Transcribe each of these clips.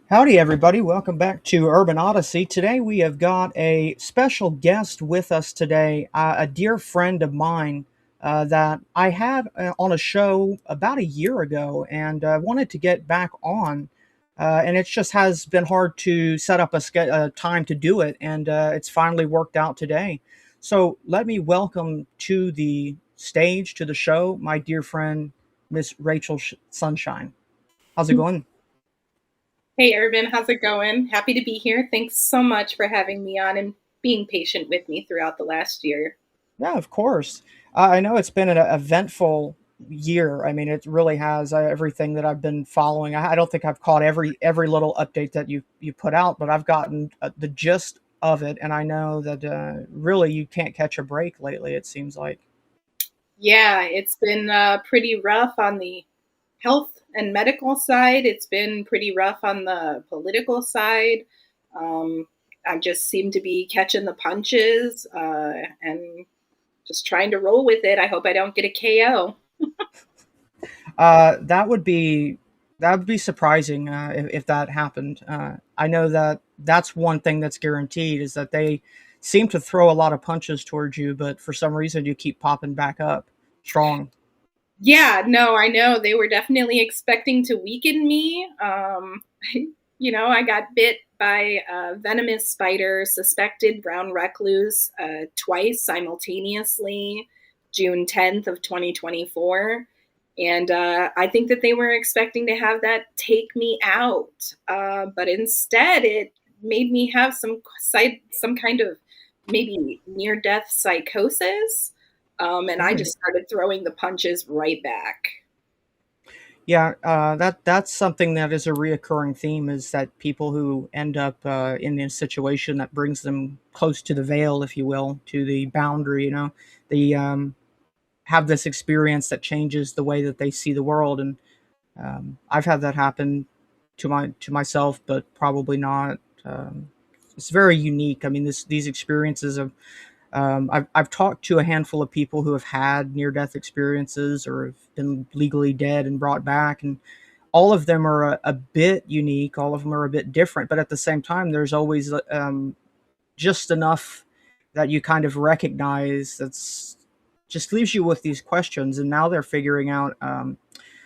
Howdy, everybody. Welcome back to Urban Odyssey. Today we have got a special guest with us today, a dear friend of mine that I had on a show about a year ago and wanted to get back on. And it just has been hard to set up a time to do it, and it's finally worked out today. So let me welcome to the stage, to the show, my dear friend, Miss Rachel Sunshine. How's it going? Hey, Urban, how's it going? Happy to be here. Thanks so much for having me on and being patient with me throughout the last year. Yeah, of course. I know it's been an eventful year. I mean, it really has everything that I've been following. I don't think I've caught every little update that you put out, but I've gotten the gist of it, and I know that really you can't catch a break lately. It seems like. Yeah, it's been pretty rough on the health and medical side. It's been pretty rough on the political side. Um, I just seem to be catching the punches and just trying to roll with it. I hope I don't get a KO. That would be surprising if that happened. I know that that's one thing that's guaranteed is that they seem to throw a lot of punches towards you, but for some reason you keep popping back up strong. Yeah, no, I know. They were definitely expecting to weaken me. I got bit by a venomous spider, suspected brown recluse, twice simultaneously, June 10th of 2024. And I think that they were expecting to have that take me out. But instead, it made me have some kind of maybe near death psychosis. And I Okay. just started throwing the punches right back. Yeah, that's something that is a reoccurring theme is that people who end up in a situation that brings them close to the veil, if you will, to the boundary, they have this experience that changes the way that they see the world, and I've had that happen to myself, but probably not. It's very unique. I mean, these experiences of I've talked to a handful of people who have had near death experiences or have been legally dead and brought back, and all of them are a bit unique. All of them are a bit different, but at the same time, there's always just enough that you kind of recognize that's just leaves you with these questions. And now they're figuring out.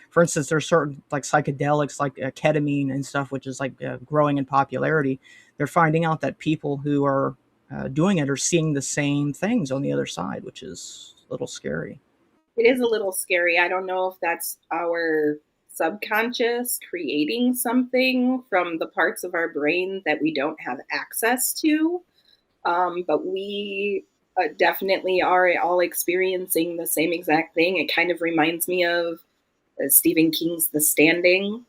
For instance, there's certain like psychedelics like ketamine and stuff, which is like growing in popularity. They're finding out that people who are doing it are seeing the same things on the other side, which is a little scary. It is a little scary. I don't know if that's our subconscious creating something from the parts of our brain that we don't have access to. But we definitely are all experiencing the same exact thing. It kind of reminds me of Stephen King's The Standing,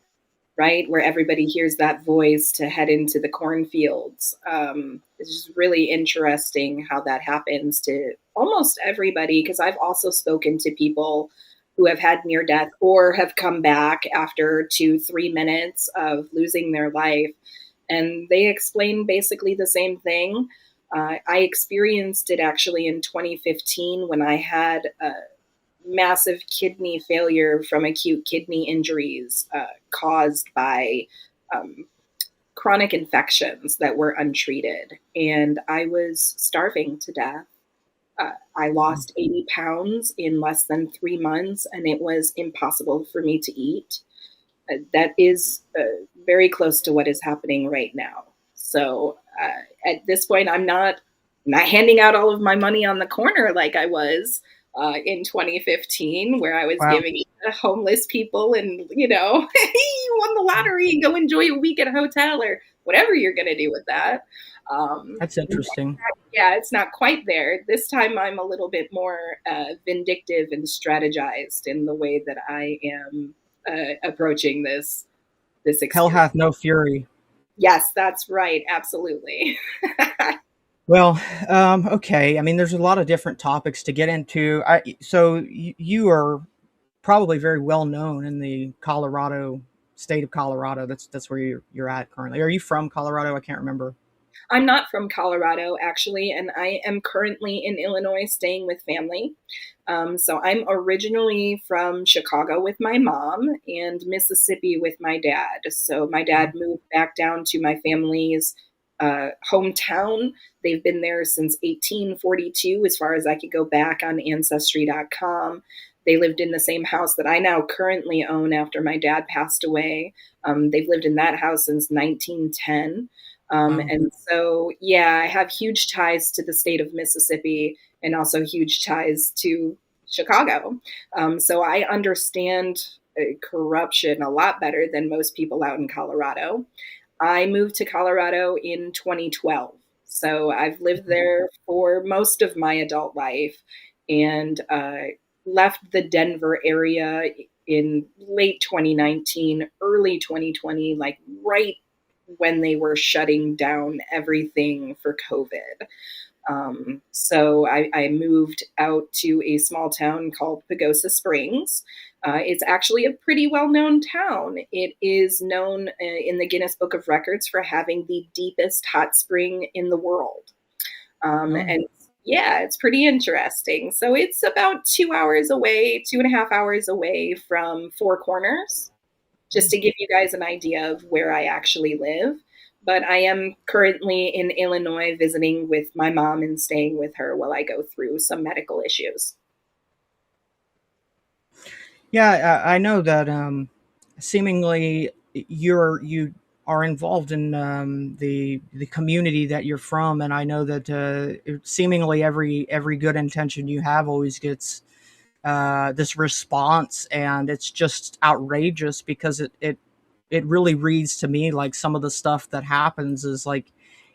right? Where everybody hears that voice to head into the cornfields. It's just really interesting how that happens to almost everybody, because I've also spoken to people who have had near death or have come back after 2, 3 minutes of losing their life. And they explain basically the same thing. I experienced it actually in 2015 when I had massive kidney failure from acute kidney injuries caused by um, chronic infections that were untreated. And I was starving to death. I lost 80 pounds in less than 3 months, and it was impossible for me to eat. That is very close to what is happening right now. So at this point, I'm not handing out all of my money on the corner like I was in 2015, where I was Wow, giving homeless people and, hey, you won the lottery, go enjoy a week at a hotel or whatever you're going to do with that. Um, that's interesting. yeah, it's not quite there. This time I'm a little bit more vindictive and strategized in the way that I am approaching this Hell experience. hath no fury. Yes, that's right. Absolutely. Well, okay. I mean, there's a lot of different topics to get into. You are probably very well known in the Colorado state of Colorado. That's where you're at currently. Are you from Colorado? I can't remember. I'm not from Colorado, actually, and I am currently in Illinois staying with family. So I'm originally from Chicago with my mom and Mississippi with my dad. So my dad Mhm. moved back down to my family's hometown. They've been there since 1842, as far as I could go back on Ancestry.com. They lived in the same house that I now currently own after my dad passed away. They've lived in that house since 1910. Wow. And so, yeah, I have huge ties to the state of Mississippi and also huge ties to Chicago. So I understand corruption a lot better than most people out in Colorado. I moved to Colorado in 2012. So I've lived there for most of my adult life and left the Denver area in late 2019, early 2020, like right when they were shutting down everything for COVID. So I moved out to a small town called Pagosa Springs. It's actually a pretty well known town. It is known in the Guinness Book of Records for having the deepest hot spring in the world. Oh. And yeah, it's pretty interesting. So it's about 2 hours away, 2.5 hours away from Four Corners, just Mm. to give you guys an idea of where I actually live. But I am currently in Illinois visiting with my mom and staying with her while I go through some medical issues. Yeah, I know that seemingly you are involved in the community that you're from, and I know that seemingly every good intention you have always gets this response, and it's just outrageous because it really reads to me like some of the stuff that happens is like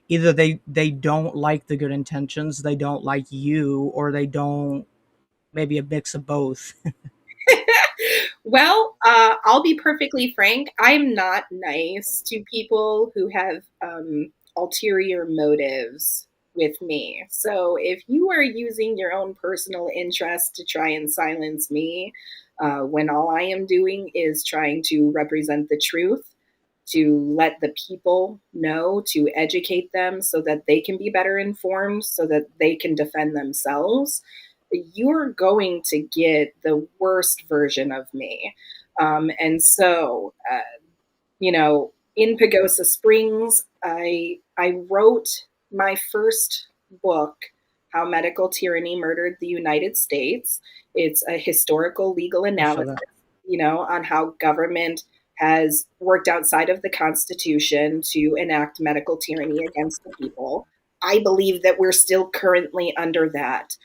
either they don't like the good intentions, they don't like you, or they don't, maybe a mix of both. Well, I'll be perfectly frank. I'm not nice to people who have ulterior motives with me. So if you are using your own personal interest to try and silence me, when all I am doing is trying to represent the truth, to let the people know, to educate them so that they can be better informed, so that they can defend themselves, you're going to get the worst version of me. And so, in Pagosa Springs, I wrote my first book, How Medical Tyranny Murdered the United States. It's a historical legal I saw analysis, that. on how government has worked outside of the Constitution to enact medical tyranny against the people. I believe that we're still currently under that.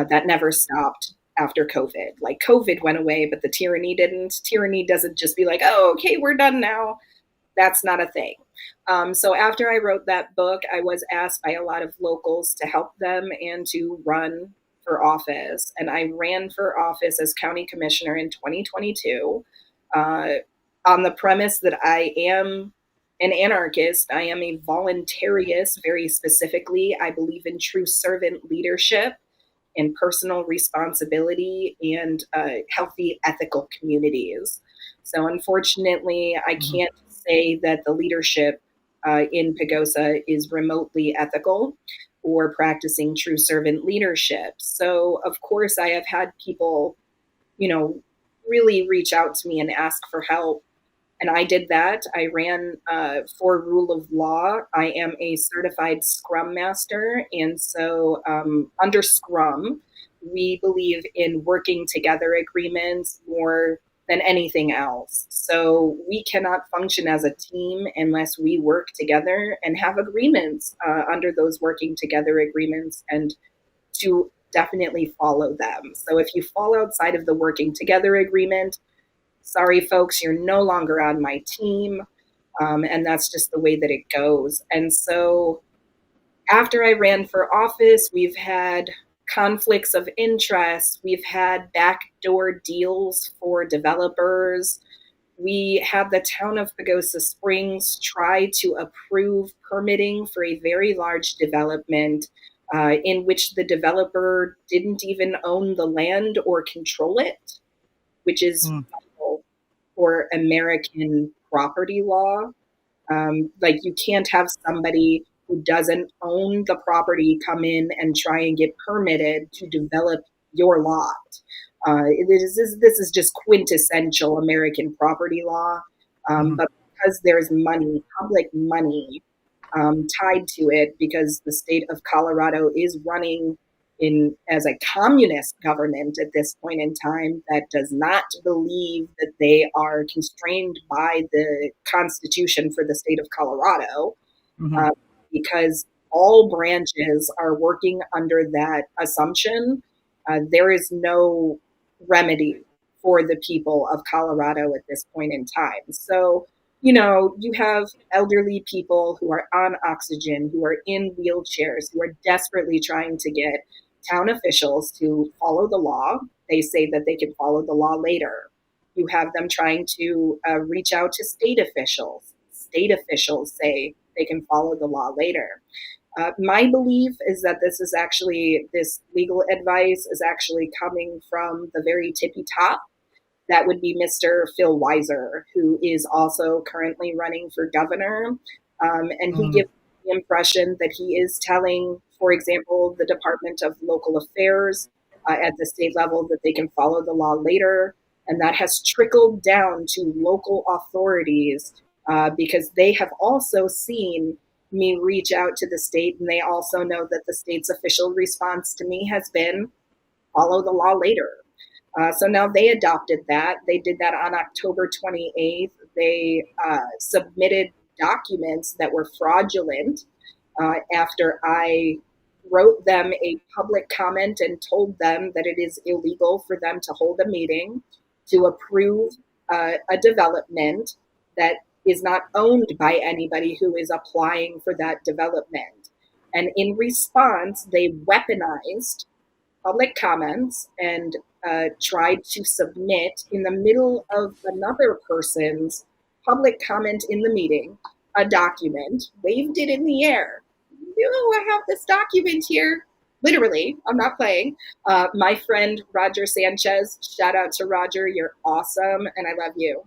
That never stopped after COVID. Like COVID went away, but the tyranny didn't. Tyranny doesn't just be like, oh, okay, we're done now. That's not a thing. So after I wrote that book, I was asked by a lot of locals to help them and to run for office. And I ran for office as county commissioner in 2022 uh, on the premise that I am an anarchist. I am a voluntarist, very specifically. I believe in true servant leadership and personal responsibility and healthy ethical communities. So, unfortunately, I Mhm. can't say that the leadership in Pagosa is remotely ethical or practicing true servant leadership. So, of course, I have had people, you know, really reach out to me and ask for help, and I did that. I ran for rule of law. I am a certified Scrum Master. And so, under Scrum, we believe in working together agreements more than anything else. So, we cannot function as a team unless we work together and have agreements under those working together agreements and to definitely follow them. So, if you fall outside of the working together agreement, sorry, folks, you're no longer on my team. And that's just the way that it goes. And so after I ran for office, we've had conflicts of interest. We've had backdoor deals for developers. We had the town of Pagosa Springs try to approve permitting for a very large development in which the developer didn't even own the land or control it, which is Mm. for American property law. Like you can't have somebody who doesn't own the property come in and try and get permitted to develop your lot. This is just quintessential American property law. Mhm. But because there's money, public money, tied to it, because the state of Colorado is running in as a communist government at this point in time that does not believe that they are constrained by the Constitution for the state of Colorado, Mhm. uh, because all branches are working under that assumption. There is no remedy for the people of Colorado at this point in time. So, you have elderly people who are on oxygen, who are in wheelchairs, who are desperately trying to get town officials to follow the law. They say that they can follow the law later. You have them trying to reach out to state officials. State officials say they can follow the law later. My belief is that this legal advice is actually coming from the very tippy top. That would be Mr. Phil Weiser, who is also currently running for governor. And he Mm. gives the impression that he is telling, for example, the Department of Local Affairs at the state level that they can follow the law later. And that has trickled down to local authorities because they have also seen me reach out to the state, and they also know that the state's official response to me has been follow the law later. So now they adopted that. They did that on October 28th. They submitted documents that were fraudulent after I wrote them a public comment and told them that it is illegal for them to hold a meeting to approve a development that is not owned by anybody who is applying for that development. And in response, they weaponized public comments and tried to submit in the middle of another person's public comment in the meeting a document, waved it in the air. I have this document here. Literally, I'm not playing. My friend Roger Sanchez, shout out to Roger, you're awesome, and I love you.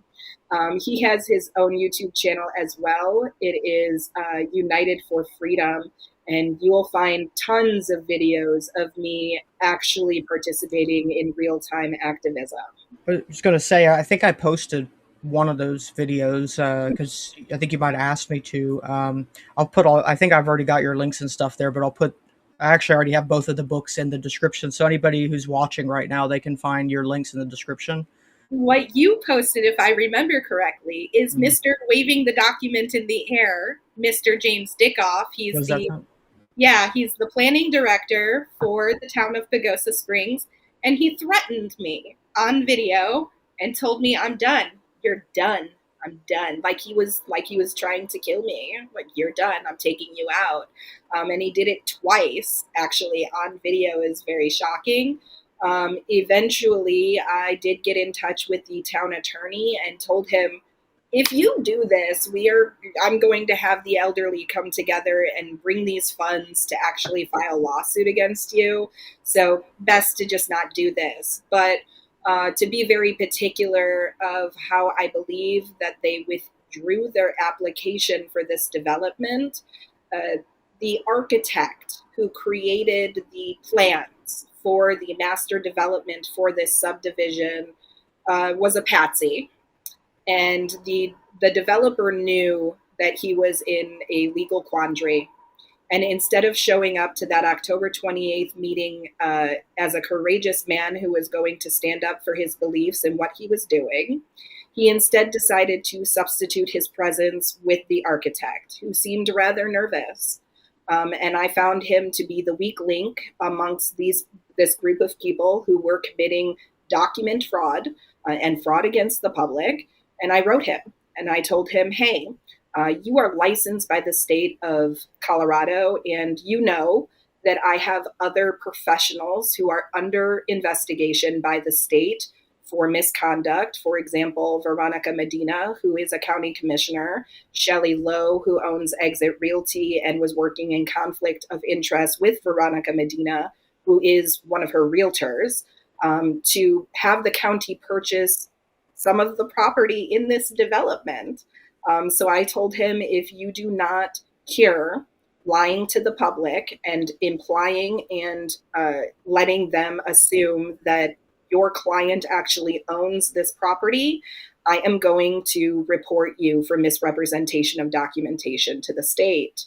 He has his own YouTube channel as well. It is United for Freedom, and you will find tons of videos of me actually participating in real time activism. I was going to say, I think I posted one of those videos because I think you might have asked me to. I'll put all. I think I've already got your links and stuff there, but I'll put. I actually already have both of the books in the description, so anybody who's watching right now, they can find your links in the description. What you posted, if I remember correctly, is Mm. Mr. waving the document in the air, Mr. James Dickoff. Was that that? He's the planning director for the town of Pagosa Springs, and he threatened me on video and told me, "I'm done. You're done. I'm done." Like he was trying to kill me. Like, "You're done. I'm taking you out." And he did it twice. Actually, on video is very shocking. Eventually, I did get in touch with the town attorney and told him, if you do this, I'm going to have the elderly come together and bring these funds to actually file a lawsuit against you. So best to just not do this. But to be very particular of how I believe that they withdrew their application for this development, uh, the architect who created the plans for the master development for this subdivision was a patsy, and the developer knew that he was in a legal quandary. And instead of showing up to that October 28th meeting as a courageous man who was going to stand up for his beliefs and what he was doing, he instead decided to substitute his presence with the architect, who seemed rather nervous. And I found him to be the weak link amongst this group of people who were committing document fraud and fraud against the public. And I wrote him and I told him, hey, you are licensed by the state of Colorado, and you know that I have other professionals who are under investigation by the state for misconduct. For example, Veronica Medina, who is a county commissioner, Shelley Lowe, who owns Exit Realty and was working in conflict of interest with Veronica Medina, who is one of her realtors, to have the county purchase some of the property in this development. So I told him, if you do not cure lying to the public and implying and letting them assume that your client actually owns this property, I am going to report you for misrepresentation of documentation to the state.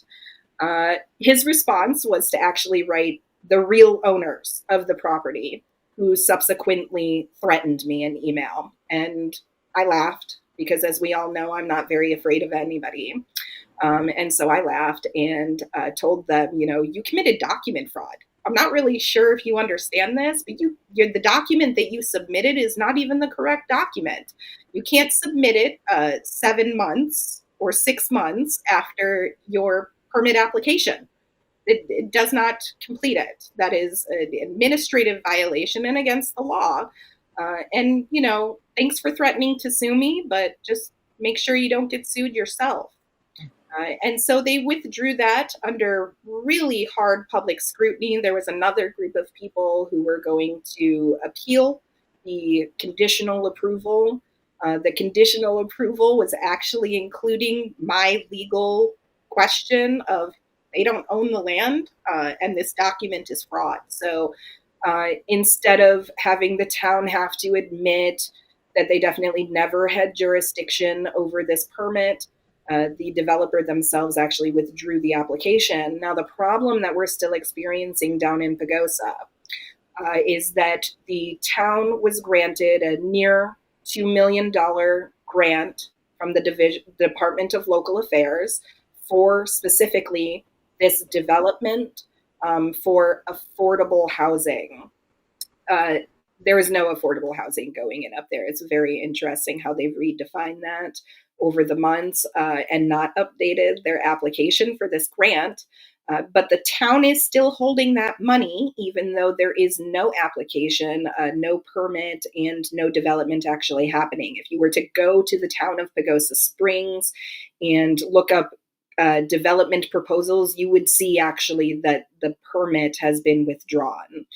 His response was to actually write the real owners of the property, who subsequently threatened me in email. And I laughed because, as we all know, I'm not very afraid of anybody. And so I laughed and told them, you committed document fraud. I'm not really sure if you understand this, but the document that you submitted is not even the correct document. You can't submit it 7 months or 6 months after your permit application. It does not complete it. That is an administrative violation and against the law. And, thanks for threatening to sue me, but just make sure you don't get sued yourself. And so they withdrew that under really hard public scrutiny. There was another group of people who were going to appeal the conditional approval. The conditional approval was actually including my legal question of they don't own the land, and this document is fraud. So instead of having the town have to admit that they definitely never had jurisdiction over this permit, the developer themselves actually withdrew the application. Now, the problem that we're still experiencing down in Pagosa is that the town was granted a near $2 million grant from the Department of Local Affairs for specifically this development for affordable housing. There is no affordable housing going in up there. It's very interesting how they've redefined that over the months and not updated their application for this grant. But the town is still holding that money, even though there is no application, no permit, and no development actually happening. If you were to go to the town of Pagosa Springs and look up development proposals, you would see actually that the permit has been withdrawn.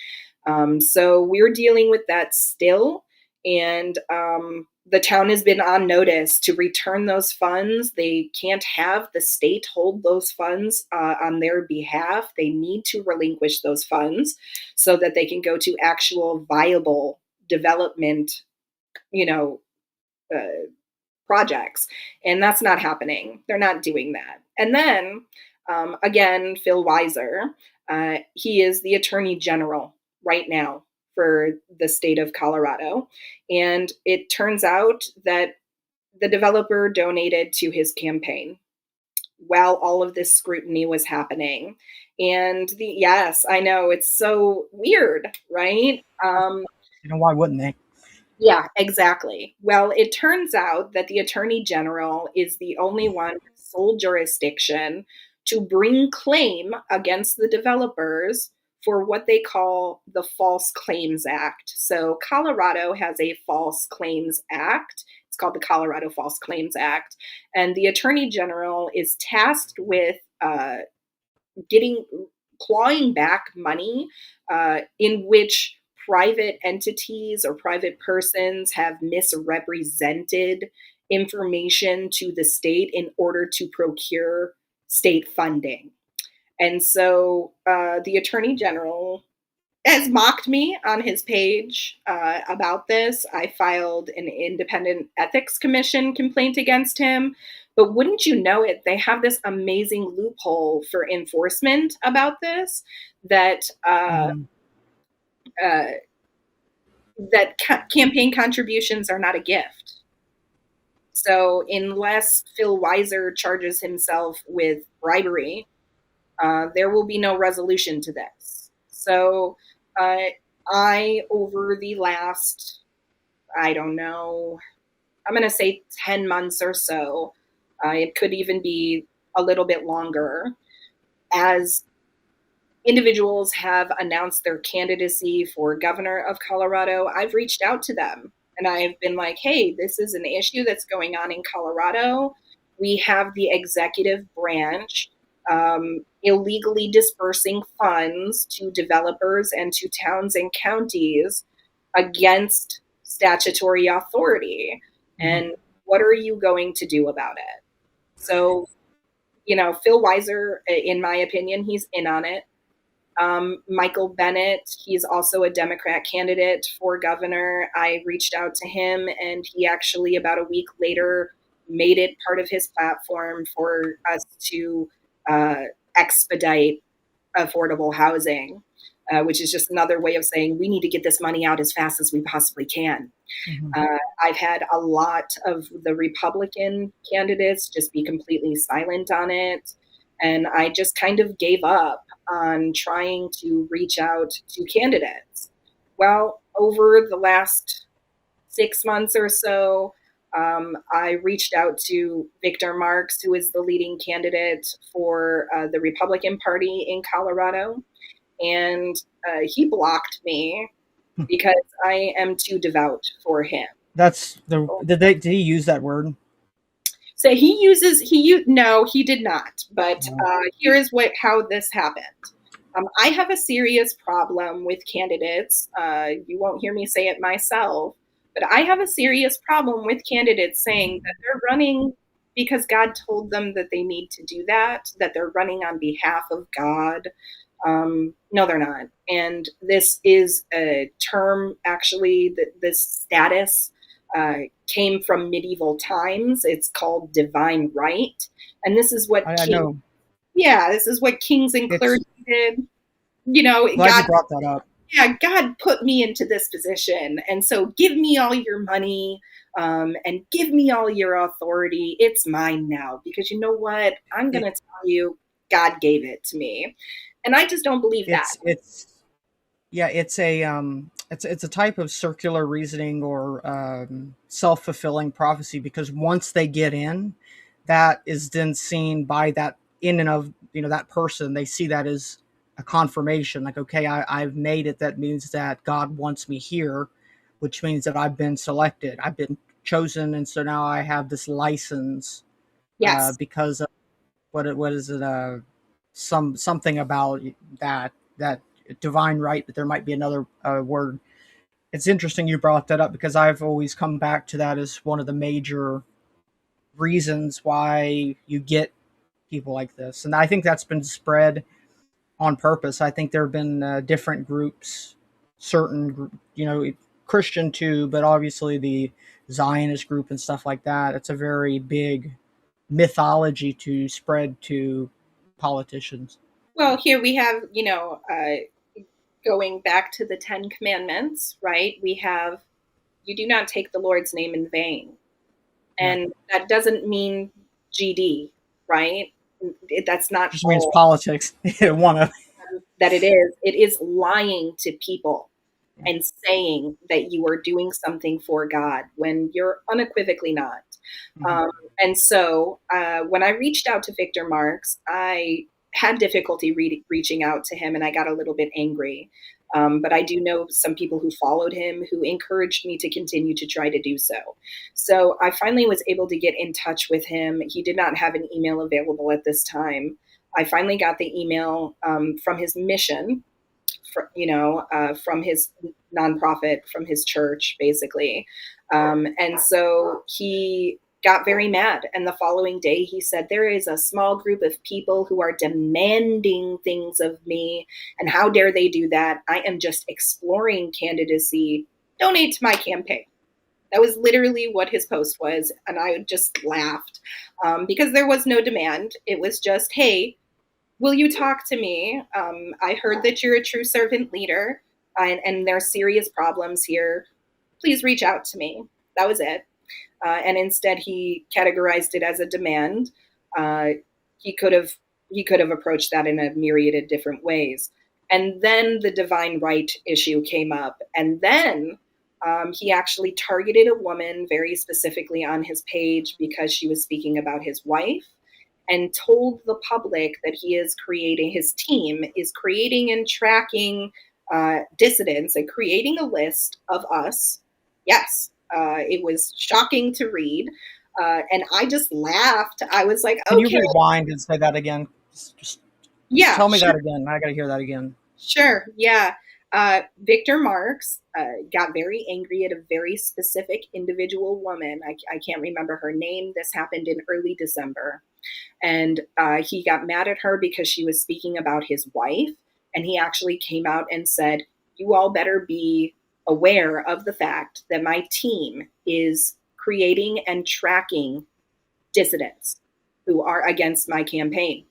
So we're dealing with that still. And the town has been on notice to return those funds. They can't have the state hold those funds on their behalf. They need to relinquish those funds so that they can go to actual viable development, projects. And that's not happening. They're not doing that. And then, again, Phil Weiser, he is the Attorney General right now for the state of Colorado. And it turns out that the developer donated to his campaign while all of this scrutiny was happening. And yes, I know, it's so weird, right? Why wouldn't they? Yeah, exactly. Well, it turns out that the Attorney General is the only one with sole jurisdiction to bring claim against the developers for what they call the False Claims Act. So Colorado has a False Claims Act. It's called the Colorado False Claims Act. And the Attorney General is tasked with clawing back money in which private entities or private persons have misrepresented information to the state in order to procure state funding. And so the Attorney General has mocked me on his page about this. I filed an independent ethics commission complaint against him. But wouldn't you know it, they have this amazing loophole for enforcement about this that campaign contributions are not a gift. So unless Phil Weiser charges himself with bribery, there will be no resolution to this. So I, over the last, I don't know, I'm going to say 10 months or so, it could even be a little bit longer, as individuals have announced their candidacy for governor of Colorado, I've reached out to them and I've been like, hey, this is an issue that's going on in Colorado. We have the executive branch illegally dispersing funds to developers and to towns and counties against statutory authority. And what are you going to do about it? So, Phil Weiser, in my opinion, he's in on it. Michael Bennett, he's also a Democrat candidate for governor. I reached out to him, and he actually, about a week later, made it part of his platform for us to expedite affordable housing, which is just another way of saying we need to get this money out as fast as we possibly can. Mhm. I've had a lot of the Republican candidates just be completely silent on it. And I just kind of gave up on trying to reach out to candidates. Well, over the last 6 months or so, I reached out to Victor Marx, who is the leading candidate for the Republican Party in Colorado. And he blocked me because I am too devout for him. That's the did he use that word? So no, he did not. But here is how this happened. I have a serious problem with candidates. You won't hear me say it myself, but I have a serious problem with candidates saying that they're running because God told them that they need to do that they're running on behalf of God. No, they're not. And this is a term, actually, that this status came from medieval times. It's called divine right. And this is what I know. this is what kings and It's clergy did. glad you brought that up. God put me into this position. And so give me all your money, and give me all your authority. It's mine now. Because you know what? I'm going to tell you, God gave it to me. And I just don't believe that. It's a type of circular reasoning or self-fulfilling prophecy, because once they get in, that is then seen by that in and of that person. They see that as a confirmation, like, okay, I've made it. That means that God wants me here, which means that I've been selected, I've been chosen, and so now I have this license Yes. because of what is it something about that divine right, but there might be another word. It's interesting you brought that up, because I've always come back to that as one of the major reasons why you get people like this, and I think that's been spread on purpose. I think there have been different groups, certain Christian too, but obviously the Zionist group and stuff like that. It's a very big mythology to spread to politicians. Well, here we have, going back to the Ten Commandments, right? We have, you do not take the Lord's name in vain. Yeah, And that doesn't mean GD, right? That's not just means all politics. One of that it is. It is lying to people yeah. and saying that you are doing something for God when you're unequivocally not. Mm-hmm. Um, and so when I reached out to Victor Marx, I had difficulty reaching out to him, and I got a little bit angry. But I do know some people who followed him who encouraged me to continue to try to do so. So I finally was able to get in touch with him. He did not have an email available at this time. I finally got the email from his mission, from his nonprofit, from his church, basically. And so he got very mad. And the following day, he said, there is a small group of people who are demanding things of me. And how dare they do that? I am just exploring candidacy. Donate to my campaign. That was literally what his post was. And I just laughed because there was no demand. It was just, hey, will you talk to me? I heard that you're a true servant leader, and there are serious problems here. Please reach out to me. That was it. And instead, he categorized it as a demand. Uh, he could have approached that in a myriad of different ways. And then the divine right issue came up, and then he actually targeted a woman very specifically on his page because she was speaking about his wife, and told the public that his team is creating and tracking dissidents and creating a list of us. Yes, it was shocking to read. And I just laughed. I was like, Can you okay, rewind and say that again? Just yeah, tell me sure. that again. I got to hear that again. Sure, yeah. Victor Marx got very angry at a very specific individual woman. I can't remember her name. This happened in early December. And he got mad at her because she was speaking about his wife. And he actually came out and said, you all better be aware of the fact that my team is creating and tracking dissidents who are against my campaign.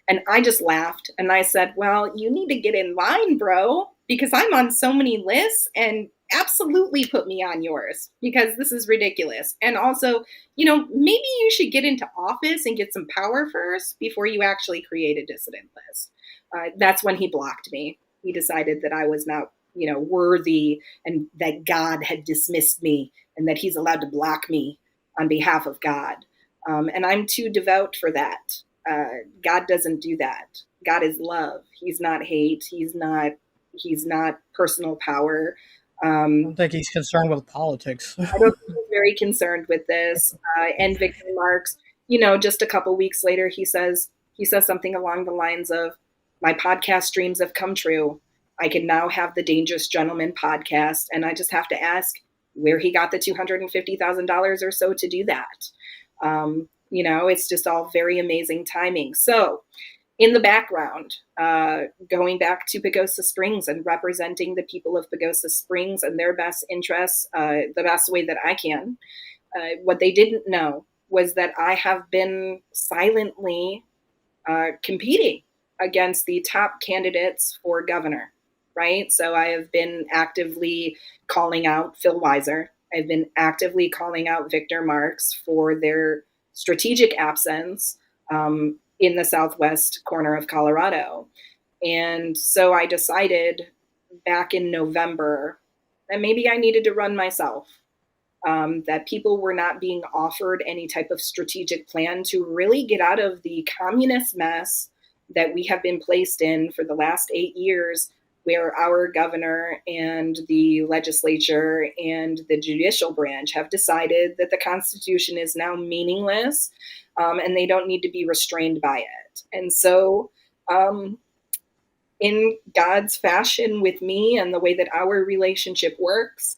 And I just laughed and I said, well, you need to get in line, bro, because I'm on so many lists, and absolutely put me on yours because this is ridiculous. And also, maybe you should get into office and get some power first before you actually create a dissident list. That's when he blocked me. He decided that I was not, worthy, and that God had dismissed me and that he's allowed to block me on behalf of God. And I'm too devout for that. God doesn't do that. God is love. He's not hate. He's not personal power. I don't think he's concerned with politics. I don't think he's very concerned with this. And Victor Marx, just a couple weeks later, he says something along the lines of, "My podcast dreams have come true. I can now have the Dangerous Gentleman podcast," and I just have to ask where he got the $250,000 or so to do that. It's just all very amazing timing. So in the background, going back to Pagosa Springs and representing the people of Pagosa Springs and their best interests the best way that I can. What they didn't know was that I have been silently competing against the top candidates for governor, right? So I have been actively calling out Phil Weiser. I've been actively calling out Victor Marx for their strategic absence in the southwest corner of Colorado. And so I decided back in November that maybe I needed to run myself, that people were not being offered any type of strategic plan to really get out of the communist mess that we have been placed in for the last 8 years, where our governor and the legislature and the judicial branch have decided that the Constitution is now meaningless, and they don't need to be restrained by it. And so in God's fashion with me and the way that our relationship works,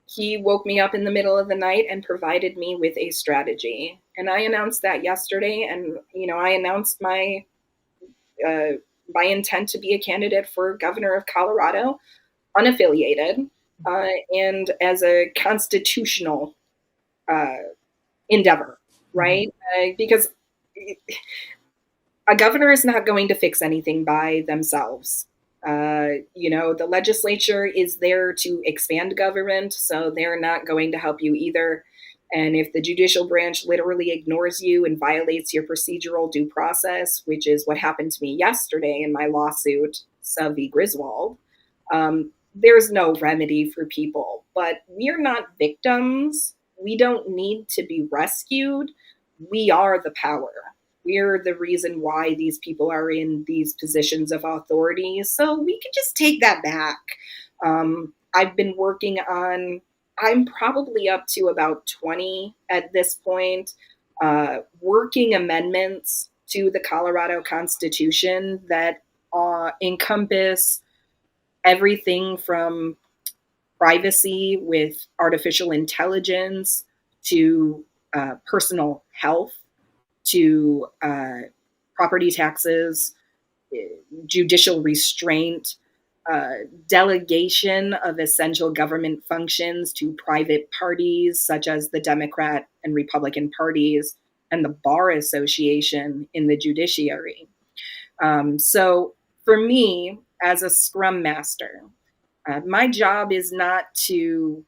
he woke me up in the middle of the night and provided me with a strategy. And I announced that yesterday, and I announced my intent to be a candidate for governor of Colorado, unaffiliated, and as a constitutional endeavor, right? Because a governor is not going to fix anything by themselves. The legislature is there to expand government, so they're not going to help you either. And if the judicial branch literally ignores you and violates your procedural due process, which is what happened to me yesterday in my lawsuit, Sub v. Griswold, there's no remedy for people. But we're not victims. We don't need to be rescued. We are the power. We're the reason why these people are in these positions of authority. So we can just take that back. I've been working on, I'm probably up to about 20 at this point, working amendments to the Colorado Constitution that encompass everything from privacy with artificial intelligence to personal health to property taxes, judicial restraint, delegation of essential government functions to private parties such as the Democrat and Republican parties and the Bar Association in the judiciary. So for me, as a Scrum Master, my job is not to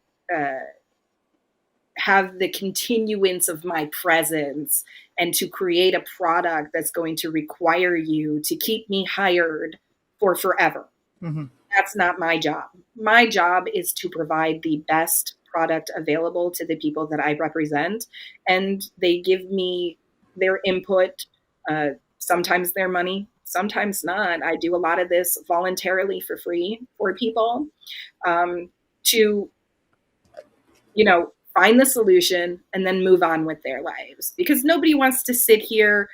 have the continuance of my presence and to create a product that's going to require you to keep me hired for forever. Mm-hmm. That's not my job. My job is to provide the best product available to the people that I represent, and they give me their input, sometimes their money, sometimes not. I do a lot of this voluntarily for free for people to, find the solution and then move on with their lives. Because nobody wants to sit here,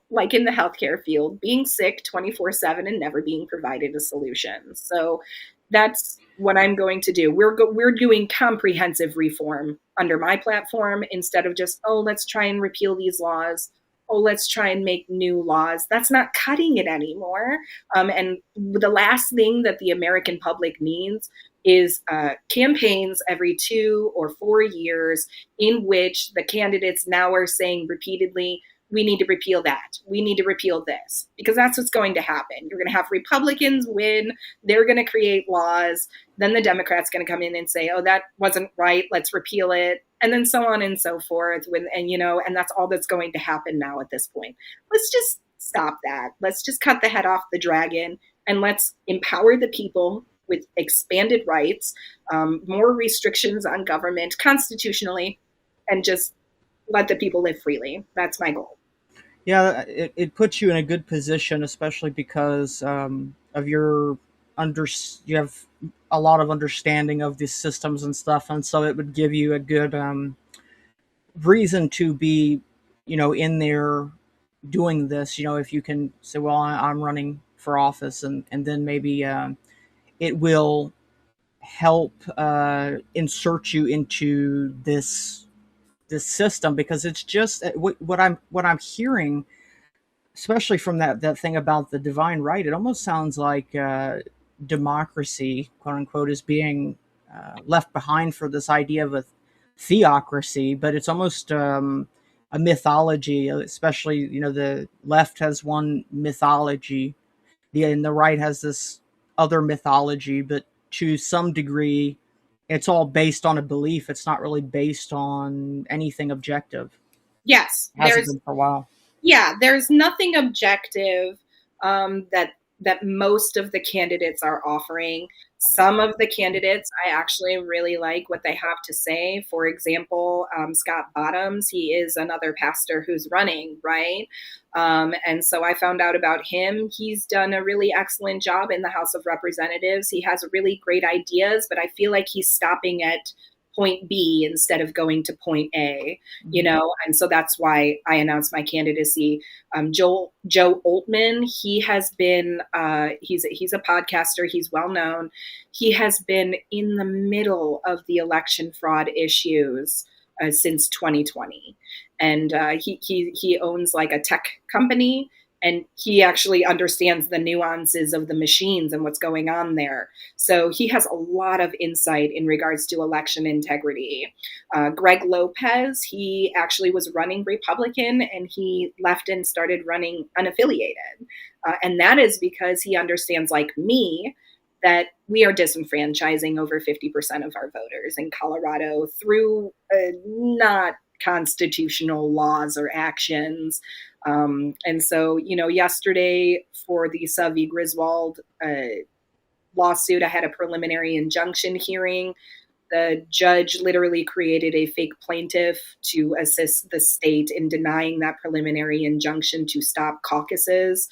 like in the healthcare field, being sick 24/7 and never being provided a solution. So That's what I'm going to do. We're doing comprehensive reform under my platform instead of just, oh, let's try and repeal these laws. Oh, let's try and make new laws. That's not cutting it anymore. And the last thing that the American public needs is campaigns every 2 or 4 years in which the candidates now are saying repeatedly, we need to repeal that. We need to repeal this, because that's what's going to happen. You're going to have Republicans win. They're going to create laws. Then the Democrats going to come in and say, oh, that wasn't right. Let's repeal it. And then so on and so forth. And that's all that's going to happen now at this point. Let's just stop that. Let's just cut the head off the dragon, and let's empower the people with expanded rights, more restrictions on government constitutionally, and just let the people live freely. That's my goal. Yeah, it puts you in a good position, especially because of your under you have a lot of understanding of these systems and stuff, and so it would give you a good reason to be, in there doing this. If you can say, well, I'm running for office, and then maybe it will help insert you into this system, because it's just what I'm hearing, especially from that thing about the divine right. It almost sounds like democracy, quote unquote, is being left behind for this idea of a theocracy, but it's almost a mythology. Especially, the left has one mythology, and the right has this other mythology, but to some degree it's all based on a belief. It's not really based on anything objective. Yes, It hasn't been for a while. there's nothing objective that most of the candidates are offering. Some of the candidates, I actually really like what they have to say. For example, Scott Bottoms, he is another pastor who's running, right? And so I found out about him. He's done a really excellent job in the House of Representatives. He has really great ideas, but I feel like he's stopping at point B instead of going to point A, and so that's why I announced my candidacy. Joe Altman, he has been, he's a podcaster, he's well known. He has been in the middle of the election fraud issues since 2020, and he owns like a tech company, and he actually understands the nuances of the machines and what's going on there. So he has a lot of insight in regards to election integrity. Greg Lopez, he actually was running Republican, and he left and started running unaffiliated. And that is because he understands, like me, that we are disenfranchising over 50% of our voters in Colorado through not constitutional laws or actions. And so, yesterday for the Savi Griswold lawsuit, I had a preliminary injunction hearing. The judge literally created a fake plaintiff to assist the state in denying that preliminary injunction to stop caucuses.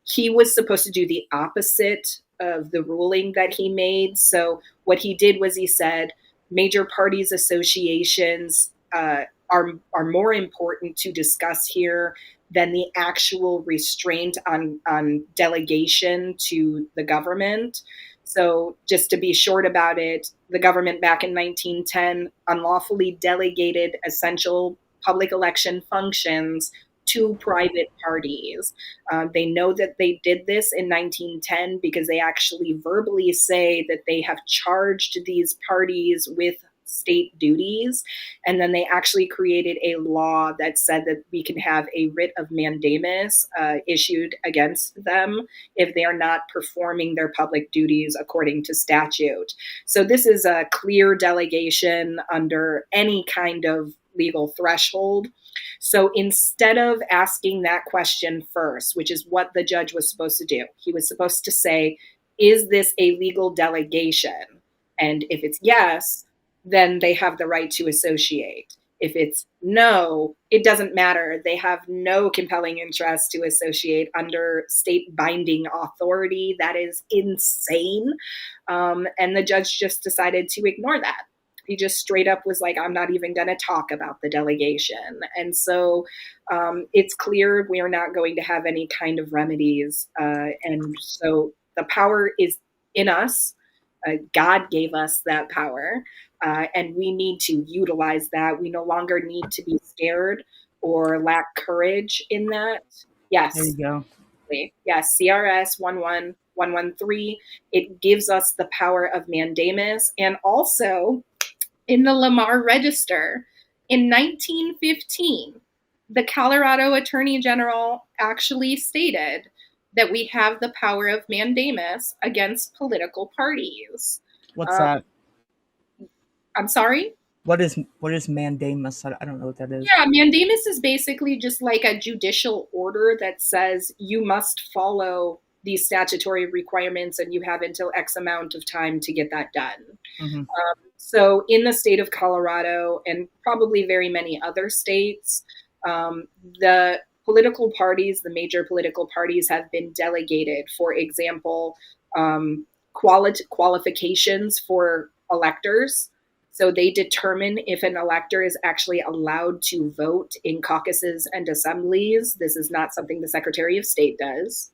He was supposed to do the opposite of the ruling that he made. So what he did was he said major parties associations are more important to discuss here than the actual restraint on delegation to the government. So just to be short about it, the government back in 1910 unlawfully delegated essential public election functions to private parties. They know that they did this in 1910 because they actually verbally say that they have charged these parties with state duties. And then they actually created a law that said that we can have a writ of mandamus issued against them if they are not performing their public duties according to statute. So this is a clear delegation under any kind of legal threshold. So instead of asking that question first, which is what the judge was supposed to do, he was supposed to say, is this a legal delegation? And if it's yes, then they have the right to associate. If it's no, it doesn't matter. They have no compelling interest to associate under state binding authority. That is insane. And the judge just decided to ignore that. He just straight up was like, I'm not even going to talk about the delegation. And so it's clear we are not going to have any kind of remedies. And so the power is in us. God gave us that power, and we need to utilize that. We no longer need to be scared or lack courage in that. There you Yes, go. yes, CRS 11113. It gives us the power of Mandamus, and also in the Lamar Register in 1915, the Colorado Attorney General actually stated that we have the power of Mandamus against political parties. What's Um, that? I'm sorry? What is mandamus? I don't know what that is. Yeah, Mandamus is basically just like a judicial order that says you must follow these statutory requirements and you have until X amount of time to get that done. Hmm. So, in the state of Colorado and probably very many other states, the political parties, the major political parties, have been delegated, for example, qualifications for electors. So, they determine if an elector is actually allowed to vote in caucuses and assemblies. This is not something the Secretary of State does.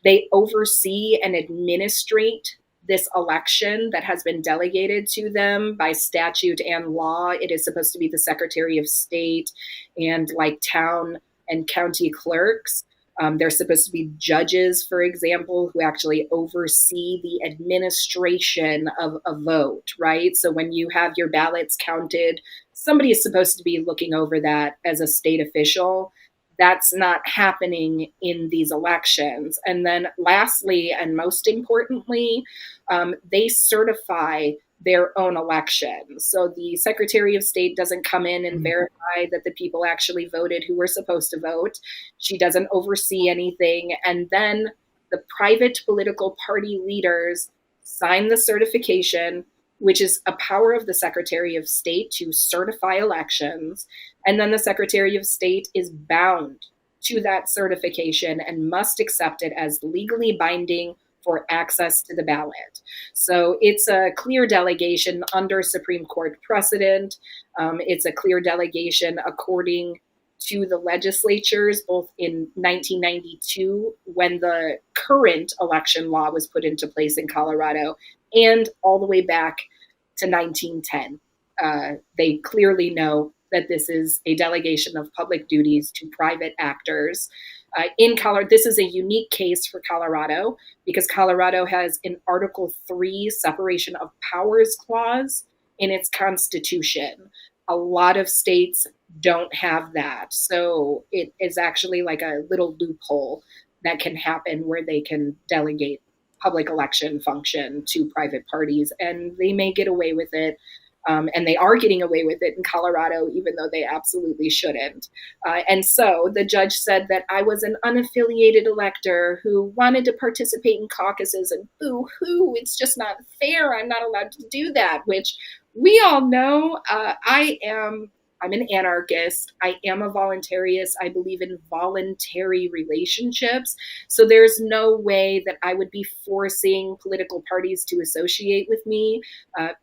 They oversee and administrate this election that has been delegated to them by statute and law. It is supposed to be the Secretary of State and like town and county clerks. They're supposed to be judges, for example, who actually oversee the administration of a vote, right? So when you have your ballots counted, somebody is supposed to be looking over that as a state official. That's not happening in these elections. And then, lastly, and most importantly, they certify their own elections. So the Secretary of State doesn't come in and verify that the people actually voted who were supposed to vote. She doesn't oversee anything. And then the private political party leaders sign the certification, which is a power of the Secretary of State to certify elections. And then the Secretary of State is bound to that certification and must accept it as legally binding for access to the ballot. So it's a clear delegation under Supreme Court precedent. It's a clear delegation according to the legislatures, both in 1992, when the current election law was put into place in Colorado, and all the way back to 1910. They clearly know that this is a delegation of public duties to private actors. In Colorado, this is a unique case for Colorado because Colorado has an Article 3 separation of powers clause in its constitution. A lot of states don't have that. So it is actually like a little loophole that can happen where they can delegate public election function to private parties, and they may get away with it. And they are getting away with it in Colorado, even though they absolutely shouldn't. And so the judge said that I was an unaffiliated elector who wanted to participate in caucuses, and boo-hoo, it's just not fair. I'm not allowed to do that, which we all know. I'm an anarchist. I am a voluntarist. I believe in voluntary relationships. So there's no way that I would be forcing political parties to associate with me,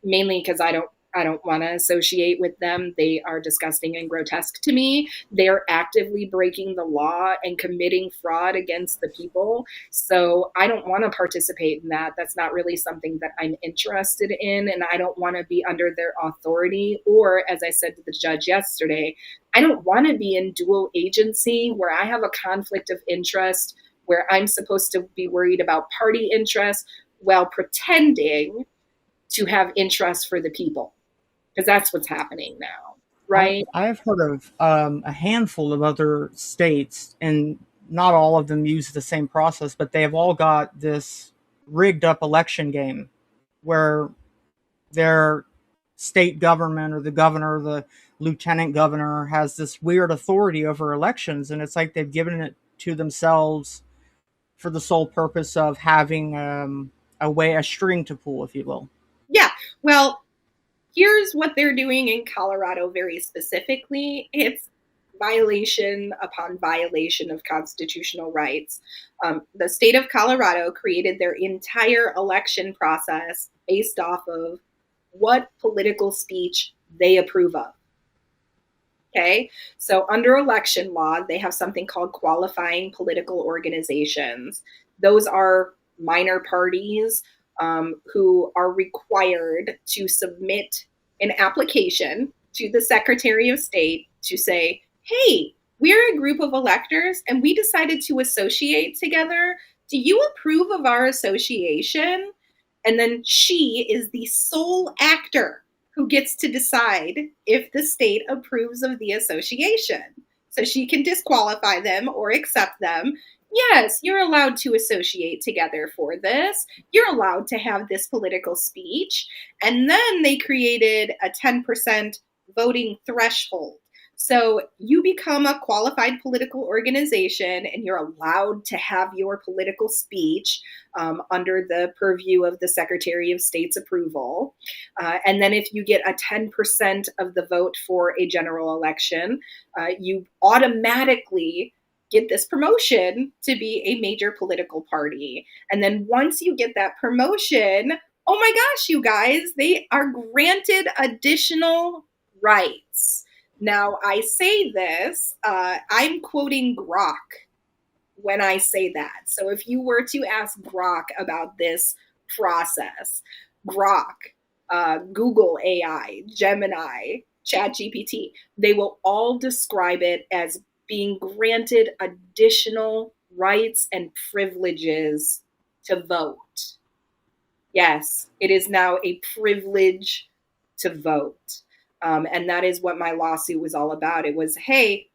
mainly because I don't want to associate with them. They are disgusting and grotesque to me. They're actively breaking the law and committing fraud against the people. So I don't want to participate in that. That's not really something that I'm interested in. And I don't want to be under their authority. Or, as I said to the judge yesterday, I don't want to be in dual agency where I have a conflict of interest, where I'm supposed to be worried about party interests while pretending to have interest for the people, because that's what's happening now, right? I've heard of a handful of other states, and not all of them use the same process, but they have all got this rigged up election game where their state government or the governor, or the lieutenant governor has this weird authority over elections, and it's like they've given it to themselves for the sole purpose of having a string to pull, if you will. Yeah. Well, here's what they're doing in Colorado very specifically. It's violation upon violation of constitutional rights. The state of Colorado created their entire election process based off of what political speech they approve of. Okay, so under election law, they have something called qualifying political organizations. Those are minor parties who are required to submit an application to the Secretary of State to say, hey, we're a group of electors and we decided to associate together. Do you approve of our association? And then she is the sole actor who gets to decide if the state approves of the association. So she can disqualify them or accept them. Yes, you're allowed to associate together for this. You're allowed to have this political speech. And then they created a 10% voting threshold. So you become a qualified political organization and you're allowed to have your political speech under the purview of the Secretary of State's approval. And then if you get a 10% of the vote for a general election, you automatically get this promotion to be a major political party. And then once you get that promotion, oh my gosh, you guys, they are granted additional rights. Now, I say this, I'm quoting Grok when I say that. So if you were to ask Grok about this process, Grok, Google AI, Gemini, ChatGPT, they will all describe it as being granted additional rights and privileges to vote. Yes, it is now a privilege to vote. And that is what my lawsuit was all about. It was, hey,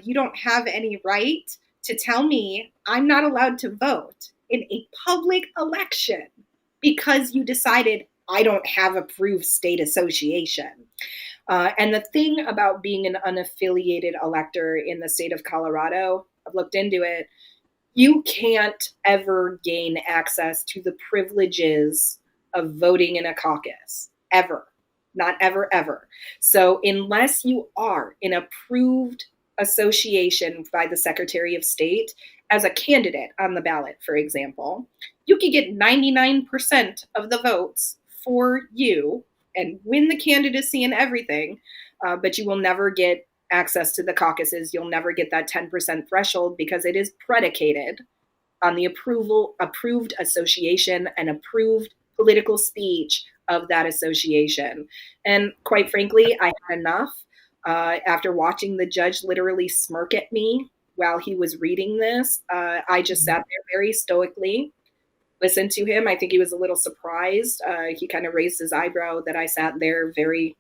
you don't have any right to tell me I'm not allowed to vote in a public election because you decided I don't have approved state association. And the thing about being an unaffiliated elector in the state of Colorado, I've looked into it, you can't ever gain access to the privileges of voting in a caucus, ever. Not ever, ever. So unless you are an approved association by the Secretary of State as a candidate on the ballot, for example, you could get 99% of the votes for you and win the candidacy and everything, but you will never get access to the caucuses. You'll never get that 10% threshold because it is predicated on the approved association and approved political speech of that association. And quite frankly, I had enough. After watching the judge literally smirk at me while he was reading this, I just sat there very stoically, listened to him. I think he was a little surprised. He kind of raised his eyebrow that I sat there very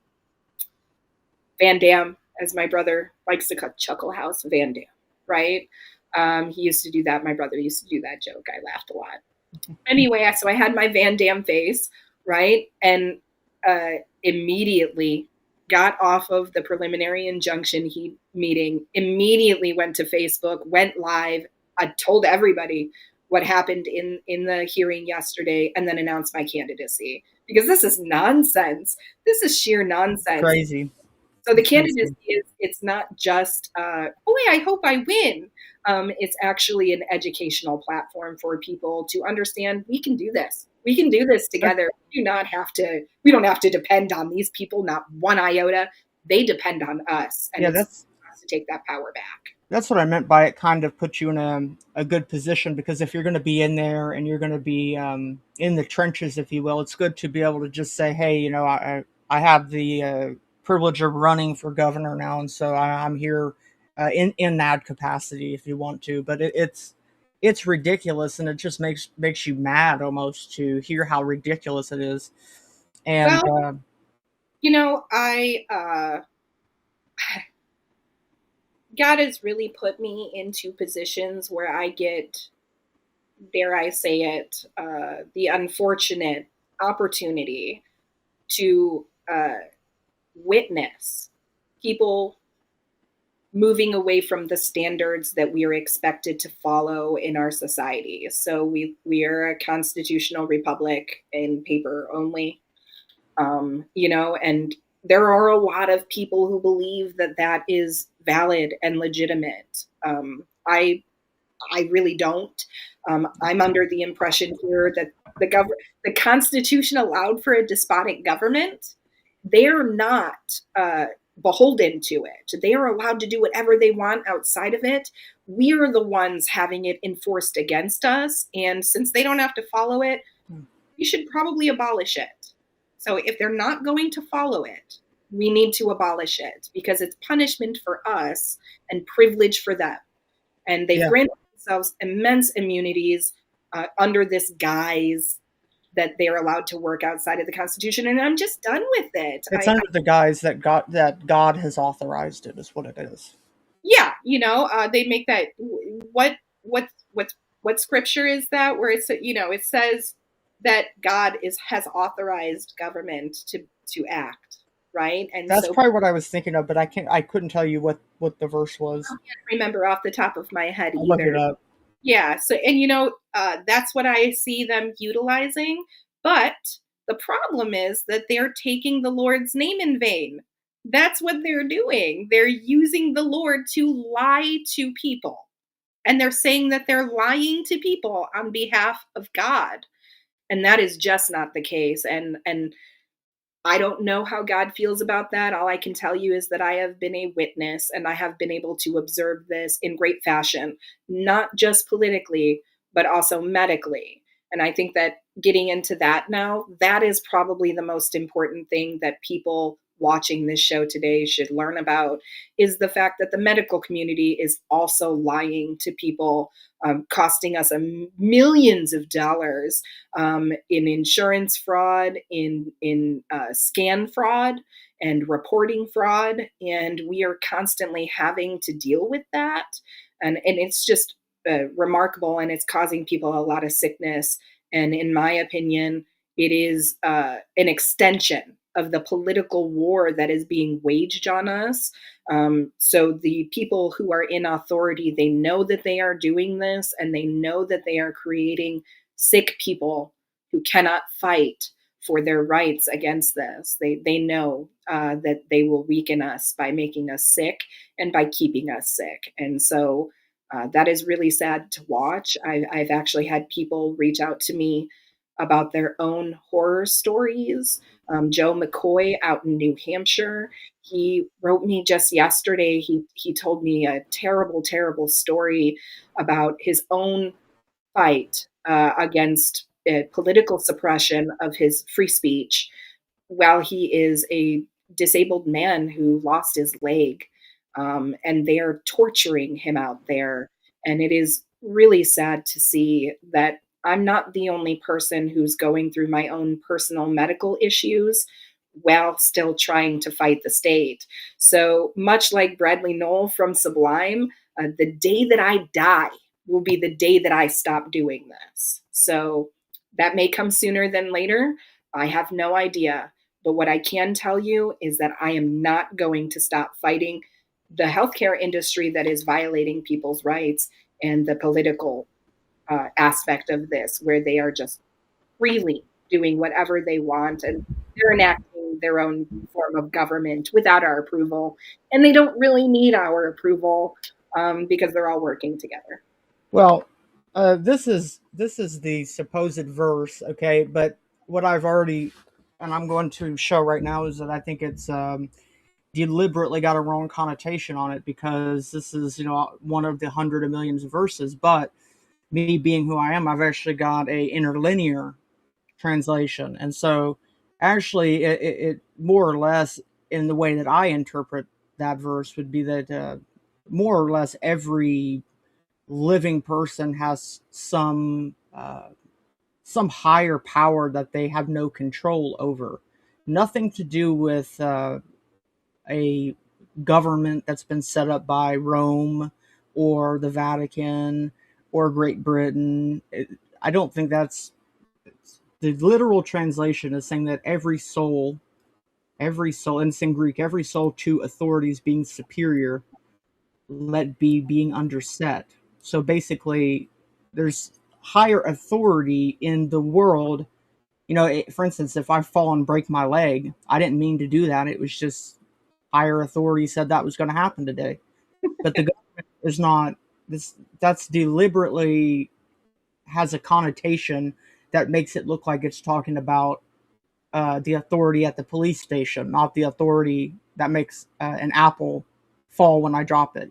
Van Damme, as my brother likes to cut Chuckle House, Van Damme, right? He used to do that. My brother used to do that joke. I laughed a lot. Anyway, so I had my Van Damme face, right? And immediately got off of the preliminary injunction meeting, immediately went to Facebook, went live. I told everybody what happened in the hearing yesterday and then announced my candidacy because this is nonsense. This is sheer nonsense. Crazy. So the candidacy it's not just, boy, I hope I win. It's actually an educational platform for people to understand we can do this. We can do this together. We don't have to depend on these people, not one iota. They depend on us. And it's us to take that power back. That's what I meant by it kind of puts you in a good position, because if you're going to be in there and you're going to be in the trenches, if you will, it's good to be able to just say, hey, you know, I have the privilege of running for governor now, and so I'm here in that capacity if you want to. But it's ridiculous, and it just makes you mad almost to hear how ridiculous it is. And well, you know, God has really put me into positions where I get, dare I say it, the unfortunate opportunity to witness people moving away from the standards that we are expected to follow in our society. So we are a constitutional republic in paper only, you know, and there are a lot of people who believe that that is valid and legitimate. I really don't. I'm under the impression here that the Constitution allowed for a despotic government. They're not beholden to it. They are allowed to do whatever they want outside of it. We are the ones having it enforced against us. And since they don't have to follow it, we should probably abolish it. So if they're not going to follow it, we need to abolish it because it's punishment for us and privilege for them. And they've Yeah, granted themselves immense immunities under this guise that they're allowed to work outside of the Constitution. And I'm just done with it. it's under the guise that God has authorized it, is what it is. Yeah, they make that what what what what scripture is that where it's it says that God is has authorized government to act, right? And That's so probably what I was thinking of, but I couldn't tell you what the verse was. I can't remember off the top of my head I'll look it either. up. Yeah, so and that's what I see them utilizing, but the problem is that they're taking the Lord's name in vain. That's what they're doing. They're using the Lord to lie to people. And they're saying that they're lying to people on behalf of God. And that is just not the case. And I don't know how God feels about that. All I can tell you is that I have been a witness and I have been able to observe this in great fashion, not just politically, but also medically. And I think that getting into that now, that is probably the most important thing that people watching this show today should learn about is the fact that the medical community is also lying to people, costing us millions of dollars in insurance fraud, in scan fraud, and reporting fraud, and we are constantly having to deal with that, and it's just remarkable, and it's causing people a lot of sickness. And in my opinion, it is an extension of the political war that is being waged on us. So the people who are in authority, they know that they are doing this, and they know that they are creating sick people who cannot fight for their rights against this. They know that they will weaken us by making us sick and by keeping us sick. And so that is really sad to watch. I've actually had people reach out to me about their own horror stories. Joe McCoy out in New Hampshire, he wrote me just yesterday. He told me a terrible, terrible story about his own fight against political suppression of his free speech while he is a disabled man who lost his leg. And they are torturing him out there. And it is really sad to see that I'm not the only person who's going through my own personal medical issues while still trying to fight the state. So much like Bradley Knoll from Sublime, the day that I die will be the day that I stop doing this. So that may come sooner than later. I have no idea. But what I can tell you is that I am not going to stop fighting the healthcare industry that is violating people's rights and the political aspect of this, where they are just freely doing whatever they want and they're enacting their own form of government without our approval. And they don't really need our approval because they're all working together. Well, this is the supposed verse, okay? But what I've already and I'm going to show right now is that I think it's deliberately got a wrong connotation on it because this is one of the hundred of millions of verses. But me being who I am, I've actually got a interlinear translation, and so actually it more or less in the way that I interpret that verse would be that more or less every living person has some higher power that they have no control over. Nothing to do with a government that's been set up by Rome or the Vatican or Great Britain. I don't think that's the literal translation is saying that every soul, and it's in Greek, every soul to authorities being superior, let be being underset. So basically, there's higher authority in the world. For instance, if I fall and break my leg, I didn't mean to do that. It was just higher authority said that was going to happen today. But the government is not this. That's deliberately has a connotation that makes it look like it's talking about the authority at the police station, not the authority that makes an apple fall when I drop it.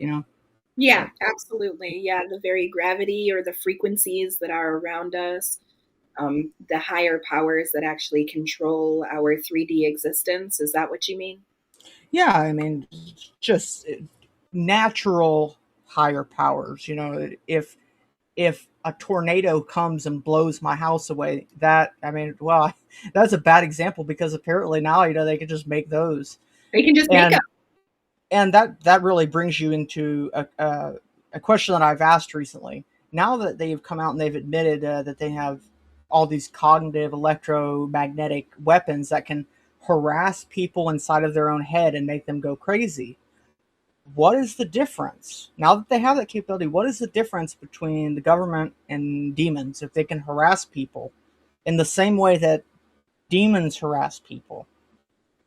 Yeah, So absolutely. Yeah, the very gravity or the frequencies that are around us. the higher powers that actually control our 3D existence. Is that what you mean? Yeah, I mean, just natural higher powers. If a tornado comes and blows my house away, that I mean, well, that's a bad example because apparently now they can just make those, They can just make them. and that really brings you into a question that I've asked recently. Now that they've come out and they've admitted that they have all these cognitive electromagnetic weapons that can harass people inside of their own head and make them go crazy, what is the difference now that they have that capability? What is the difference between the government and demons if they can harass people in the same way that demons harass people?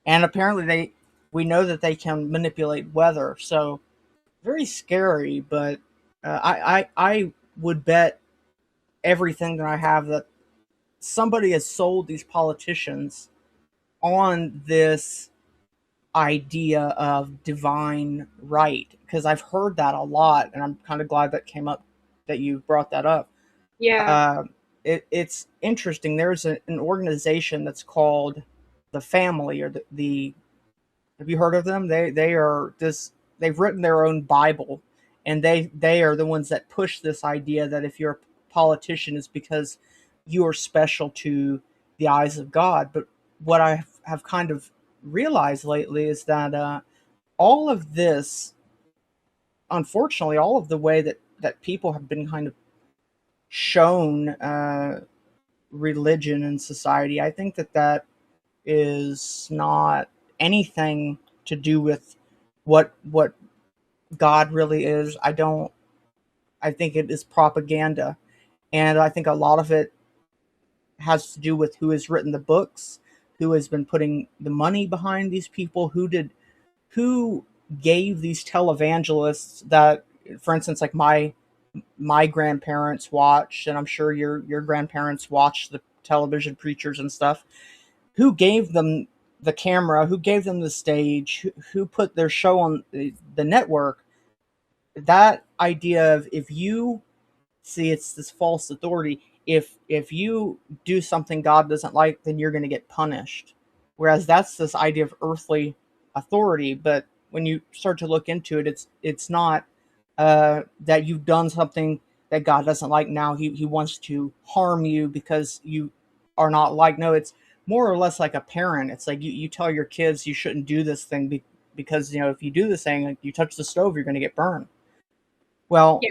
And apparently we know that they can manipulate weather, so very scary. But I would bet everything that I have that somebody has sold these politicians on this idea of divine right, because I've heard that a lot, and I'm kind of glad that came up, that you brought that up. Yeah. Uh, it's interesting. There's an organization that's called the Family, or the have you heard of them? They are this. They've written their own Bible, and they are the ones that push this idea that if you're a politician, it's because you are special to the eyes of God. But what I have kind of realized lately is that all of this, unfortunately, all of the way that people have been kind of shown religion and society, I think that is not anything to do with what God really is. I don't. I think it is propaganda, and I think a lot of it has to do with who has written the books, who has been putting the money behind these people, who gave these televangelists that, for instance, like my grandparents watched, and I'm sure your grandparents watched the television preachers and stuff. Who gave them the camera? Who gave them the stage? Who put their show on the network? That idea of, if you see, it's this false authority. If you do something God doesn't like, then you're going to get punished. Whereas that's this idea of earthly authority. But when you start to look into it, it's not that you've done something that God doesn't like. Now he wants to harm you because you are not like. No, it's more or less like a parent. It's like you tell your kids you shouldn't do this thing because if you do this thing, like you touch the stove, you're going to get burned. Well, Yeah.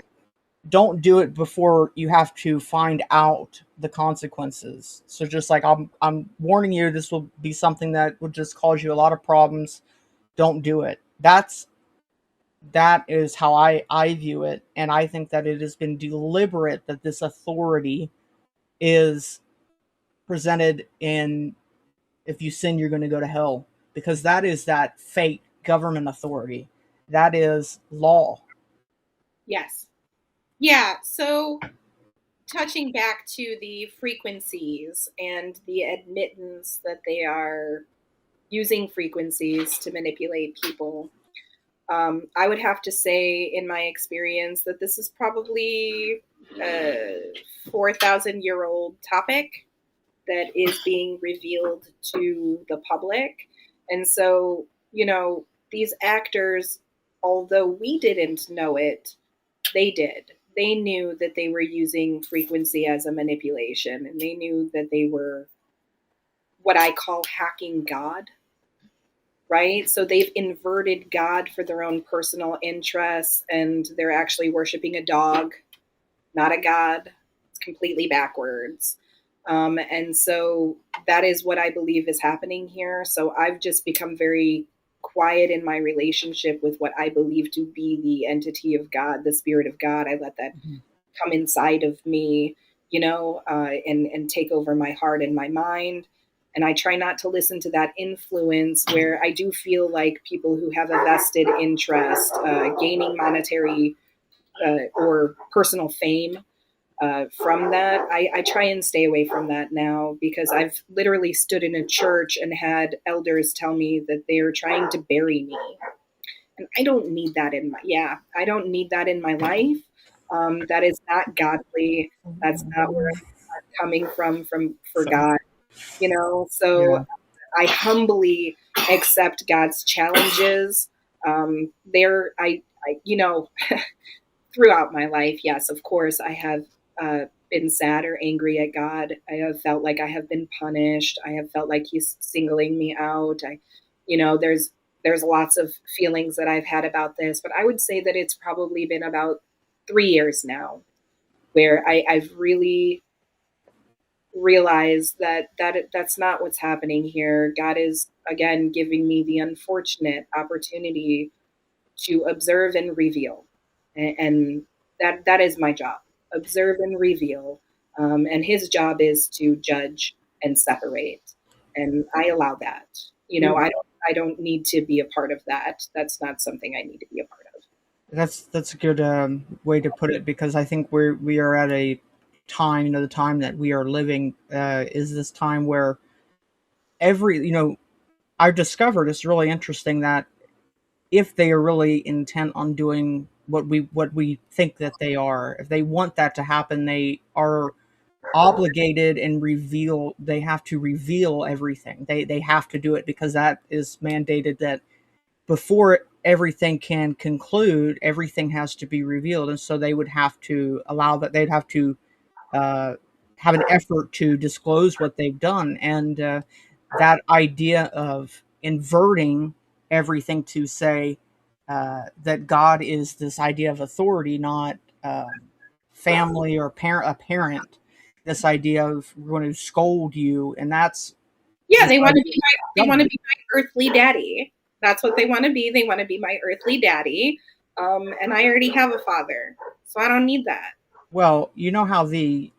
don't do it before you have to find out the consequences. So just like I'm warning you, this will be something that would just cause you a lot of problems. Don't do it. That is how I view it, and I think that it has been deliberate that this authority is presented in, if you sin you're going to go to hell, because that is that fake government authority. That is law. Yes. Yeah. So touching back to the frequencies and the admittance that they are using frequencies to manipulate people, I would have to say, in my experience, that this is probably a 4,000-year-old topic that is being revealed to the public. And so, these actors, although we didn't know it, they did. They knew that they were using frequency as a manipulation, and they knew that they were what I call hacking God, right? So they've inverted God for their own personal interests, and they're actually worshiping a dog, not a God. It's completely backwards. And so that is what I believe is happening here. So I've just become very quiet in my relationship with what I believe to be the entity of God, the spirit of God. I let that Mhm. come inside of me, and take over my heart and my mind. And I try not to listen to that influence where I do feel like people who have a vested interest, gaining monetary or personal fame from that. I try and stay away from that now, because I've literally stood in a church and had elders tell me that they are trying to bury me. And I don't need that I don't need that in my life. That is not godly. That's not where coming from for So God, you know. So yeah, I humbly accept God's challenges. There, you know, throughout my life, yes, of course, I have been sad or angry at God. I have felt like I have been punished. I have felt like He's singling me out. You know, there's lots of feelings that I've had about this, but I would say that it's probably been about 3 years now where I've really realized that's not what's happening here. God is again giving me the unfortunate opportunity to observe and reveal, and that is my job. Observe and reveal, and His job is to judge and separate, and I allow that. You know, you I don't need to be a part of that. That's not something I need to be a part of. that's a good way to put it, because I think we are at a time, the time that we are living is this time where every I've discovered, it's really interesting that if they are really intent on doing what we think that they are, if they want that to happen, they are obligated and reveal they have to reveal everything. They have to do it because that is mandated, that before everything can conclude, everything has to be revealed. And so they would have to allow that, they'd have to uh, have an effort to disclose what they've done. And that idea of inverting everything to say that God is this idea of authority, not family or parent, a parent. This idea of we're going to scold you, and that's Yeah, this they want to idea be my they of want to government. be my earthly daddy. That's what they want to be. They want to be my earthly daddy. And I already have a father, so I don't need that. Well, you know how the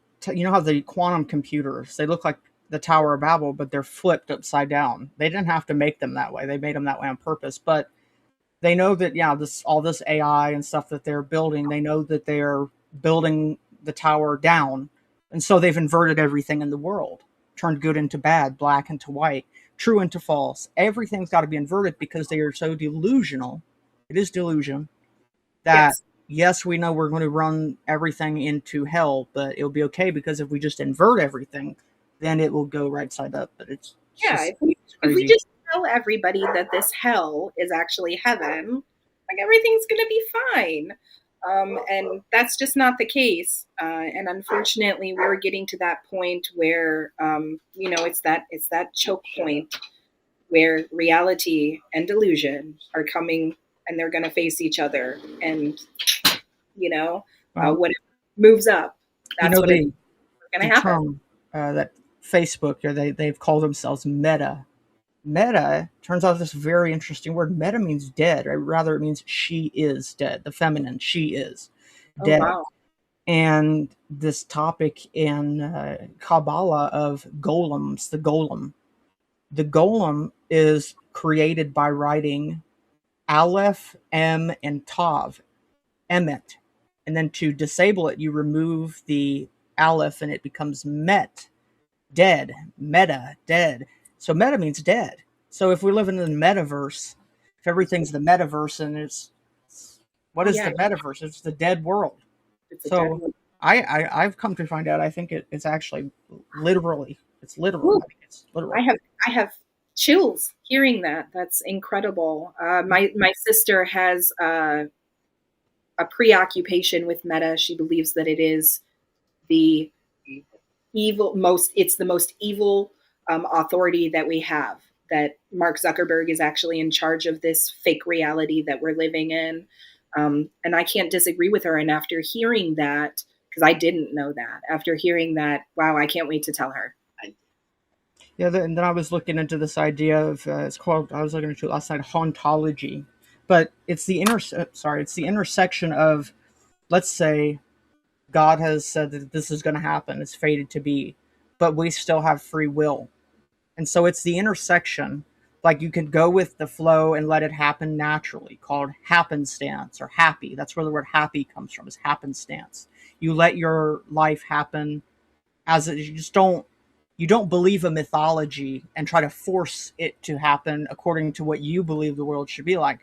quantum computers, they look like the Tower of Babel, but they're flipped upside down. They didn't have to make them that way. They made them that way on purpose. But they know that, yeah, this all this AI and stuff that they're building, they know that they're building the tower down, and so they've inverted everything in the world, turned good into bad, black into white, true into false. Everything's got to be inverted because they are so delusional. It is delusion that, Yes. yes, we know we're going to run everything into hell, but it'll be okay because if we just invert everything, then it will go right side up. But it's Yeah. just it's If we crazy. just tell everybody that this hell is actually heaven, like everything's gonna be fine. And that's just not the case. And unfortunately, we're getting to that point where you know it's that choke point where reality and delusion are coming and they're going to face each other, and you know Well, what moves up, you that's know what it's the going the to happen. term that Facebook, or they've called themselves Meta. Meta turns out this very interesting word. Meta means dead, or rather, it means she is dead. The feminine, she is Oh dead. wow. And this topic in Kabbalah of golems, the golem is created by writing Aleph, M, and Tav, Emet. And then to disable it, you remove the Aleph and it becomes Met, dead, meta, dead. So meta means dead. So if we live in the metaverse, if everything's the metaverse, and what Oh is yeah, the metaverse? It's the dead world. it's a dead So one. I've come to find out, I think it's actually literally, it's literal. Ooh, I think it's literal. I have chills hearing that. That's incredible. My sister has a preoccupation with meta. She believes that it is the evil most it's the most evil authority that we have, that Mark Zuckerberg is actually in charge of this fake reality that we're living in. And I can't disagree with her. And after hearing that, because I didn't know that, after hearing that, wow, I can't wait to tell her. Yeah, and then I was looking into this idea of it's called, I was looking into it last night, hauntology, but it's the intersection of, let's say, God has said that this is going to happen, it's fated to be, but we still have free will. And so it's the intersection. Like, you could go with the flow and let it happen naturally, called happenstance or happy. That's where the word happy comes from, is happenstance. You let your life happen as it, you don't believe a mythology and try to force it to happen according to what you believe the world should be like.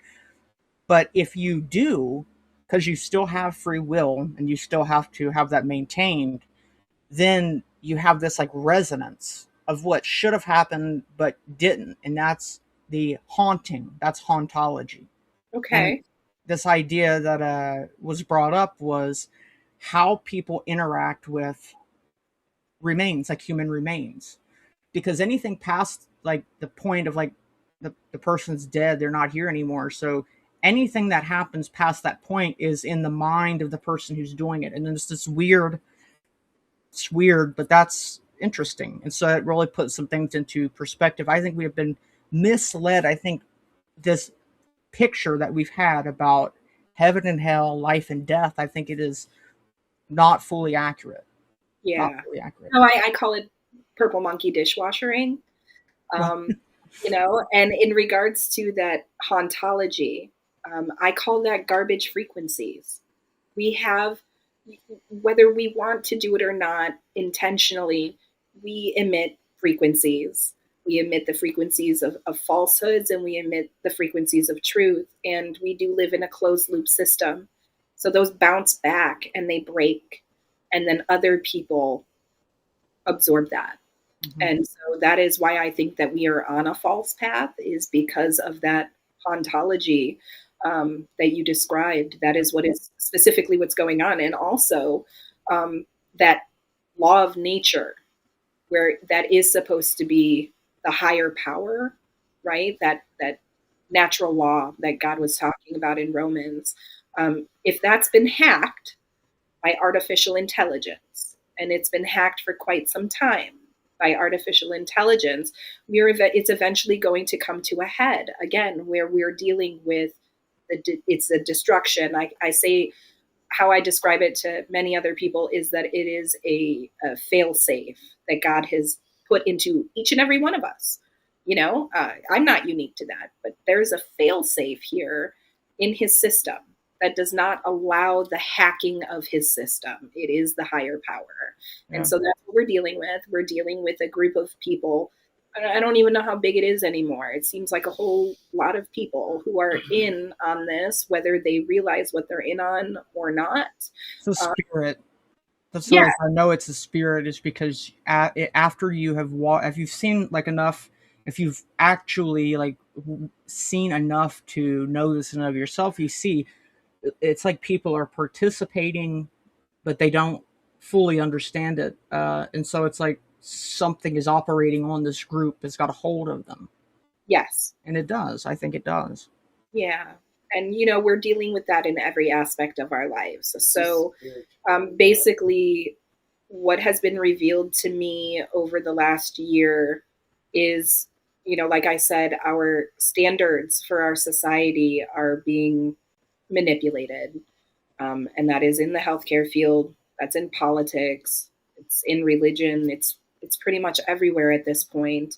But if you do, because you still have free will and you still have to have that maintained, then you have this like resonance of what should have happened but didn't, and that's the haunting. That's hauntology. And Okay. this idea that was brought up was how people interact with remains, like human remains, because anything past like the point of like the person's dead, they're not here anymore. So anything that happens past that point is in the mind of the person who's doing it, and then it's this weird, it's weird, but that's interesting. And so it really puts some things into perspective. I think we have been misled. I think this picture that we've had about heaven and hell, life and death, I think it is not fully accurate. Not Yeah. fully accurate. No, I call it purple monkey dishwashering. Um, and in regards to that hauntology, I call that garbage frequencies. We have, whether we want to do it or not intentionally, we emit frequencies. We emit the frequencies of falsehoods, and we emit the frequencies of truth. And we do live in a closed loop system. So those bounce back and they break, and then other people absorb that. Mm-hmm. And so that is why I think that we are on a false path, is because of that hauntology that you described. That is what is specifically what's going on. And also that law of nature, where that is supposed to be the higher power, right? That natural law that God was talking about in Romans. If that's been hacked by artificial intelligence, and it's been hacked for quite some time by artificial intelligence, it's eventually going to come to a head again, where we're dealing with it's a destruction. I say, how I describe it to many other people is that it is a fail safe that God has put into each and every one of us. I'm not unique to that, but there's a fail safe here in His system that does not allow the hacking of His system. It is the higher power. And Yeah. so that's what we're dealing with. We're dealing with a group of people. I don't even know how big it is anymore. It seems like a whole lot of people who are in on this, whether they realize what they're in on or not. It's a Um, spirit. That's the yeah, way I know it's a spirit, is because after you have if you've seen like enough, if you've actually like seen enough to know this and of yourself, you see it's like people are participating, but they don't fully understand it, and so it's like something is operating on this group. It's got a hold of them, yes, and it does. I think it does. yeah. And, we're dealing with that in every aspect of our lives. So basically, what has been revealed to me over the last year is, like I said, our standards for our society are being manipulated. And that is in the healthcare field, that's in politics, it's in religion, it's pretty much everywhere at this point.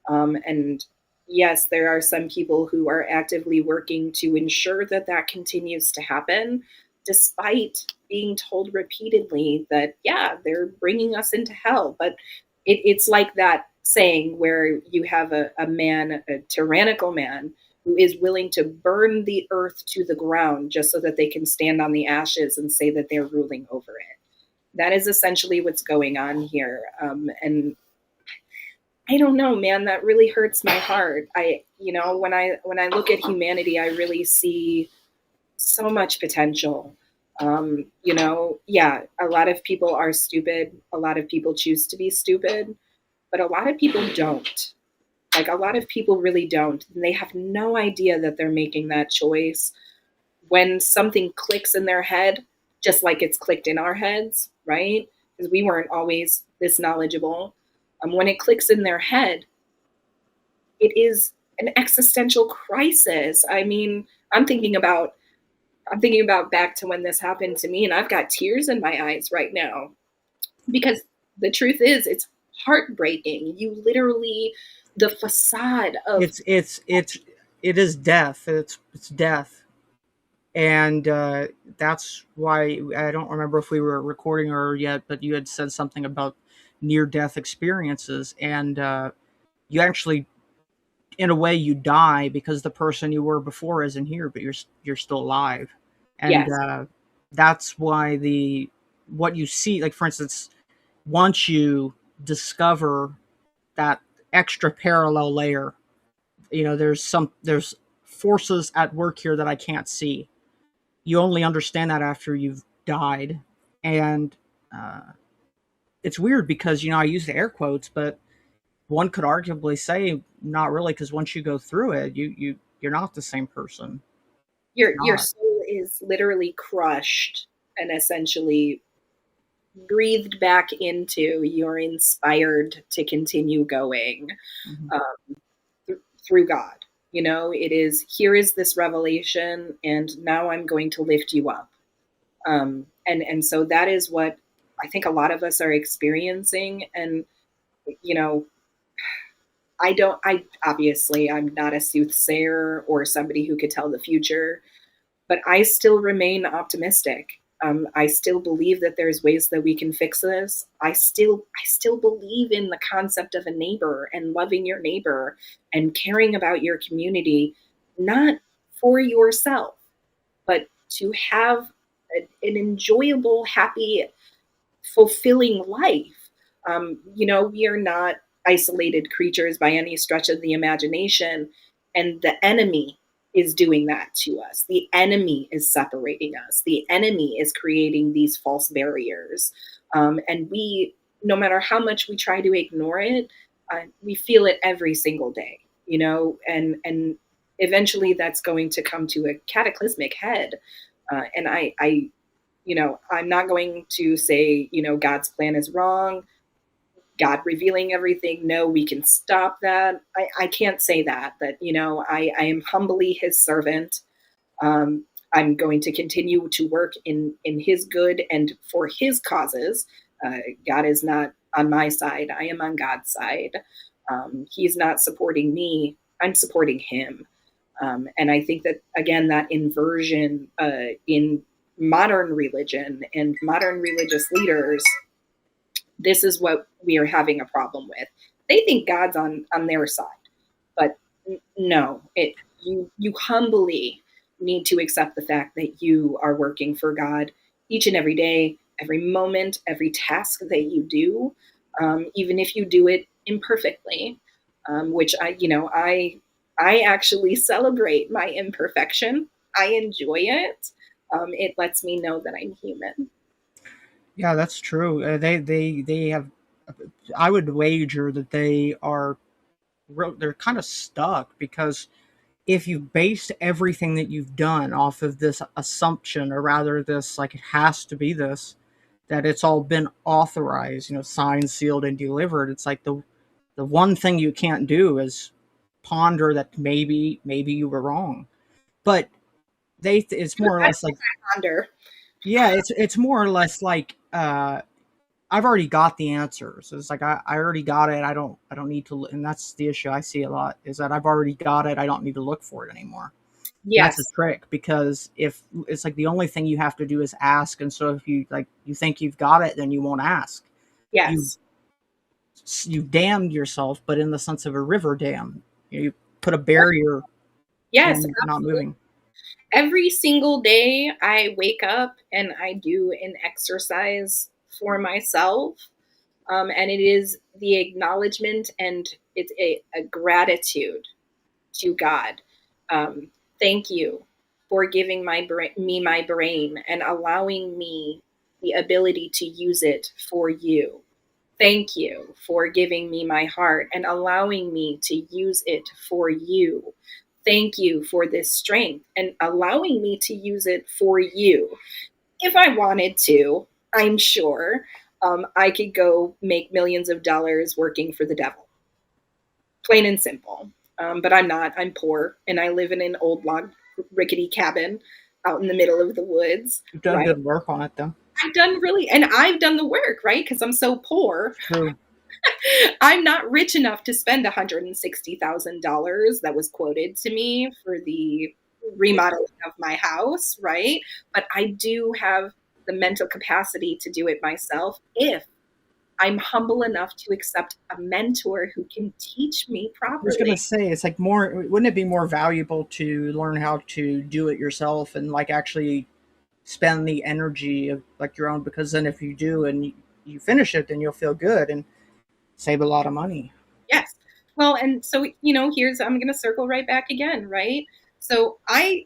And yes, there are some people who are actively working to ensure that that continues to happen, despite being told repeatedly that, yeah, they're bringing us into hell. But it's like that saying where you have a man, a tyrannical man, who is willing to burn the earth to the ground just so that they can stand on the ashes and say that they're ruling over it. That is essentially what's going on here. And I don't know, man, that really hurts my heart. When I look at humanity, I really see so much potential. Yeah, a lot of people are stupid. A lot of people choose to be stupid, but a lot of people don't. Like, a lot of people really don't. And they have no idea that they're making that choice. When something clicks in their head, just like it's clicked in our heads, right? Because we weren't always this knowledgeable. When it clicks in their head, it is an existential crisis. I mean, I'm thinking about back to when this happened to me, and I've got tears in my eyes right now, because the truth is, it's heartbreaking. You literally, the facade of, It is death. It's death, and that's why I don't remember if we were recording or yet, but you had said something about near death experiences, and you actually, in a way, you die because the person you were before isn't here, but you're still alive, and yes, that's why the what you see, like for instance, once you discover that extra parallel layer, there's forces at work here that I can't see. You only understand that after you've died. And uh, it's weird because, I use the air quotes, but one could arguably say not really, because once you go through it, you're not the same person. Your You're your not. soul is literally crushed and essentially breathed back into. You're inspired to continue going Mhm. um, through God. It is, here is this revelation, and now I'm going to lift you up. And so that is what I think a lot of us are experiencing. And you know, I obviously I'm not a soothsayer or somebody who could tell the future, but I still remain optimistic. I still believe that there's ways that we can fix this. I still believe in the concept of a neighbor and loving your neighbor and caring about your community, not for yourself, but to have an enjoyable, happy, fulfilling life. We are not isolated creatures by any stretch of the imagination, and the enemy is doing that to us. The enemy is separating us. The enemy is creating these false barriers, and we, no matter how much we try to ignore it, we feel it every single day. And eventually that's going to come to a cataclysmic head. And I'm not going to say, God's plan is wrong, God revealing everything. No, we can stop that. I can't say that, I am humbly his servant. I'm going to continue to work in his good and for his causes. God is not on my side. I am on God's side. He's not supporting me. I'm supporting him. And I think that, again, that inversion in modern religion and modern religious leaders, this is what we are having a problem with. They think God's on their side, but no, you humbly need to accept the fact that you are working for God each and every day, every moment, every task that you do, even if you do it imperfectly, which I actually celebrate my imperfection. I enjoy it. It lets me know that I'm human. Yeah, that's true. They have. I would wager that they're kind of stuck because if you based everything that you've done off of this assumption, or rather this, like, it has to be this, that it's all been authorized, signed, sealed, and delivered. It's like the one thing you can't do is ponder that maybe you were wrong. But it's more or I less like, ponder. yeah, it's more or less like, I've already got the answers. It's like I already got it. I don't need to, and that's the issue I see a lot, is that I've already got it. I don't need to look for it anymore. And that's a Yes, trick, because if it's like the only thing you have to do is ask, and so if you think you've got it, then you won't ask. You yes, you damned yourself, but in the sense of a river dam. You put a barrier yes, and not absolutely. moving. Every single day I wake up and I do an exercise for myself. And it is the acknowledgement, and it's a gratitude to God. Um, Thank you for giving me my brain and allowing me the ability to use it for you. Thank you for giving me my heart and allowing me to use it for you. Thank you for this strength and allowing me to use it for you. If I wanted to, I'm sure I could go make millions of dollars working for the devil, plain and simple. But I'm not. I'm poor, and I live in an old log rickety cabin out in the middle of the woods. You've done Right? good work on it, though. I've done the work, right? Because I'm so poor. It's true. I'm not rich enough to spend $160,000 that was quoted to me for the remodeling of my house, right? But I do have the mental capacity to do it myself if I'm humble enough to accept a mentor who can teach me I was gonna properly. say, it's like, more. Wouldn't it be more valuable to learn how to do it yourself and, like, actually spend the energy of, like, your own? Because then if you do, and you finish it, then you'll feel good and save a lot of money. Yes. Well, and so here's I'm going to circle right back again, right? So I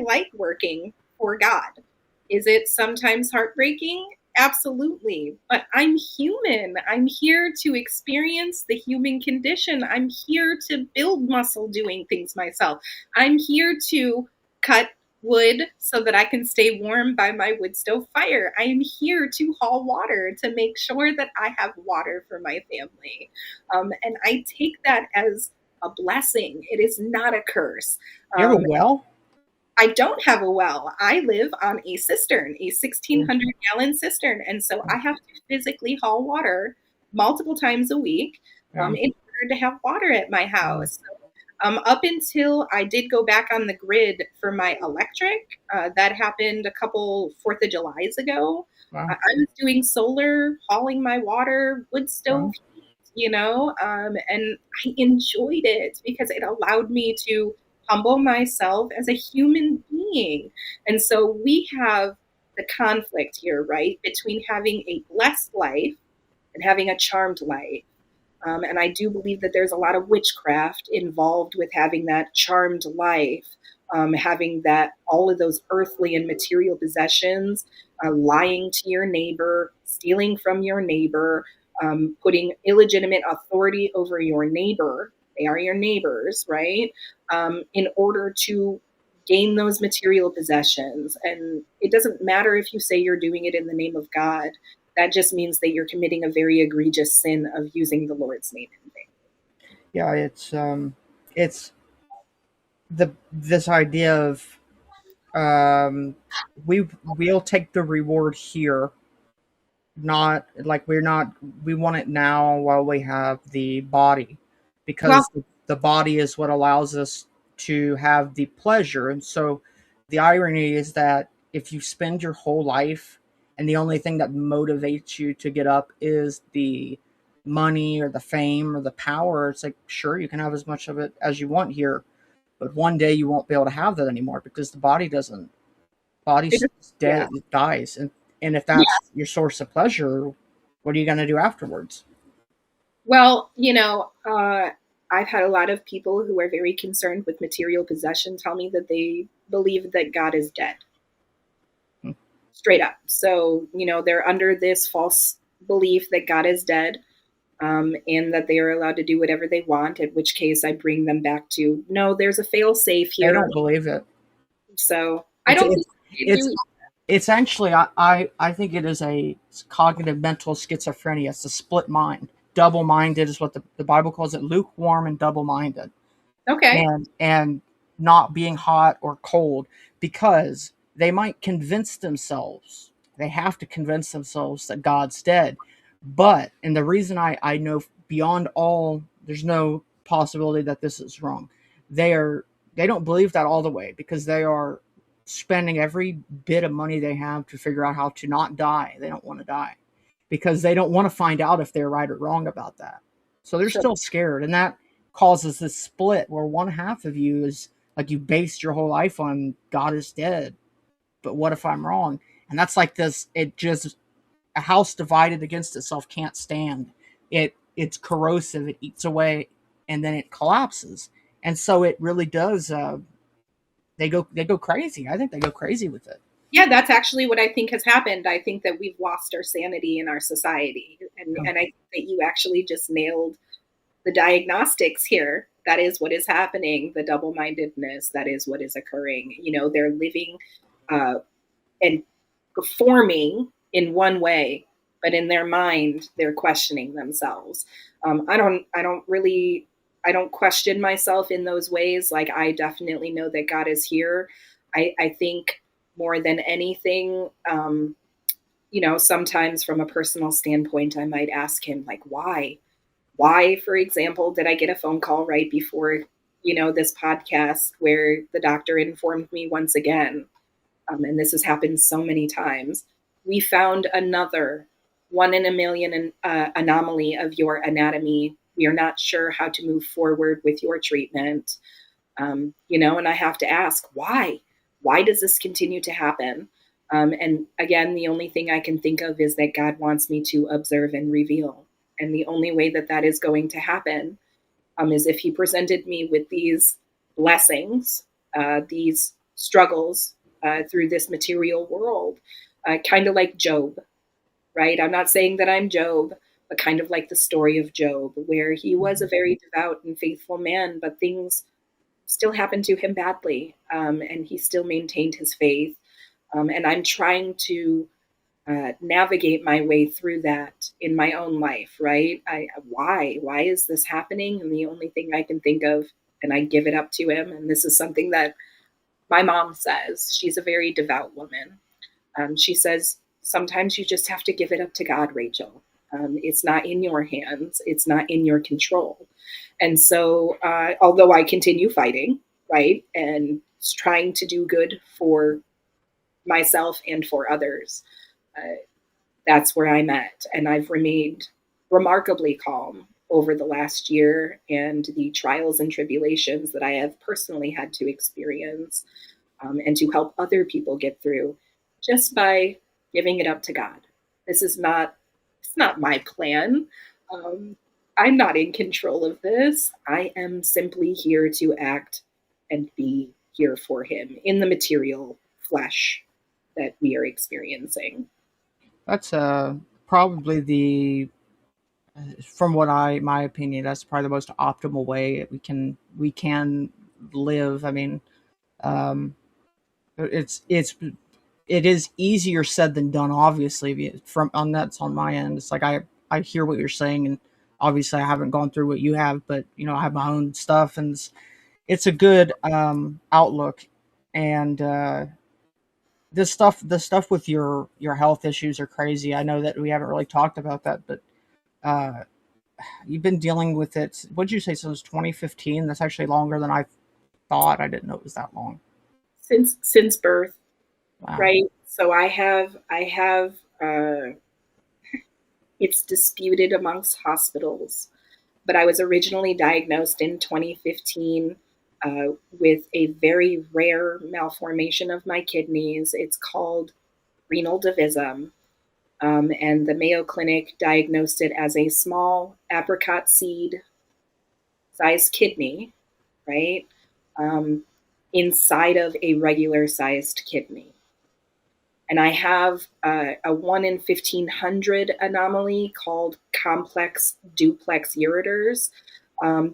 like working for God. Is it sometimes heartbreaking? Absolutely. But I'm human. I'm here to experience the human condition. I'm here to build muscle doing things myself. I'm here to cut wood so that I can stay warm by my wood stove fire. I am here to haul water to make sure that I have water for my family. And I take that as a blessing. It is not a curse. You have a Um, well? I don't have a well. I live on a cistern, a Mm, 1,600-gallon cistern. And so mm, I have to physically haul water multiple times a week yeah. in order to have water at my Mm, house. Up until I did go back on the grid for my electric, that happened a couple 4th of Julys ago. wow. I was doing solar, hauling my water, wood stove Wow. and I enjoyed it because it allowed me to humble myself as a human being. And so we have the conflict here, right, between having a blessed life and having a charmed life. And I do believe that there's a lot of witchcraft involved with having that charmed life, having that all of those earthly and material possessions, lying to your neighbor, stealing from your neighbor, putting illegitimate authority over your neighbor. They are your neighbors, right? In order to gain those material possessions. And it doesn't matter if you say you're doing it in the name of God. That just means that you're committing a very egregious sin of using the Lord's name in vain. Yeah, it's the this idea of um, we'll take the reward here, not like we're not we want it now while we have the body, Well, because the body is what allows us to have the pleasure. And so the irony is that if you spend your whole life and the only thing that motivates you to get up is the money or the fame or the power, it's like, sure, you can have as much of it as you want here, but one day you won't be able to have that anymore because the body doesn't. it Body's just, yeah. dead, it dies. And if Yeah. that's your source of pleasure, what are you going to do afterwards? Well, I've had a lot of people who are very concerned with material possession tell me that they believe that God is dead, Hmm. straight up. So, they're under this false belief that God is dead. And that they are allowed to do whatever they want, at which case I bring them back to no, there's a fail safe They here. don't believe it. So I It's don't it's think they it's do. it's actually I think it is a cognitive mental schizophrenia. It's a split mind. Double minded is what the Bible calls it, lukewarm and double minded. Okay. And not being hot or cold, because they might convince themselves, they have to convince themselves that God's dead. But and the reason I know beyond all, there's no possibility that this is wrong, they are they don't believe that all the way, because they are spending every bit of money they have to figure out how to not die. They don't want to die because they don't want to find out if they're right or wrong about that. So they're Sure. still scared, and that causes this split where one half of you is like, you based your whole life on God is dead, but what if I'm wrong? And that's like this. It just, a house divided against itself can't stand. It's corrosive. It eats away, and then it collapses. And so it really does. They go crazy. I think they go crazy with it. Yeah, that's actually what I think has happened. I think that we've lost our sanity in our society. And I think that you actually just nailed the diagnostics here. That is what is happening. The double mindedness, that is what is occurring. They're living and performing in one way, but in their mind, they're questioning themselves. I don't question myself in those ways. Like, I definitely know that God is here. I think more than anything, sometimes from a personal standpoint, I might ask him, like, why? Why, for example, did I get a phone call right before, this podcast where the doctor informed me once again, and this has happened so many times, we found another 1 in a million anomaly of your anatomy. We are not sure how to move forward with your treatment. And I have to ask, why? Why does this continue to happen? And again, the only thing I can think of is that God wants me to observe and reveal. And the only way that that is going to happen is if He presented me with these blessings, these struggles through this material world, kind of like Job, right? I'm not saying that I'm Job, but kind of like the story of Job, where he was a Mhm. very devout and faithful man, but things still happened to him badly, and he still maintained his faith. And I'm trying to navigate my way through that in my own life, right? Why is this happening? And the only thing I can think of, and I give it up to him. And this is something that my mom says. She's a very devout woman. She says sometimes you just have to give it up to God, Rachel. It's not in your hands. It's not in your control. And so, although I continue fighting, right, and trying to do good for myself and for others, uh, that's where I'm at. And I've remained remarkably calm over the last year and the trials and tribulations that I have personally had to experience, and to help other people get through just by giving it up to God. This is not, it's not my plan. Um, I'm not in control of this. I am simply here to act and be here for Him in the material flesh that we are experiencing. That's probably the from what I my opinion, that's probably the most optimal way we can live. I mean, um, it's it is easier said than done. Obviously, from on that's on my end. It's like I hear what you're saying, and obviously I haven't gone through what you have, but I have my own stuff, and it's a good outlook. And the stuff with your health issues are crazy. I know that we haven't really talked about that, but uh, you've been dealing with it. What'd you say? So it was 2015. That's actually longer than I thought. I didn't know it was that long. Since birth, Wow. right? So I have it's disputed amongst hospitals, but I was originally diagnosed in 2015 with a very rare malformation of my kidneys. It's called renal divism. And the Mayo Clinic diagnosed it as a small apricot seed sized kidney, right? Um, inside of a regular sized kidney. And I have a 1 in 1,500 anomaly called complex duplex ureters.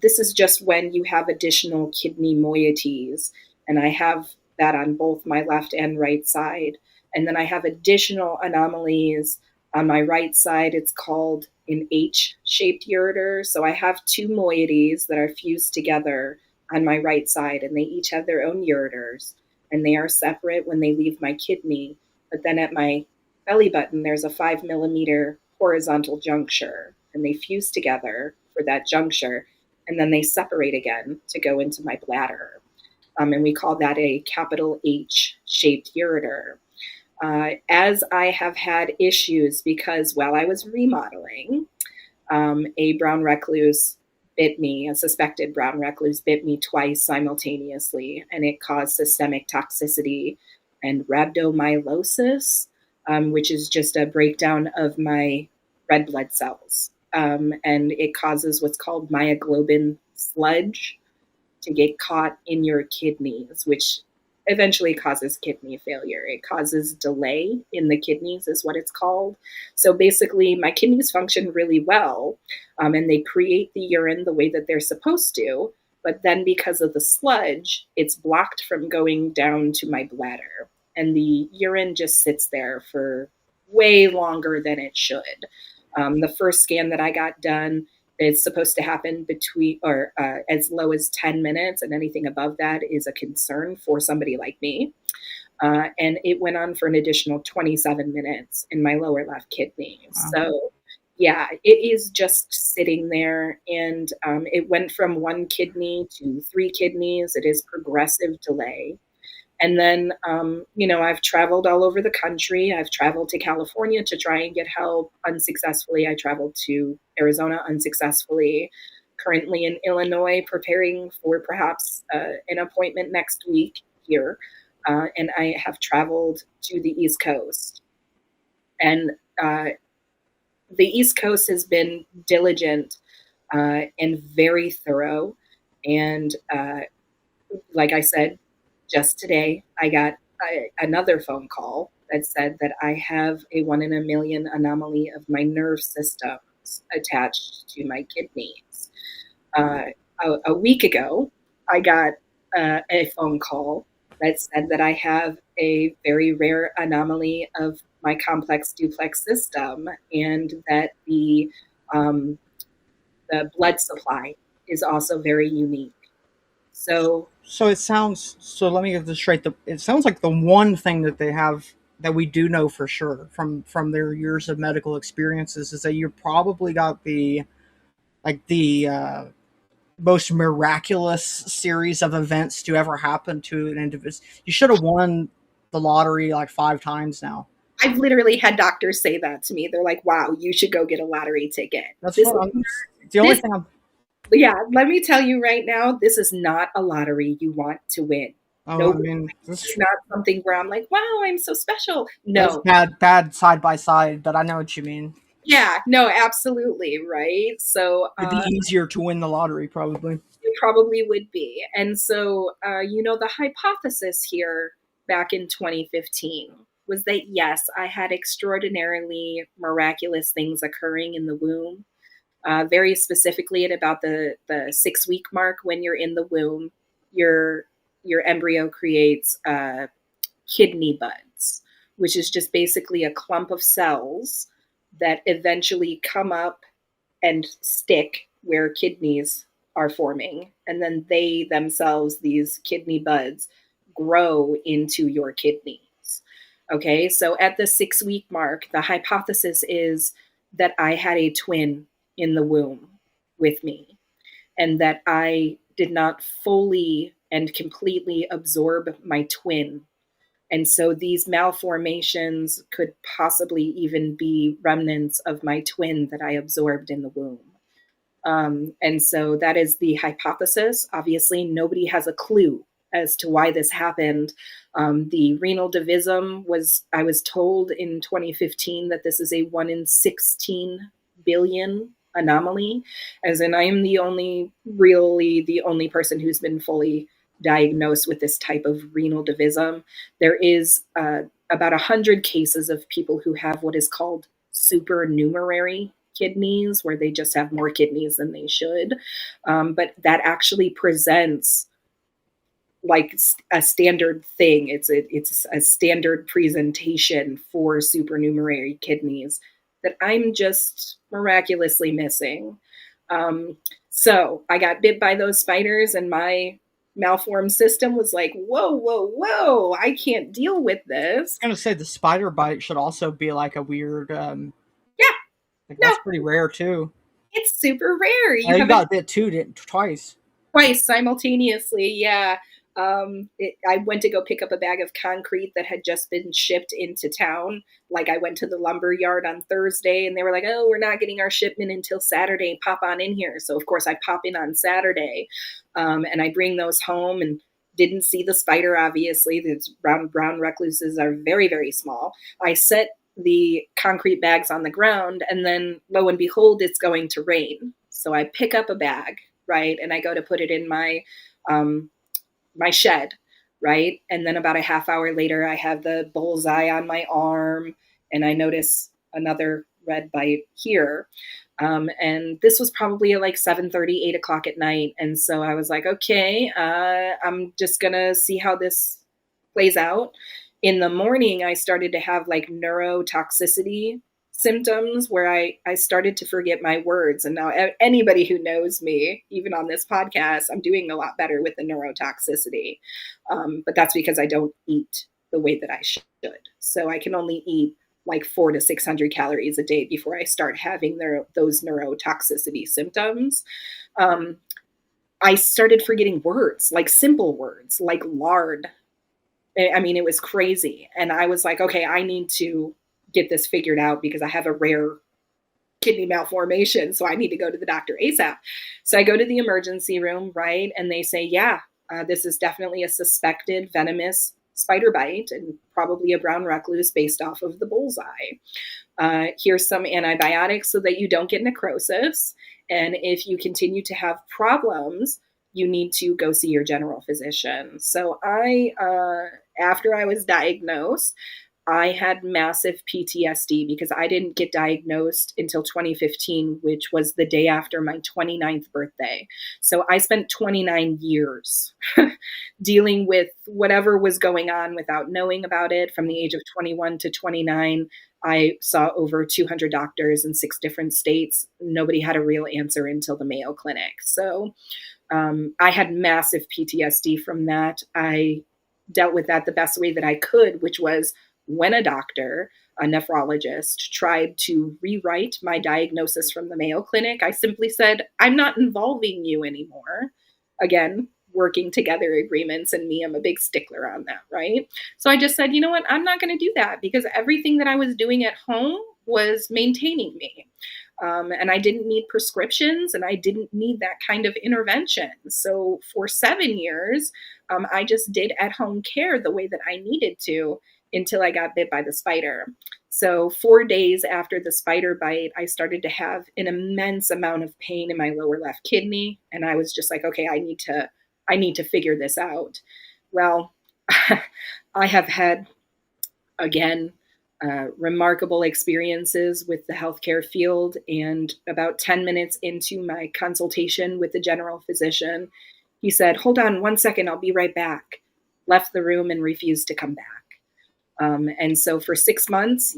This is just when you have additional kidney moieties, and I have that on both my left and right side. And then I have additional anomalies on my right side. It's called an H-shaped ureter. So I have two moieties that are fused together on my right side, and they each have their own ureters, and they are separate when they leave my kidney. But then at my belly button, there's a 5 millimeter horizontal juncture, and they fuse together for that juncture, and then they separate again to go into my bladder. And we call that a capital H shaped ureter. As I have had issues because while I was remodeling, a brown recluse bit me, a suspected brown recluse bit me twice simultaneously, and it caused systemic toxicity and rhabdomyolysis, which is just a breakdown of my red blood cells. And it causes what's called myoglobin sludge to get caught in your kidneys, which eventually causes kidney failure. It causes delay in the kidneys, is what it's called. So basically, my kidneys function really well, and they create the urine the way that they're supposed to. But then, because of the sludge, it's blocked from going down to my bladder. And the urine just sits there for way longer than it should. The first scan that I got done, it's supposed to happen between or as low as 10 minutes, and anything above that is a concern for somebody like me. And it went on for an additional 27 minutes in my lower left kidney. Wow. So, yeah, it is just sitting there. And it went from one kidney to three kidneys. It is progressive delay. And then, I've traveled all over the country. I've traveled to California to try and get help unsuccessfully. I traveled to Arizona unsuccessfully. Currently in Illinois, preparing for perhaps an appointment next week here. and I have traveled to the East Coast. And the East Coast has been diligent and very thorough. And like I said, just today, I got another phone call that said that I have a 1 in a million anomaly of my nerve systems attached to my kidneys. Uh, a week ago, I got a phone call that said that I have a very rare anomaly of my complex duplex system, and that um, the blood supply is also very unique. So So it sounds. So let me get this straight. It sounds like the one thing that they have that we do know for sure from their years of medical experiences is that you probably got the like the most miraculous series of events to ever happen to an individual. You should have won the lottery like 5 times now. I've literally had doctors say that to me. They're like, "Wow, you should go get a lottery ticket." That's This what is I'm. The only this thing I'm. Yeah, let me tell you right now, this is not a lottery you want to win. Oh, I Nobody, mean, it's not something where I'm like, wow, I'm so special. that's No. bad side by side, but I know what you mean. Yeah, no, absolutely, right? So It'd be easier to win the lottery, probably. it probably would be. And so, the hypothesis here back in 2015 was that yes, I had extraordinarily miraculous things occurring in the womb. Very specifically at about the 6 week mark when you're in the womb, your your embryo creates kidney buds, which is just basically a clump of cells that eventually come up and stick where kidneys are forming. And then they themselves, these kidney buds, grow into your kidneys. Okay, so at the 6 week mark, the hypothesis is that I had a twin in the womb with me, and that I did not fully and completely absorb my twin. And so these malformations could possibly even be remnants of my twin that I absorbed in the womb. And so that is the hypothesis. Obviously, nobody has a clue as to why this happened. The renal divism I was told in 2015 that this is a 1 in 16 billion anomaly, as in I am really the only person who's been fully diagnosed with this type of renal divism. There is about 100 cases of people who have what is called supernumerary kidneys, where they just have more kidneys than they should. But that actually presents like a standard thing. It's a standard presentation for supernumerary kidneys that I'm just miraculously missing. Um, so I got bit by those spiders, and my malformed system was like, whoa, whoa, whoa, I can't deal with this. I'm gonna say the spider bite should also be like a weird. Yeah, Like no, that's pretty rare too. it's super rare. You You have a got bit too, twice. twice simultaneously, yeah. I went to go pick up a bag of concrete that had just been shipped into town. Like I went to the lumber yard on Thursday, and they were like, "Oh, we're not getting our shipment until Saturday. Pop on in here." So of course I pop in on Saturday, and I bring those home and didn't see the spider. Obviously, these brown recluses are very very small. I set the concrete bags on the ground, and then lo and behold, it's going to rain. So I pick up a bag, right, and I go to put it in um, my shed, right? And then about a half hour later, I have the bullseye on my arm, and I notice another red bite here. And this was probably at like 7:30, 8 o'clock at night. And so I was like, okay, I'm just gonna see how this plays out. In the morning, I started to have like neurotoxicity symptoms where I started to forget my words. And now anybody who knows me, even on this podcast, I'm doing a lot better with the neurotoxicity. But that's because I don't eat the way that I should. So I can only eat like 400 to 600 calories a day before I start having those neurotoxicity symptoms. I started forgetting words, like simple words, like lard. I mean, it was crazy. And I was like, okay, I need to get this figured out because I have a rare kidney malformation. So I need to go to the doctor ASAP. So I go to the emergency room, right? And they say, yeah, this is definitely a suspected venomous spider bite and probably a brown recluse based off of the bullseye. Here's some antibiotics so that you don't get necrosis. And if you continue to have problems, you need to go see your general physician. So after I was diagnosed, I had massive PTSD because I didn't get diagnosed until 2015, which was the day after my 29th birthday. So I spent 29 years dealing with whatever was going on without knowing about it. From the age of 21 to 29, I saw over 200 doctors in 6 different states. Nobody had a real answer until the Mayo Clinic. So I had massive PTSD from that. I dealt with that the best way that I could, which was when a doctor, a nephrologist, tried to rewrite my diagnosis from the Mayo Clinic, I simply said, I'm not involving you anymore. Again, working together agreements, and me, I'm a big stickler on that, right? So I just said, you know what, I'm not going to do that because everything that I was doing at home was maintaining me. And I didn't need prescriptions and I didn't need that kind of intervention. So for 7 years, I just did at home care the way that I needed to until I got bit by the spider. So 4 days after the spider bite, I started to have an immense amount of pain in my lower left kidney. And I was just like, okay, I need to figure this out. Well, I have had, again, remarkable experiences with the healthcare field. And about 10 minutes into my consultation with the general physician, he said, hold on 1 second, I'll be right back. Left the room and refused to come back. And so for 6 months,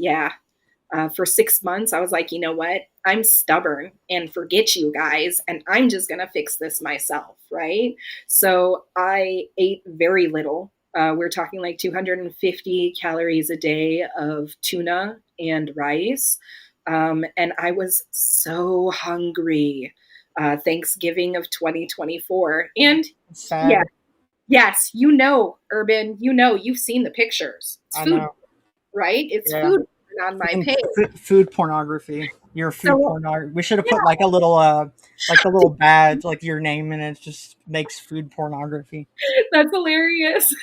for 6 months, I was like, you know what? I'm stubborn and forget you guys, and I'm just going to fix this myself, right? So I ate very little. We're talking like 250 calories a day of tuna and rice. And I was so hungry. Thanksgiving of 2024. And yeah, Sad. yes, Urban, you've seen the pictures. It's I food, know. right? It's Yeah. food on my Food, page. food pornography. Your food So pornography. We should have yeah, put like the little badge, like your name, and it just makes food pornography. that's hilarious.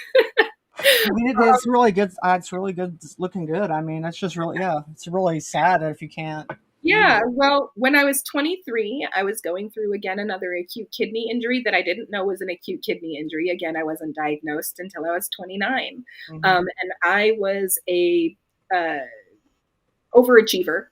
I mean, it's really good. It's really good. It's looking good. I mean, it's just really, yeah. It's really sad if you can't use Yeah, it. well, when I was 23, I was going through again another acute kidney injury that I didn't know was an acute kidney injury. Again, I wasn't diagnosed until I was 29. Hmm. And I was a uh, overachiever.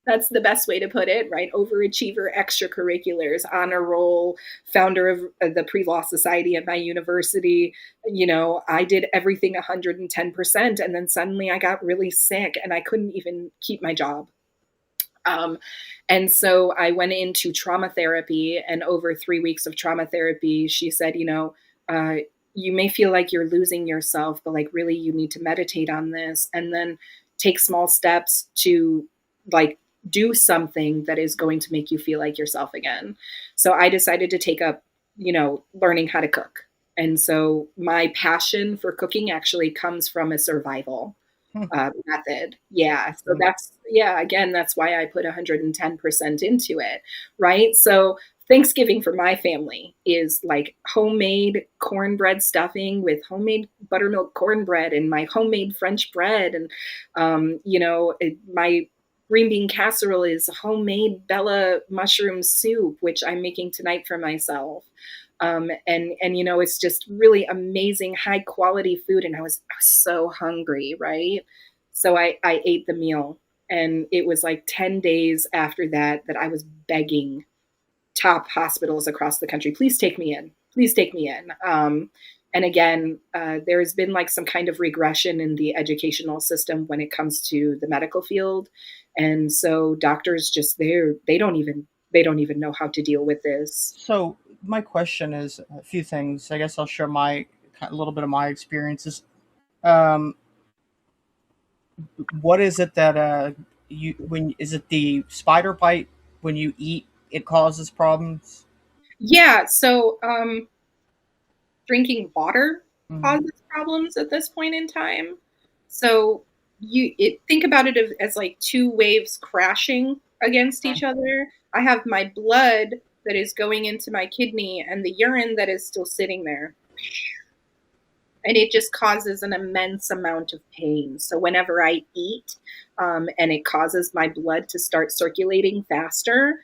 That's the best way to put it, right? Overachiever, extracurriculars, honor roll, founder of the Pre-Law Society at my university. You know, I did everything 110%. And then suddenly I got really sick and I couldn't even keep my job. Um, and so I went into trauma therapy, and over 3 weeks of trauma therapy, she said, uh, you may feel like you're losing yourself, but like really you need to meditate on this and then take small steps to like do something that is going to make you feel like yourself again. So I decided to take up, learning how to cook. And so my passion for cooking actually comes from a survival method. Yeah. So Interesting. again, that's why I put 110% into it. Right. So Thanksgiving for my family is like homemade cornbread stuffing with homemade buttermilk cornbread and my homemade French bread. And, my green bean casserole is homemade Bella mushroom soup, which I'm making tonight for myself. And it's just really amazing high quality food, and I was so hungry, right? So I ate the meal, and it was like 10 days after that I was begging top hospitals across the country, please take me in, please take me in. And again, there's been like some kind of regression in the educational system when it comes to the medical field, and so doctors just they don't even know how to deal with this. So my question is a few things. I guess I'll share a little bit of my experiences. Um, what is it that you when is it the spider bite when you eat it causes problems? Yeah, so drinking water Hmm. causes problems at this point in time. So think about it as like two waves crashing against each other. I have my blood that is going into my kidney and the urine that is still sitting there. and it just causes an immense amount of pain. So whenever I eat, and it causes my blood to start circulating faster,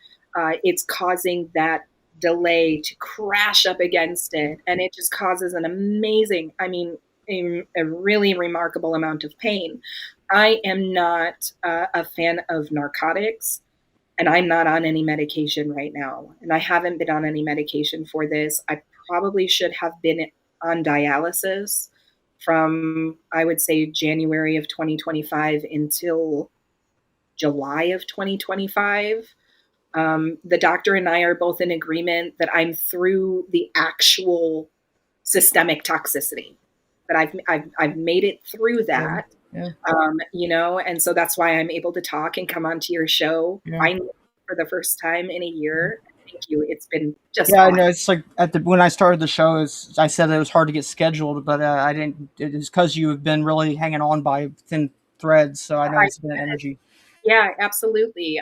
it's causing that delay to crash up against it, and it just causes an amazing, I mean, a really remarkable amount of pain. I am not a fan of narcotics, and I'm not on any medication right now. And I haven't been on any medication for this. I probably should have been on dialysis from, I would say, January of 2025 until July of 2025. The doctor and I are both in agreement that I'm through the actual systemic toxicity, that I've made it through Good. that. Yeah. And so that's why I'm able to talk and come onto your show Yeah. finally for the first time in a year. Thank you. It's been just Yeah, I awesome. know. It's like when I started the show, I said it was hard to get scheduled, but I didn't. It was because you have been really hanging on by thin threads. So I know I, it's been an energy. yeah, absolutely.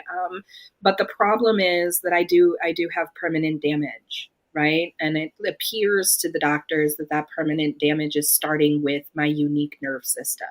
But the problem is that I do have permanent damage, right? And it appears to the doctors that that permanent damage is starting with my unique nerve system.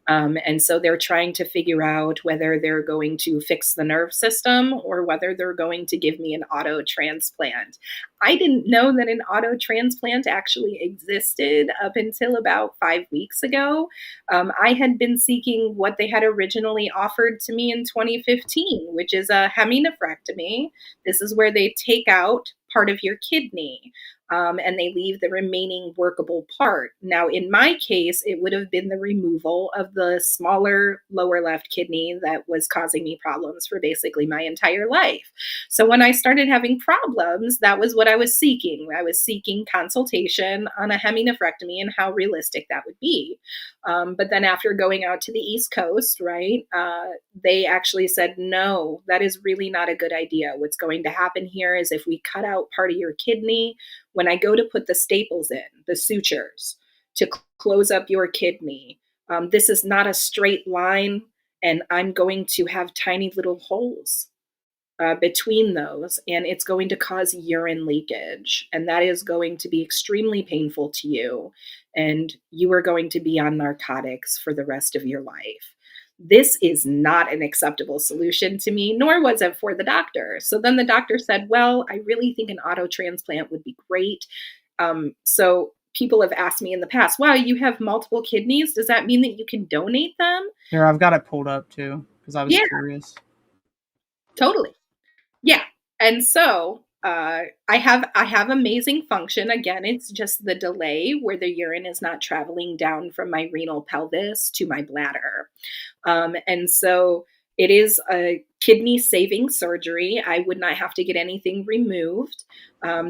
And so they're trying to figure out whether they're going to fix the nerve system or whether they're going to give me an auto-transplant. I didn't know that an auto-transplant actually existed up until about 5 weeks ago. I had been seeking what they had originally offered to me in 2015, which is a heminephrectomy. This is where they take out part of your kidney, and they leave the remaining workable part. Now, in my case, it would have been the removal of the smaller lower left kidney that was causing me problems for basically my entire life. So, when I started having problems, that was what I was seeking. I was seeking consultation on a heminephrectomy and how realistic that would be. But then, after going out to the East Coast, right, they actually said, no, that is really not a good idea. What's going to happen here is if we cut out part of your kidney, when I go to put the staples in, the sutures to close up your kidney, this is not a straight line, and I'm going to have tiny little holes between those, and it's going to cause urine leakage, and that is going to be extremely painful to you, and you are going to be on narcotics for the rest of your life. This is not an acceptable solution to me, nor was it for the doctor. So then the doctor said, well, I really think an auto transplant would be great. So people have asked me in the past, wow, you have multiple kidneys. Does that mean that you can donate them? Here, I've got it pulled up too because I was Yeah, curious. totally. Yeah. And so I have amazing function. Again, it's just the delay where the urine is not traveling down from my renal pelvis to my bladder. And so it is a kidney saving surgery. I would not have to get anything removed.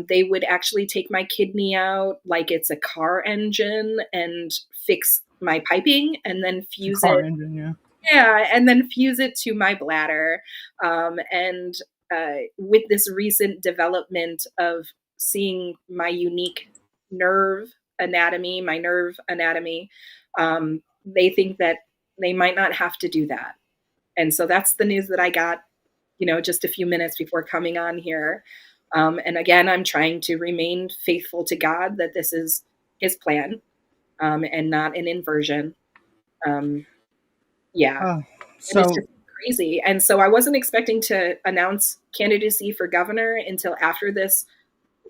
They would actually take my kidney out like it's a car engine and fix my piping and then It's a fuse car it. engine, yeah. Yeah, and then fuse it to my bladder. And with this recent development of seeing my unique nerve anatomy, they think that they might not have to do that. And so that's the news that I got, just a few minutes before coming on here. And again, I'm trying to remain faithful to God that this is his plan, and not an inversion. Um, yeah, Oh, it is so just crazy. And so I wasn't expecting to announce candidacy for governor until after this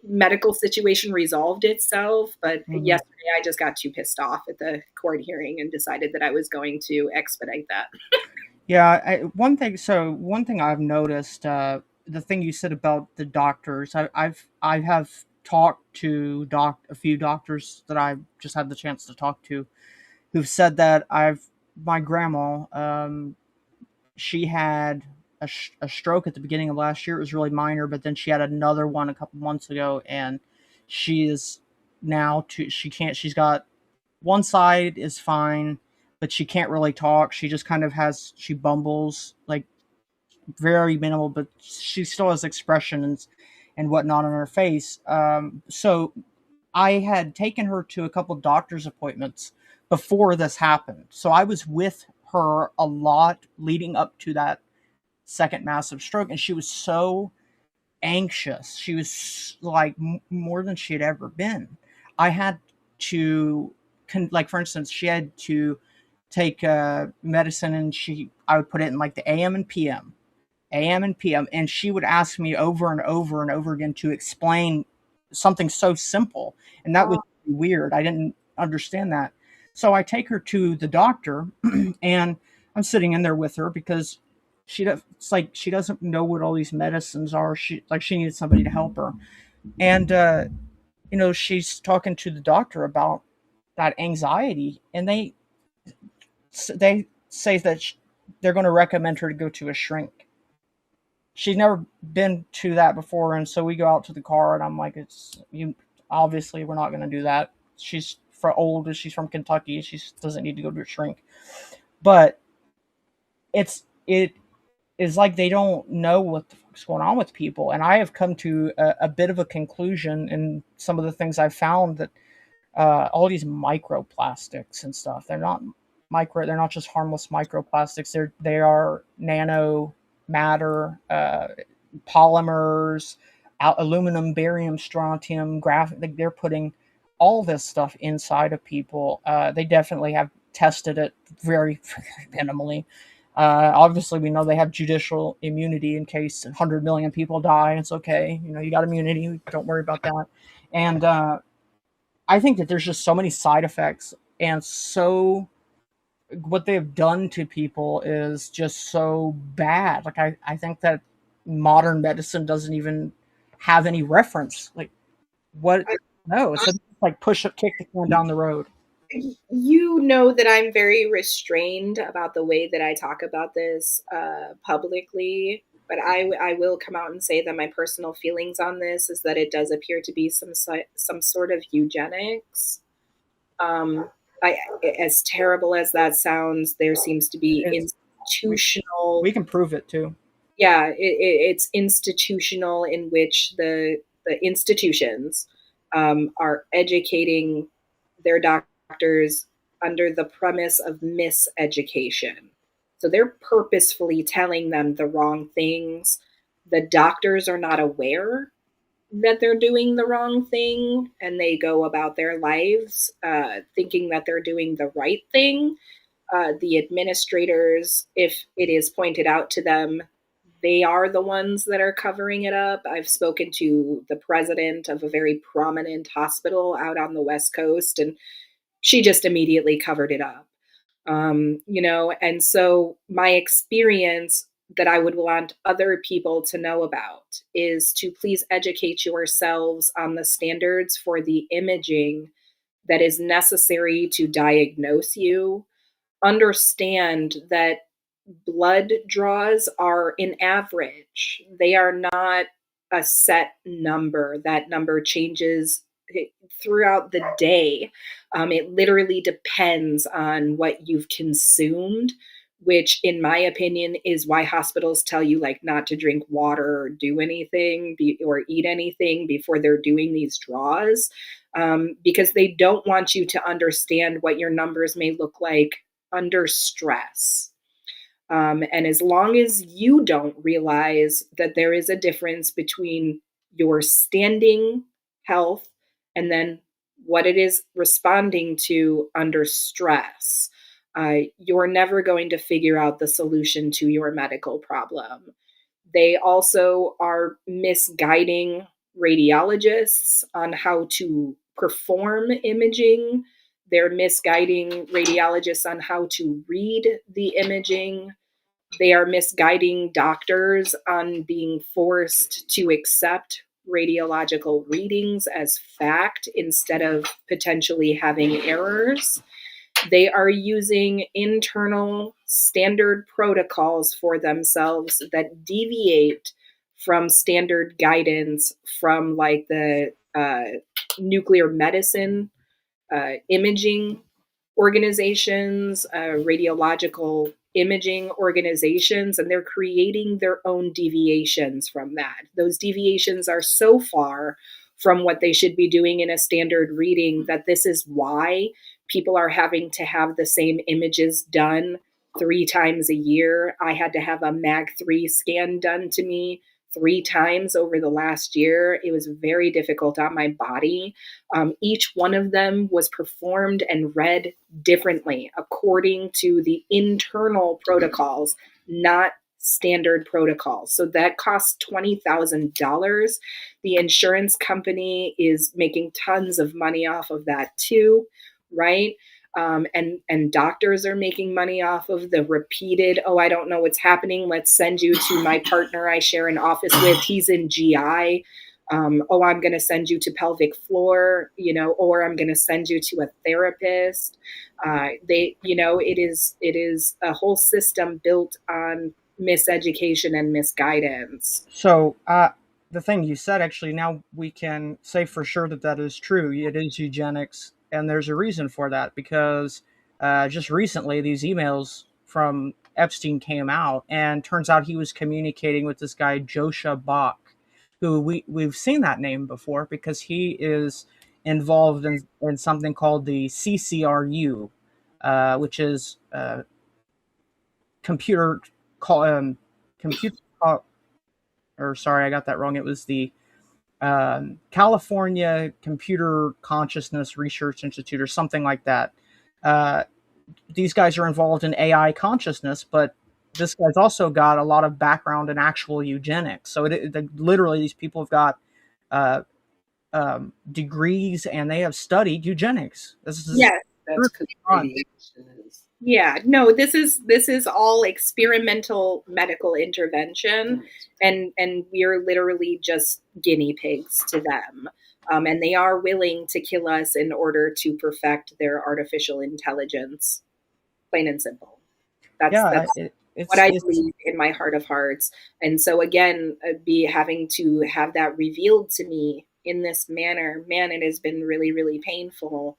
medical situation resolved itself. But mhm. yesterday I just got too pissed off at the court hearing and decided that I was going to expedite that. Yeah, one thing I've noticed, the thing you said about the doctors, I have talked to a few doctors that I just had the chance to talk to, who've said that my grandma, she had a stroke at the beginning of last year. It was really minor, but then she had another one a couple months ago, and she is now she can't. She's got one side is fine, but she can't really talk. She just kind of she bumbles like very minimal, but she still has expressions and whatnot on her face. So I had taken her to a couple doctor's appointments before this happened. So I was with her a lot leading up to that second massive stroke, and she was so anxious. She was like more than she had ever been. I had to, like for instance, she had to take medicine, and I would put it in like the AM and PM, AM and PM, and she would ask me over and over and over again to explain something so simple, and that was Oh, weird. I didn't understand that, so I take her to the doctor, and I'm sitting in there with her because it's like she doesn't know what all these medicines are. She needed somebody to help her, and she's talking to the doctor about that anxiety, and they say that they're going to recommend her to go to a shrink. She's never been to that before, and so we go out to the car, and I'm like, it's you. Obviously, we're not going to do that. She's for old. She's from Kentucky. She doesn't need to go to a shrink. But it is like they don't know what the fuck's going on with people, and I have come to a bit of a conclusion in some of the things I've found, that all these microplastics and stuff. They're not micro. They're not just harmless microplastics. They are nano matter, polymers, aluminum, barium, strontium, graphite. They're putting all this stuff inside of people. They definitely have tested it very, very minimally. Obviously, we know they have judicial immunity in case 100 million people die. It's okay. You got immunity. Don't worry about that. And I think that there's just so many side effects, and so what they've done to people is just so bad. Like I think that modern medicine doesn't even have any reference. Like what? I, No, it's like push up, kick the can down the road. you know that I'm very restrained about the way that I talk about this publicly, but I will come out and say that my personal feelings on this is that it does appear to be some sort of eugenics. Um, I, as terrible as that sounds, there seems to be It's institutional, we can prove it too. yeah, it's institutional in which the institutions are educating their doctors under the premise of miseducation. So they're purposefully telling them the wrong things. The doctors are not aware that they're doing the wrong thing, and they go about their lives thinking that they're doing the right thing. The administrators, if it is pointed out to them, they are the ones that are covering it up. I've spoken to the president of a very prominent hospital out on the West Coast, and she just immediately covered it up. And so my experience that I would want other people to know about is to please educate yourselves on the standards for the imaging that is necessary to diagnose you. Understand that blood draws are an average. They are not a set number. That number changes throughout the day. It literally depends on what you've consumed, which, in my opinion, is why hospitals tell you like not to drink water or do anything or eat anything before they're doing these draws, because they don't want you to understand what your numbers may look like under stress. And as long as you don't realize that there is a difference between your standing health and then what it is responding to under stress, you're never going to figure out the solution to your medical problem. They also are misguiding radiologists on how to perform imaging. They're misguiding radiologists on how to read the imaging. They are misguiding doctors on being forced to accept radiological readings as fact instead of potentially having errors. They are using internal standard protocols for themselves that deviate from standard guidance from like the nuclear medicine imaging organizations, radiological imaging organizations, and they're creating their own deviations from that. Those deviations are so far from what they should be doing in a standard reading that this is why people are having to have the same images done 3 times a year. I had to have a MAG 3 scan done to me 3 times over the last year. It was very difficult on my body. Each one of them was performed and read differently according to the internal protocols, not standard protocols. So that costs $20,000. The insurance company is making tons of money off of that too, right? And doctors are making money off of the repeated, oh, I don't know what's happening, let's send you to my partner I share an office with, he's in GI. Oh, I'm going to send you to pelvic floor, or I'm going to send you to a therapist. It is a whole system built on miseducation and misguidance. So, the thing you said, actually, now we can say for sure that that is true. It is eugenics, and there's a reason for that because just recently these emails from Epstein came out, and turns out he was communicating with this guy Josha Bach, who we've seen that name before because he is involved in something called the CCRU, which is computer call computer or sorry, I got that wrong. It was the California Computer Consciousness Research Institute or something like that. Uh, these guys are involved in AI consciousness, but this guy's also got a lot of background in actual eugenics. So literally, these people have got uh, degrees and they have studied eugenics. This is Yes, That's because radiation is. yeah, no, this is all experimental medical intervention, and we're literally just guinea pigs to them. And they are willing to kill us in order to perfect their artificial intelligence, plain and simple. That's Yeah, that's what I believe in my heart of hearts. And so again, be having to have that revealed to me in this manner, man, it has been really, really painful.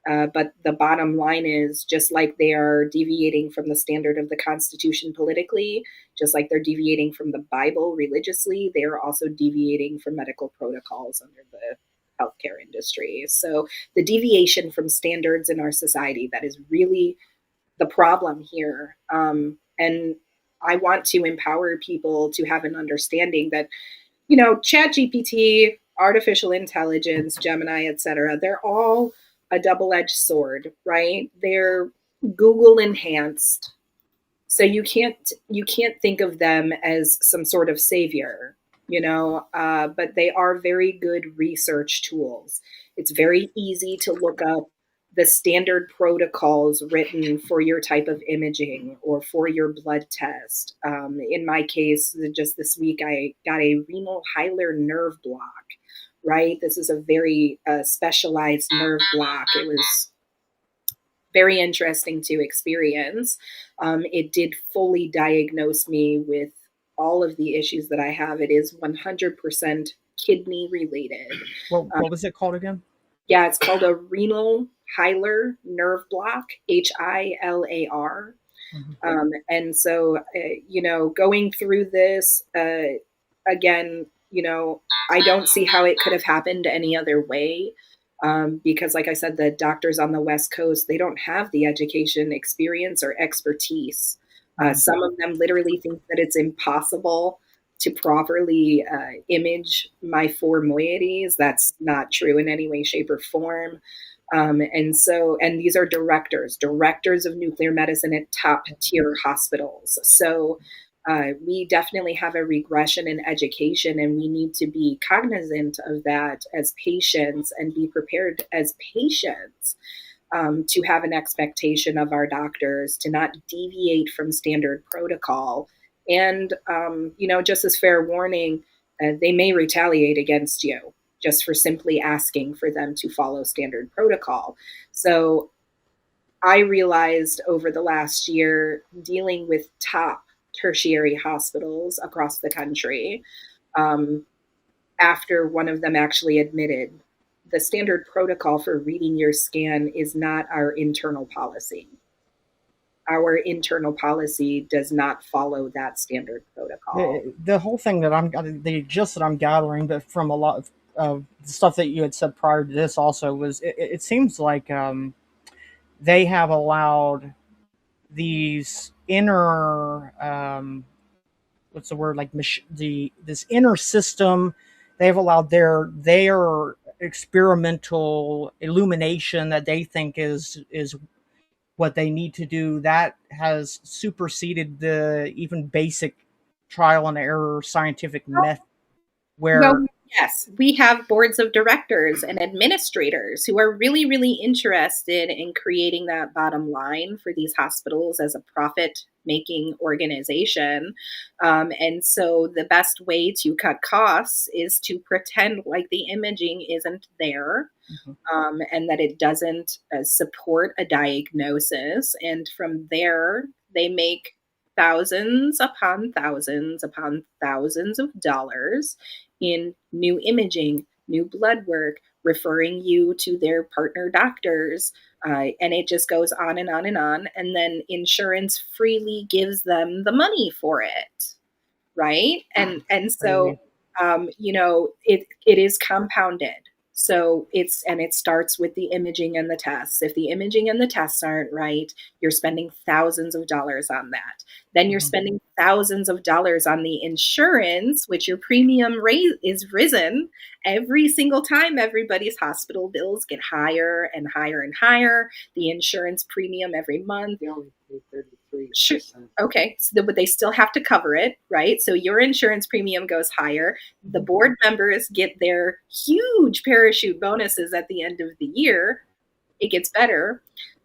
But the bottom line is, just like they are deviating from the standard of the Constitution politically, just like they're deviating from the Bible religiously, they are also deviating from medical protocols under the healthcare industry. So the deviation from standards in our society, that is really the problem here. And I want to empower people to have an understanding that, Chat GPT, artificial intelligence, Gemini, etc., they're all a double-edged sword, right? They're Google enhanced. So you can't think of them as some sort of savior, but they are very good research tools. It's very easy to look up the standard protocols written for your type of imaging or for your blood test. In my case, just this week, I got a renal hilar nerve block, right? This is a very specialized nerve block. It was very interesting to experience. It did fully diagnose me with all of the issues that I have. It is 100% kidney related. what was it called again? Yeah, it's called a renal hilar nerve block, HILAR. And so, going through this, again, I don't see how it could have happened any other way. Because, like I said, the doctors on the West Coast, they don't have the education, experience, or expertise. Some of them literally think that it's impossible to properly image my four moieties. That's not true in any way, shape, or form. And these are directors of nuclear medicine at top tier hospitals. So we definitely have a regression in education, and we need to be cognizant of that as patients and be prepared as patients to have an expectation of our doctors to not deviate from standard protocol. And, just as fair warning, they may retaliate against you just for simply asking for them to follow standard protocol. So I realized over the last year, dealing with top tertiary hospitals across the country, after one of them actually admitted the standard protocol for reading your scan is not our internal policy. Our internal policy does not follow that standard protocol. The whole thing the gist that I'm gathering, but from a lot of stuff that you had said prior to this also was it seems like they have allowed these inner what's the word, like this inner system. They've allowed their experimental illumination that they think is what they need to do, that has superseded the even basic trial and error scientific method where Well, yes, we have boards of directors and administrators who are really, really interested in creating that bottom line for these hospitals as a profit making organization. And so the best way to cut costs is to pretend like the imaging isn't there. Mhm. And that it doesn't support a diagnosis. And from there, they make thousands upon thousands of dollars in new imaging, new blood work, referring you to their partner doctors. And it just goes on and on and on. And then insurance freely gives them the money for it. Right. And so, crazy. it is compounded. So it starts with the imaging and the tests. If the imaging and the tests aren't right, you're spending thousands of dollars on that. Then you're Mhm. spending thousands of dollars on the insurance, which your premium rate is risen every single time. Everybody's hospital bills get higher and higher and higher. The insurance premium every month. They only pay 33%. Sure. Okay, but they still have to cover it, right? So your insurance premium goes higher. The board members get their huge parachute bonuses at the end of the year. It gets better.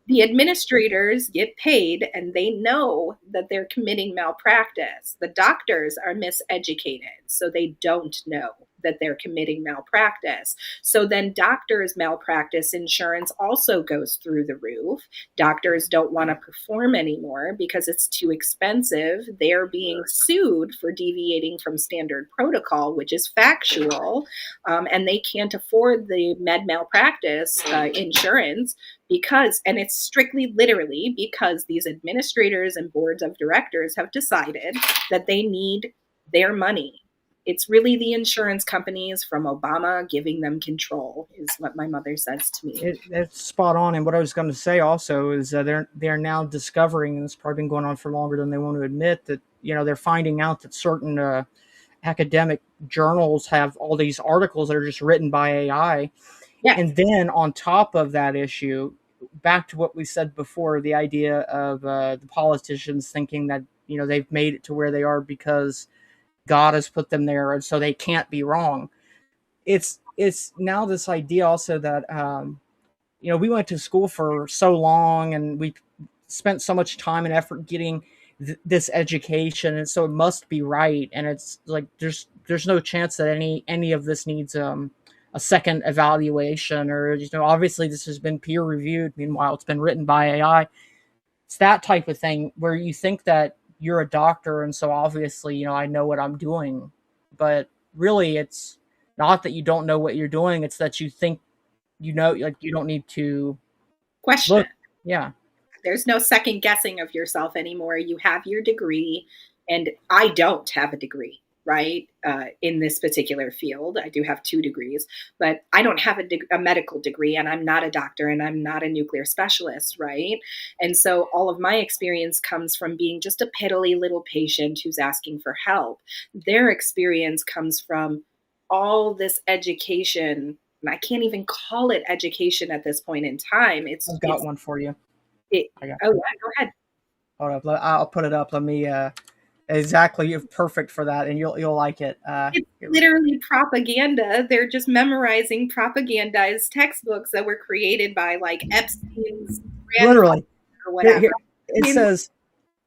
The administrators get paid and they know that they're committing malpractice. The doctors are miseducated, so they don't know that they're committing malpractice. So then doctors' malpractice insurance also goes through the roof. Doctors don't want to perform anymore because it's too expensive. They're being sued for deviating from standard protocol, which is factual, and they can't afford the med malpractice insurance and it's strictly literally because these administrators and boards of directors have decided that they need their money. It's really the insurance companies from Obama giving them control, is what my mother says to me. It's spot on. And what I was going to say also is they're now discovering, and it's probably been going on for longer than they want to admit, that they're finding out that certain academic journals have all these articles that are just written by AI. Yes. And then on top of that issue, back to what we said before, the idea of the politicians thinking that they've made it to where they are because God has put them there, and so they can't be wrong. It's now this idea also that we went to school for so long, and we spent so much time and effort getting this education, and so it must be right. And it's like there's no chance that any of this needs a second evaluation, or obviously this has been peer reviewed. Meanwhile, it's been written by AI. It's that type of thing where you think that you're a doctor, and so obviously I know what I'm doing, but really it's not that you don't know what you're doing. It's that you think like you don't need to Question look. it. Yeah. There's no second guessing of yourself anymore. You have your degree, and I don't have a degree, right? In this particular field, I do have 2 degrees, but I don't have a medical degree, and I'm not a doctor, and I'm not a nuclear specialist, right? And so all of my experience comes from being just a piddly little patient who's asking for help. Their experience comes from all this education, and I can't even call it education at this point in time. I've got one for you. It, I got oh you. yeah, go ahead. Hold up. I'll put it up. Let me. Exactly. You're perfect for that, and you'll like it. It's literally propaganda. They're just memorizing propagandized textbooks that were created by like Epstein's grandfather Literally. or Here, whatever. here. It says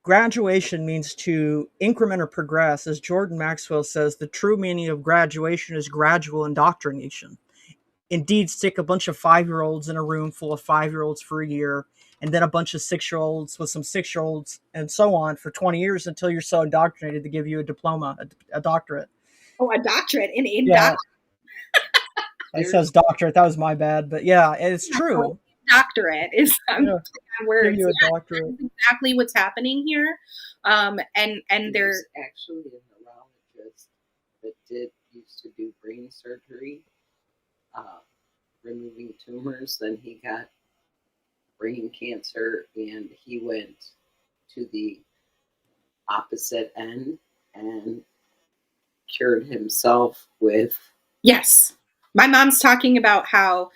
graduation means to increment or progress. As Jordan Maxwell says, the true meaning of graduation is gradual indoctrination. Indeed, stick a bunch of 5-year-olds in a room full of 5-year-olds for a year, and then a bunch of 6-year-olds with some 6-year-olds, and so on for 20 years until you're so indoctrinated to give you a diploma, a doctorate. Oh, a doctorate in Yeah, it There's says doctorate. That was my bad, but yeah, it's true. doctorate is Yeah, give words. you a Yeah, doctorate. that's exactly what's happening here. And they're there's actually a neurologist that used to do brain surgery, removing tumors. Then he got brain cancer, and he went to the opposite end and cured himself with. Yes. My mom's talking about how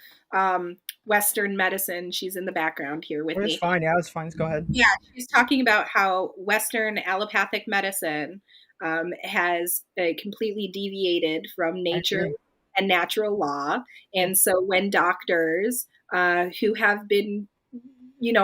Western medicine, she's in the background here with It's me. fine. Yeah, it's fine. Go ahead. Yeah, she's talking about how Western allopathic medicine has completely deviated from I nature agree. and natural law. Yep. And so when doctors who have been,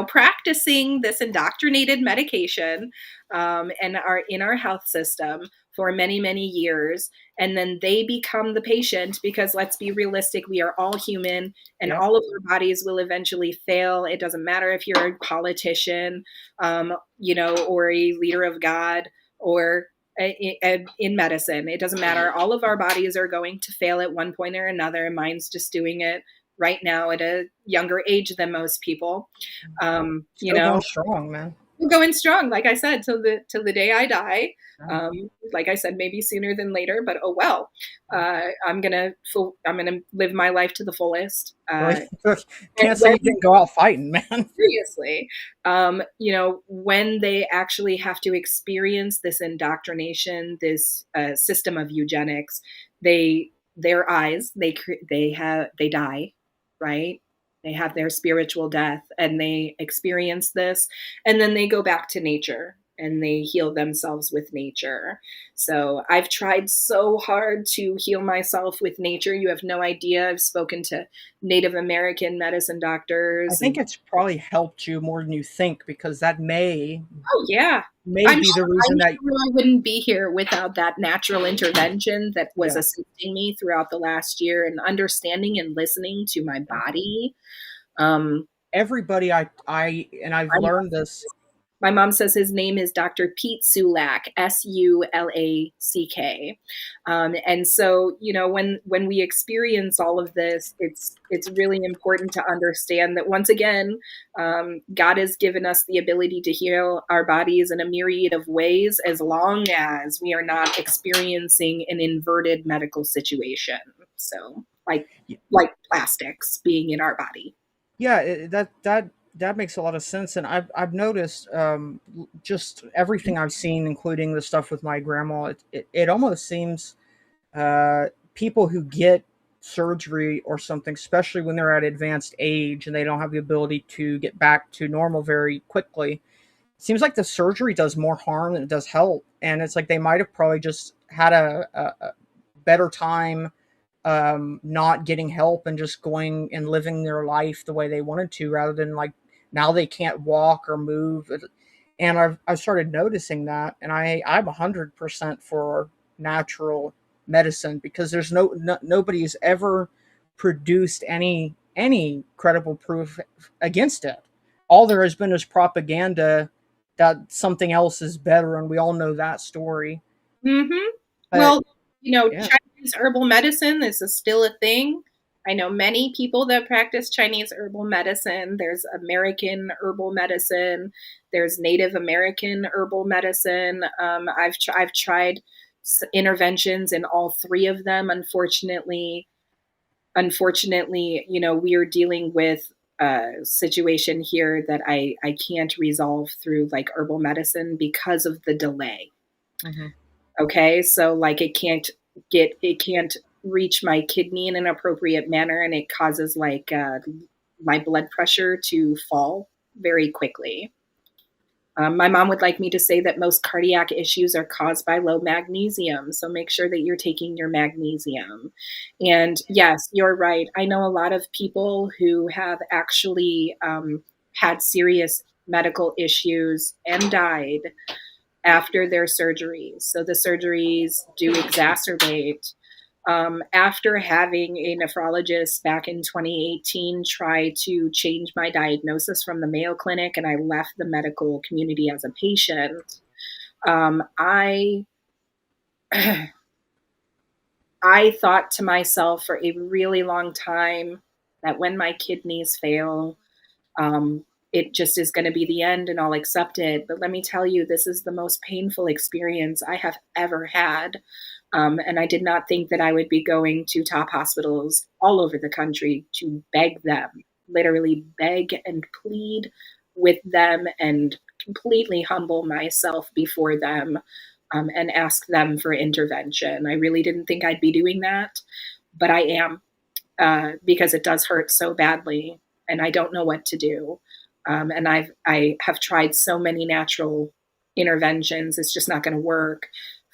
practicing this indoctrinated medication and are in our health system for many, many years, and then they become the patient because let's be realistic, we are all human and Yep. all of our bodies will eventually fail. It doesn't matter if you're a politician, or a leader of God or in medicine. It doesn't matter. All of our bodies are going to fail at one point or another. Mine's just doing it right now at a younger age than most people. Still going strong, man. We're going strong, like I said, till the day I die. Yeah. Like I said, maybe sooner than later, but oh well. I'm gonna live my life to the fullest. Well, And can't say when you didn't go out fighting, man. seriously, when they actually have to experience this indoctrination, this system of eugenics, their eyes they die, right? They have their spiritual death and they experience this, and then they go back to nature and they heal themselves with nature. So I've tried so hard to heal myself with nature. You have no idea. I've spoken to Native American medicine I doctors think and it's probably helped you more than you think because that oh yeah. may I'm be the sure, reason I'm that sure I wouldn't be here without that natural intervention that was yeah, assisting me throughout the last year and understanding and listening to my yeah. body. Um, Everybody I and I've I'm learned this. My mom says his name is Dr. Pete Sulak, Sulack. And so, when we experience all of this, it's really important to understand that once again, God has given us the ability to heal our bodies in a myriad of ways, as long as we are not experiencing an inverted medical situation. So, like plastics being in our body. Yeah, that makes a lot of sense, and I've noticed just everything I've seen, including the stuff with my grandma. It almost seems people who get surgery or something, especially when they're at advanced age and they don't have the ability to get back to normal very quickly, seems like the surgery does more harm than it does help, and it's like they might have probably just had a better time not getting help and just going and living their life the way they wanted to, rather than like now they can't walk or move. And I've started noticing that, and I'm 100% for natural medicine because there's nobody's ever produced any credible proof against it. All there has been is propaganda that something else is better, and we all know that story. Mm-hmm. But Well, yeah. Chinese herbal medicine, this is still a thing. I know many people that practice Chinese herbal medicine. There's American herbal medicine. There's Native American herbal medicine. I've tried interventions in all three of them. Unfortunately, we are dealing with a situation here that I can't resolve through like herbal medicine because of the delay. Mhm. Okay, so like it can't reach my kidney in an appropriate manner, and it causes like my blood pressure to fall very quickly. My mom would like me to say that most cardiac issues are caused by low magnesium, so make sure that you're taking your magnesium. And yes, you're right. I know a lot of people who have actually had serious medical issues and died after their surgeries. So the surgeries do exacerbate. After having a nephrologist back in 2018 try to change my diagnosis from the Mayo Clinic, and I left the medical community as a patient, I I thought to myself for a really long time that when my kidneys fail, um, it just is going to be the end and I'll accept it. But let me tell you, this is the most painful experience I have ever had. And I did not think that I would be going to top hospitals all over the country to beg them, literally beg and plead with them and completely humble myself before them and ask them for intervention. I really didn't think I'd be doing that, but I am, because it does hurt so badly, and I don't know what to do. And I have tried so many natural interventions. It's just not going to work.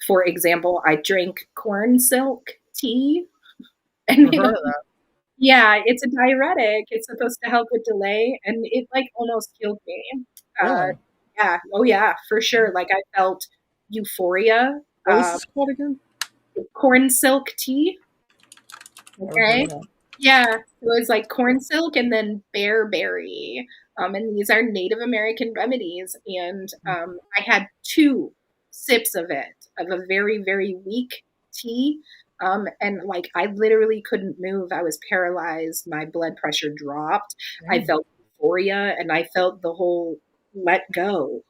For example, I drink corn silk tea, and Never heard of that. yeah, it's a diuretic. It's supposed to help with delay, and it like almost killed me. Uh, Really? yeah, oh yeah, for sure. Like I felt euphoria. What was this called again? Corn silk tea. Never heard Okay. of that. Yeah, so it was like corn silk and then bearberry. And these are Native American remedies. And I had 2 sips of it, of a very, very weak tea. And like I literally couldn't move. I was paralyzed. My blood pressure dropped. I Dang. felt euphoria and I felt the whole let go,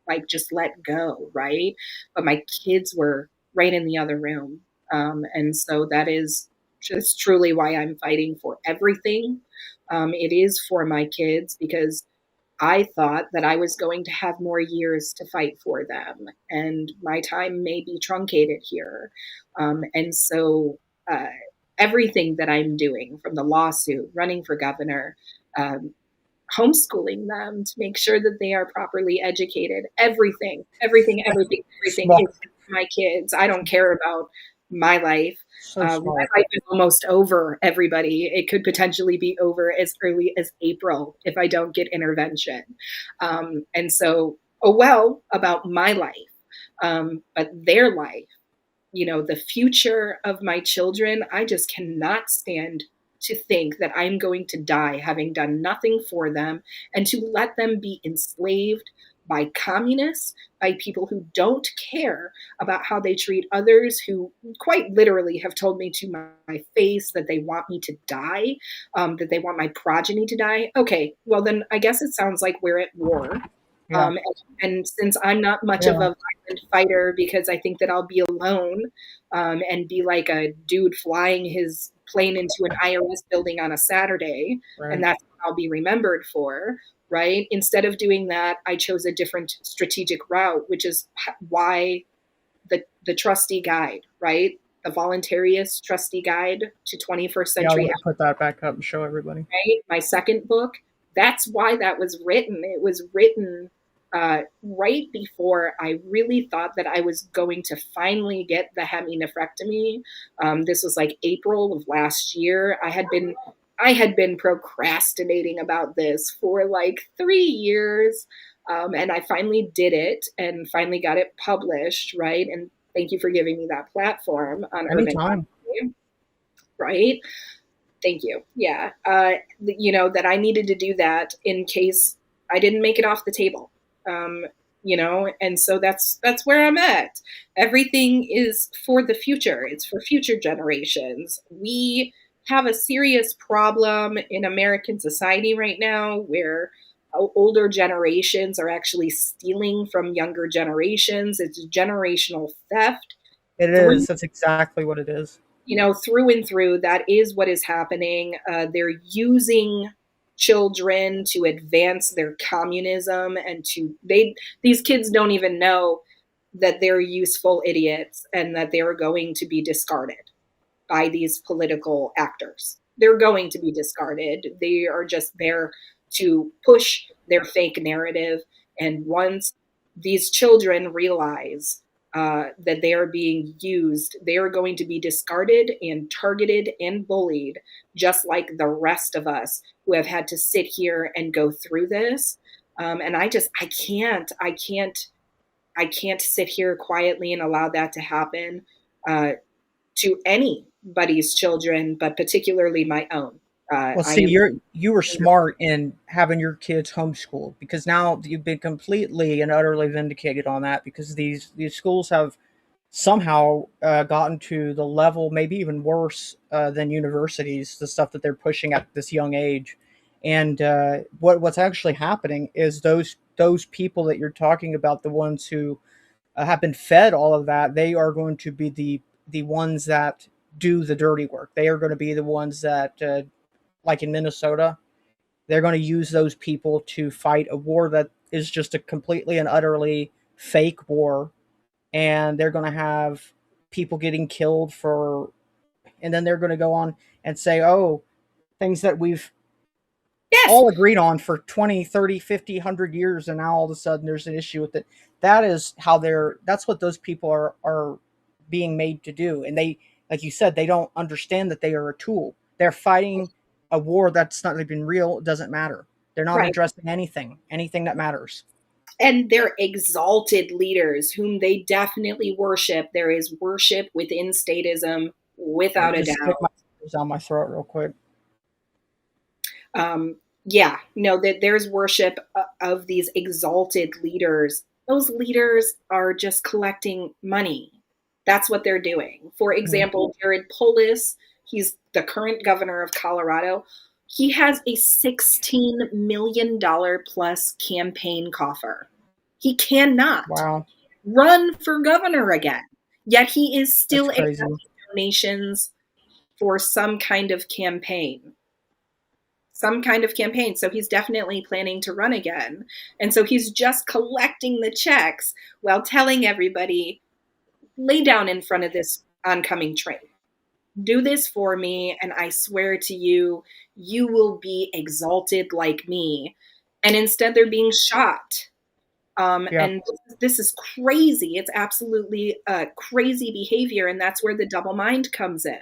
like just let go, right? But my kids were right in the other room. And so that is just truly why I'm fighting for everything. It is for my kids because I thought that I was going to have more years to fight for them, and my time may be truncated here. And so, uh, everything that I'm doing, from the lawsuit, running for governor, um, homeschooling them to make sure that they are properly educated, everything Smart. is my kids. I don't care about my life. So My smart. life is almost over, everybody. It could potentially be over as early as April if I don't get intervention. And so, oh well, about my life, but their life, the future of my children, I just cannot stand to think that I'm going to die having done nothing for them, and to let them be enslaved by communists, by people who don't care about how they treat others, who quite literally have told me to my face that they want me to die, that they want my progeny to die. Okay, well, then I guess it sounds like we're at war. Yeah. And since I'm not much of Yeah. a violent fighter, because I think that I'll be alone, and be like a dude flying his plane into an IRS building on a Saturday, and Right. that's what I'll be remembered for, right? Instead of doing that, I chose a different strategic route, which is why the trustee guide, right? The voluntarist trustee guide to 21st Yeah, I century, want to put that back up and show everybody. right? My second book, that's why that was written. It was written right before I really thought that I was going to finally get the heminephrectomy. This was like April of last year. I had been procrastinating about this for like 3 years. And I finally did it and finally got it published, right? And thank you for giving me that platform on Urban Anytime. Odyssey, right? Thank you. Yeah. That I needed to do that in case I didn't make it off the table. Um, and so that's where I'm at. Everything is for the future. It's for future generations. We have a serious problem in American society right now where older generations are actually stealing from younger generations. It's generational theft It through is. That's exactly what it is. through and through. That is what is happening. They're using children to advance their communism, and these kids don't even know that they're useful idiots and that they're going to be discarded by these political actors. They're going to be discarded. They are just there to push their fake narrative. And once these children realize that they are being used, they are going to be discarded and targeted and bullied, just like the rest of us who have had to sit here and go through this. And I can't sit here quietly and allow that to happen. To anybody's children, but particularly my own. Well, I see, am. you were smart in having your kids homeschooled because now you've been completely and utterly vindicated on that because these schools have somehow gotten to the level, maybe even worse than universities, the stuff that they're pushing at this young age. And what's actually happening is those people that you're talking about, the ones who have been fed all of that, they are going to be the ones that do the dirty work. They are going to be the ones that, like in Minnesota, they're going to use those people to fight a war that is just a completely and utterly fake war and they're going to have people getting killed for, and then they're going to go on and say, oh, things that we've Yes. all agreed on for 20, 30, 50, 100 years, and now all of a sudden there's an issue with it. That is how that's what those people are being made to do. And they, like you said, they don't understand that they are a tool. They're fighting a war that's not even real. It doesn't matter. They're not Right. addressing anything that matters. And they're exalted leaders whom they definitely worship. There is worship within statism, Let without me a just stick my doubt. fingers down my throat real quick. Yeah, no, that there's worship of these exalted leaders. Those leaders are just collecting money. That's what they're doing. For Mhm. example, Jared Polis, he's the current governor of Colorado. He has a $16 million plus campaign coffer. He cannot Wow, run for governor again. Yet he is that's still crazy. accepting donations for some kind of campaign. Some kind of campaign. So he's definitely planning to run again. And so he's just collecting the checks while telling everybody, lay down in front of this oncoming train. Do this for me, and I swear to you, you will be exalted like me. And instead, they're being shot. Yeah, And this is crazy. It's absolutely crazy behavior. And that's where the double mind comes in.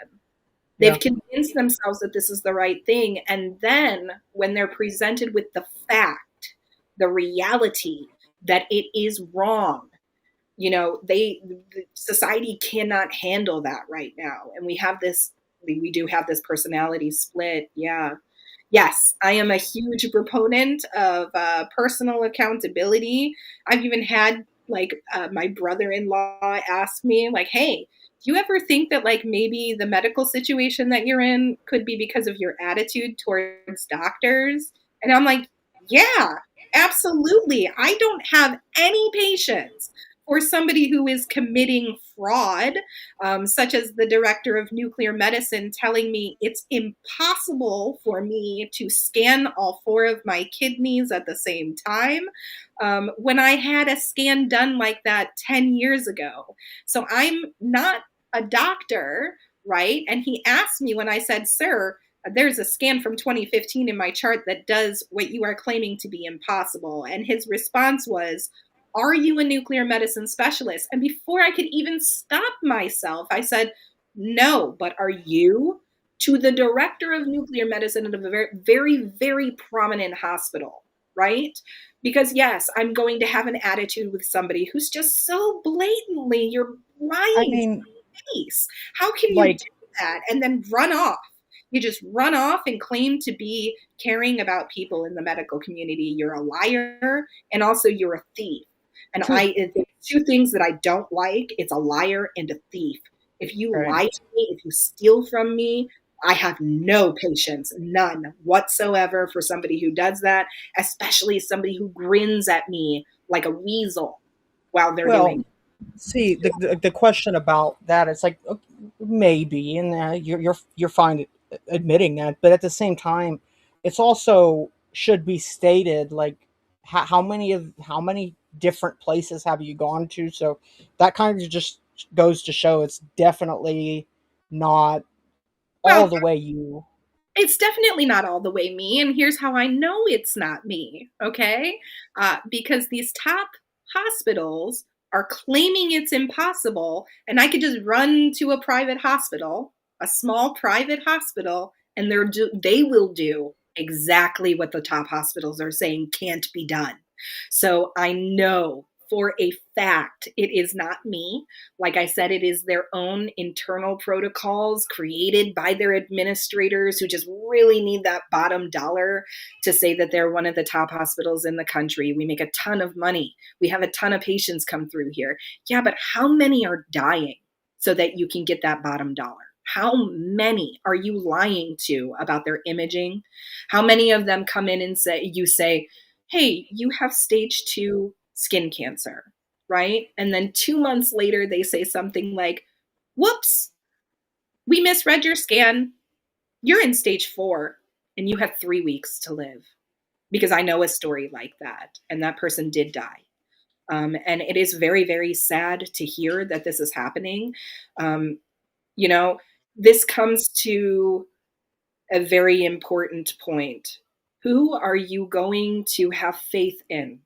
yeah, They've convinced themselves that this is the right thing. And then when they're presented with the fact, the reality that it is wrong, society cannot handle that right now. And we do have this personality split. Yeah. Yes, I am a huge proponent of personal accountability. I've even had my brother-in-law ask me like, "Hey, do you ever think that like maybe the medical situation that you're in could be because of your attitude towards doctors?" And I'm like, "Yeah, absolutely. I don't have any patience for somebody who is committing fraud, such as the director of nuclear medicine telling me it's impossible for me to scan all four of my kidneys at the same time, when I had a scan done like that 10 years ago. So I'm not a doctor, right?" And he asked me when I said, "Sir, there's a scan from 2015 in my chart that does what you are claiming to be impossible." And his response was, "Are you a nuclear medicine specialist?" And before I could even stop myself, I said, "No, but are you?" To the director of nuclear medicine at a very, very, very prominent hospital, right? Because yes, I'm going to have an attitude with somebody who's just so blatantly, you're I lying to mean, my face. How can you like, do that and then run off? You just run off and claim to be caring about people in the medical community. You're a liar, and also you're a thief. And two, two things that I don't like. It's a liar and a thief. If you right. lie to me, if you steal from me, I have no patience, none whatsoever for somebody who does that, especially somebody who grins at me like a weasel while they're Well, doing it. see, the question about that, it's like, okay, maybe, and you're fine admitting that, but at the same time, it's also should be stated like how many different places have you gone to? So that kind of just goes to show it's definitely not all Well, the way you. it's definitely not all the way me, and here's how I know it's not me, okay? Because these top hospitals are claiming it's impossible, and I could just run to a private hospital, a small private hospital, and they will do exactly what the top hospitals are saying can't be done. So I know for a fact it is not me. Like I said, it is their own internal protocols created by their administrators who just really need that bottom dollar to say that they're one of the top hospitals in the country. We make a ton of money. We have a ton of patients come through here. Yeah, but how many are dying so that you can get that bottom dollar? How many are you lying to about their imaging? How many of them come in and say, "Hey, you have stage 2 skin cancer," right? And then 2 months later, they say something like, "Whoops, we misread your scan. You're in stage 4 and you have 3 weeks to live." Because I know a story like that, and that person did die. And it is very, very sad to hear that this is happening. Um, you know, this comes to a very important point. Who are you going to have faith in?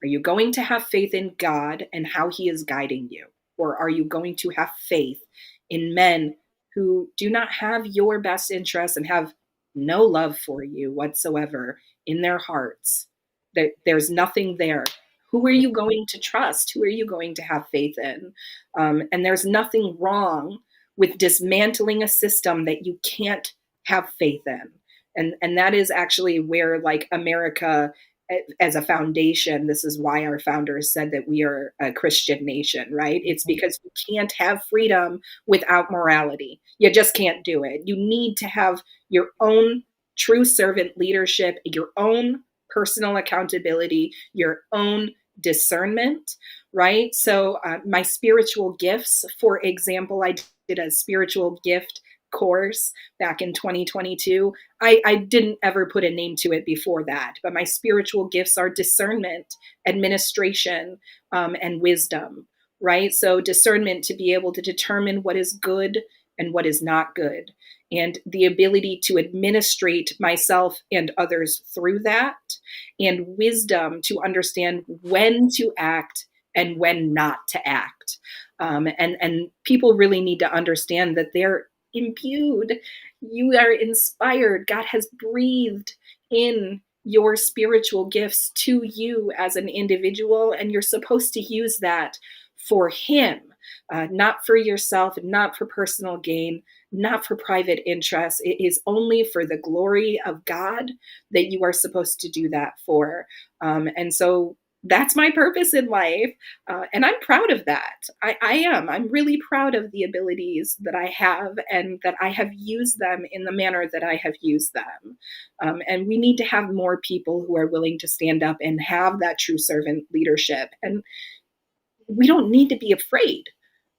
Are you going to have faith in God and how he is guiding you? Or are you going to have faith in men who do not have your best interests and have no love for you whatsoever in their hearts? There's nothing there. Who are you going to trust? Who are you going to have faith in? And there's nothing wrong with dismantling a system that you can't have faith in. And that is actually where, like, America as a foundation, this is why our founders said that we are a Christian nation, right? It's because you can't have freedom without morality. You just can't do it. You need to have your own true servant leadership, your own personal accountability, your own discernment, right? So, my spiritual gifts, for example, I did a spiritual gift course back in 2022. I didn't ever put a name to it before that, but my spiritual gifts are discernment, administration, and wisdom, right? So, discernment to be able to determine what is good and what is not good, and the ability to administrate myself and others through that, and wisdom to understand when to act and when not to act. And people really need to understand that they're imbued, you are inspired. God has breathed in your spiritual gifts to you as an individual, and you're supposed to use that for Him, not for yourself, not for personal gain, not for private interest. It is only for the glory of God that you are supposed to do that for. And so that's my purpose in life. And I'm proud of that. I am. I'm really proud of the abilities that I have and that I have used them in the manner that I have used them. And we need to have more people who are willing to stand up and have that true servant leadership. And we don't need to be afraid.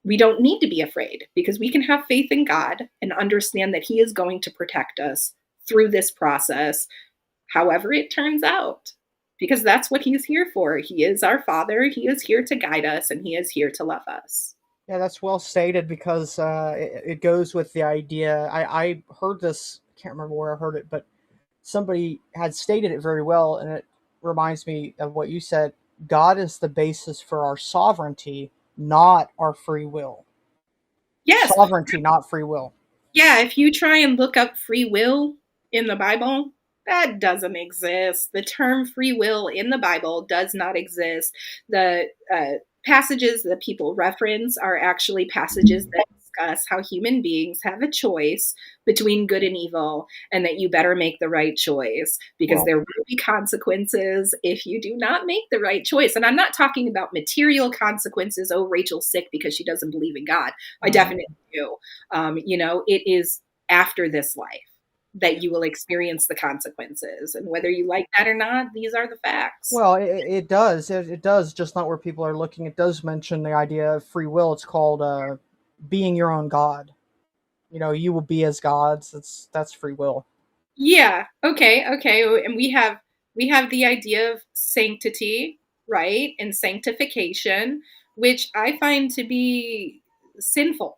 We don't need to be afraid because we can have faith in God and understand that He is going to protect us through this process, however it turns out, because that's what He's here for. He is our Father. He is here to guide us, and He is here to love us. Yeah, that's well stated because it goes with the idea. I heard this, I can't remember where I heard it, but somebody had stated it very well, and it reminds me of what you said. God is the basis for our sovereignty, not our free will. Yes. Sovereignty, not free will. Yeah, if you try and look up free will in the Bible, that doesn't exist. The term free will in the Bible does not exist. The passages that people reference are actually passages that discuss how human beings have a choice between good and evil, and that you better make the right choice because Well, there will be consequences if you do not make the right choice. And I'm not talking about material consequences. Oh, Rachel's sick because she doesn't believe in God. I definitely do. It is after this life that you will experience the consequences. And whether you like that or not, these are the facts. well, it does. It does, just not where people are looking. It does mention the idea of free will. It's called being your own God. You know, you will be as gods. That's free will. Yeah. Okay. Okay. And we have the idea of sanctity, right? And sanctification, which I find to be sinful.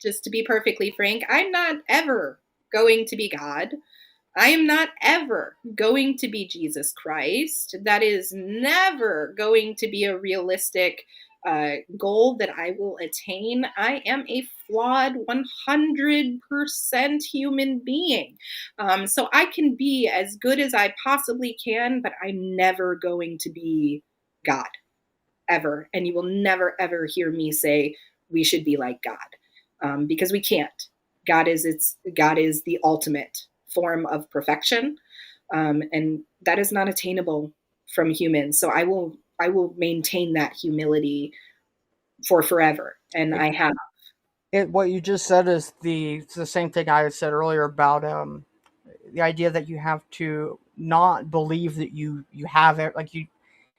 Just to be perfectly frank, I'm not ever going to be God. I am not ever going to be Jesus Christ. That is never going to be a realistic goal that I will attain. I am a flawed 100% human being. So I can be as good as I possibly can, but I'm never going to be God, ever. And you will never, ever hear me say we should be like God, because we can't. God is the ultimate form of perfection, and that is not attainable from humans. So I will maintain that humility for forever, and It, I have. what you just said is it's the same thing I had said earlier about the idea that you have to not believe that you have it. Like, you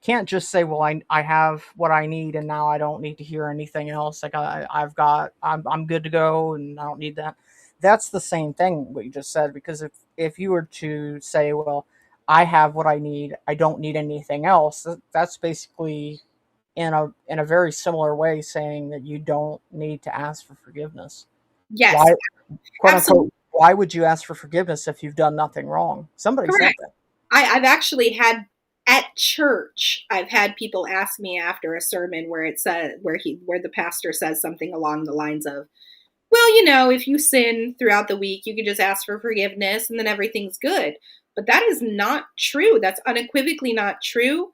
can't just say, well, I have what I need and now I don't need to hear anything else. Like, I'm good to go and I don't need that. That's the same thing what you just said, because if you were to say, well, I have what I need. I don't need anything else. That's basically in a very similar way saying that you don't need to ask for forgiveness. Yes, Why, quote absolutely unquote, why would you ask for forgiveness if you've done nothing wrong? Somebody said correct. that. I've actually had at church, I've had people ask me after a sermon where it said where the pastor says something along the lines of, well, if you sin throughout the week, you can just ask for forgiveness and then everything's good. But that is not true. That's unequivocally not true.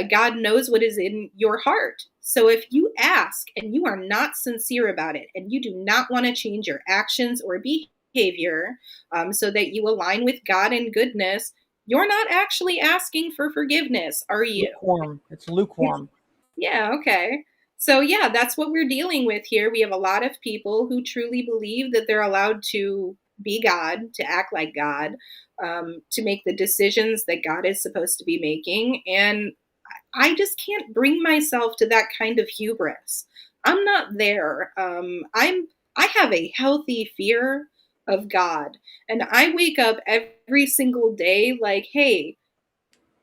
God knows what is in your heart. So if you ask and you are not sincere about it and you do not want to change your actions or behavior so that you align with God and goodness, you're not actually asking for forgiveness, are you? Lukewarm. It's lukewarm. Yeah, okay. So, yeah, that's what we're dealing with here. We have a lot of people who truly believe that they're allowed to be God, to act like God, to make the decisions that God is supposed to be making. And I just can't bring myself to that kind of hubris. I'm not there. I have a healthy fear of God. And I wake up every single day like, hey,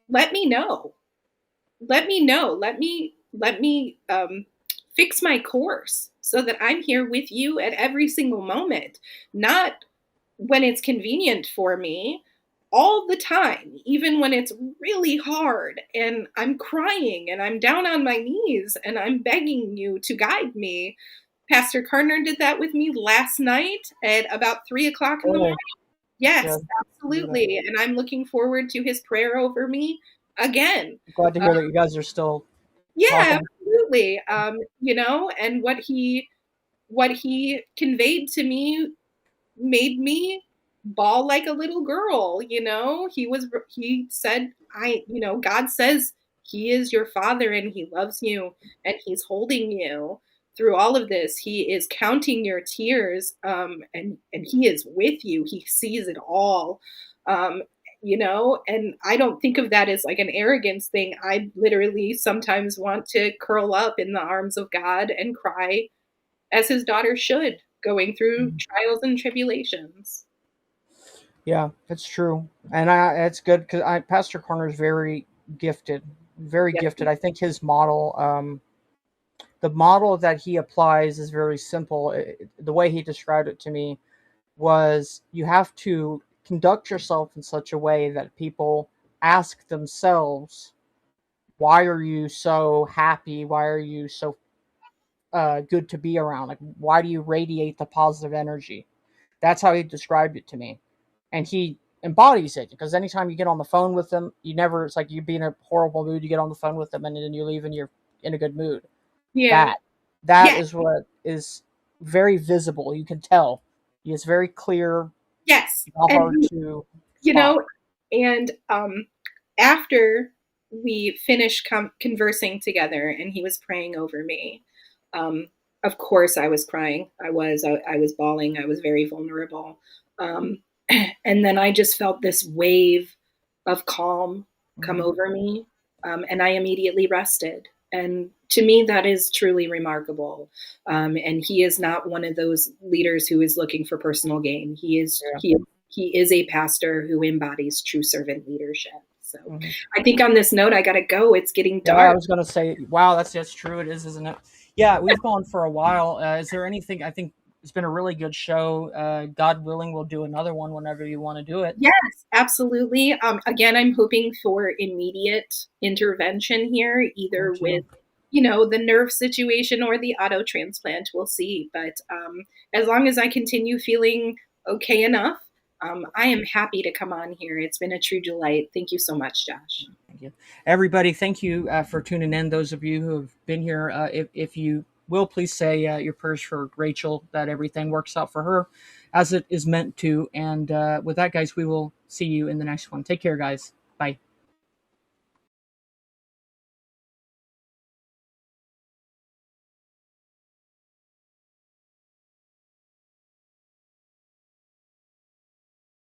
let me know let me fix my course so that I'm here with you at every single moment, not when it's convenient for me, all the time, even when it's really hard and I'm crying and I'm down on my knees and I'm begging you to guide me. Pastor Carter did that with me last night at about 3 o'clock in the morning. Really? Yes, Good. Do that. absolutely, and I'm looking forward to his prayer over me again. Glad to hear that you guys are still Yeah, talking. absolutely. And what he conveyed to me made me bawl like a little girl. He said, God says he is your father and he loves you and he's holding you through all of this. He is counting your tears, and he is with you. He sees it all. And I don't think of that as like an arrogance thing. I literally sometimes want to curl up in the arms of God and cry as his daughter should, going through trials and tribulations. Yeah, it's true, and it's good because Pastor Corner is very gifted, very Yes. gifted. I think his model, the model that he applies, is very simple. The way he described it to me was, you have to conduct yourself in such a way that people ask themselves, "Why are you so happy? Why are you so good to be around? Like, why do you radiate the positive energy?" That's how he described it to me, and he embodies it, because anytime you get on the phone with them, you never, it's like you be in a horrible mood, you get on the phone with them, and then you leave and you're in a good mood. Yeah. That Yes. is what is very visible. You can tell he is very clear, Yes. not And hard to you spot. know, and after we finished conversing together, and he was praying over me, um, of course I was crying. I was bawling. I was very vulnerable. Um, and then I just felt this wave of calm come Mhm. over me, and I immediately rested. And to me, that is truly remarkable. And he is not one of those leaders who is looking for personal gain. He is Yeah. he is a pastor who embodies true servant leadership. So Mhm. I think on this note, I gotta go. It's getting Yeah, I dark. was gonna say, wow, that's true. It is, isn't it? Yeah, we've gone for a while. Is there anything? I think it's been a really good show. God willing, we'll do another one whenever you want to do it. Yes, absolutely. Again, I'm hoping for immediate intervention here, Me either with, too. the nerve situation or the auto transplant. We'll see. But as long as I continue feeling okay enough, I am happy to come on here. It's been a true delight. Thank you so much, Josh. Thank you, everybody. Thank you for tuning in. Those of you who have been here, if you will, please say your prayers for Rachel, that everything works out for her as it is meant to. And with that, guys, we will see you in the next one. Take care, guys. Bye.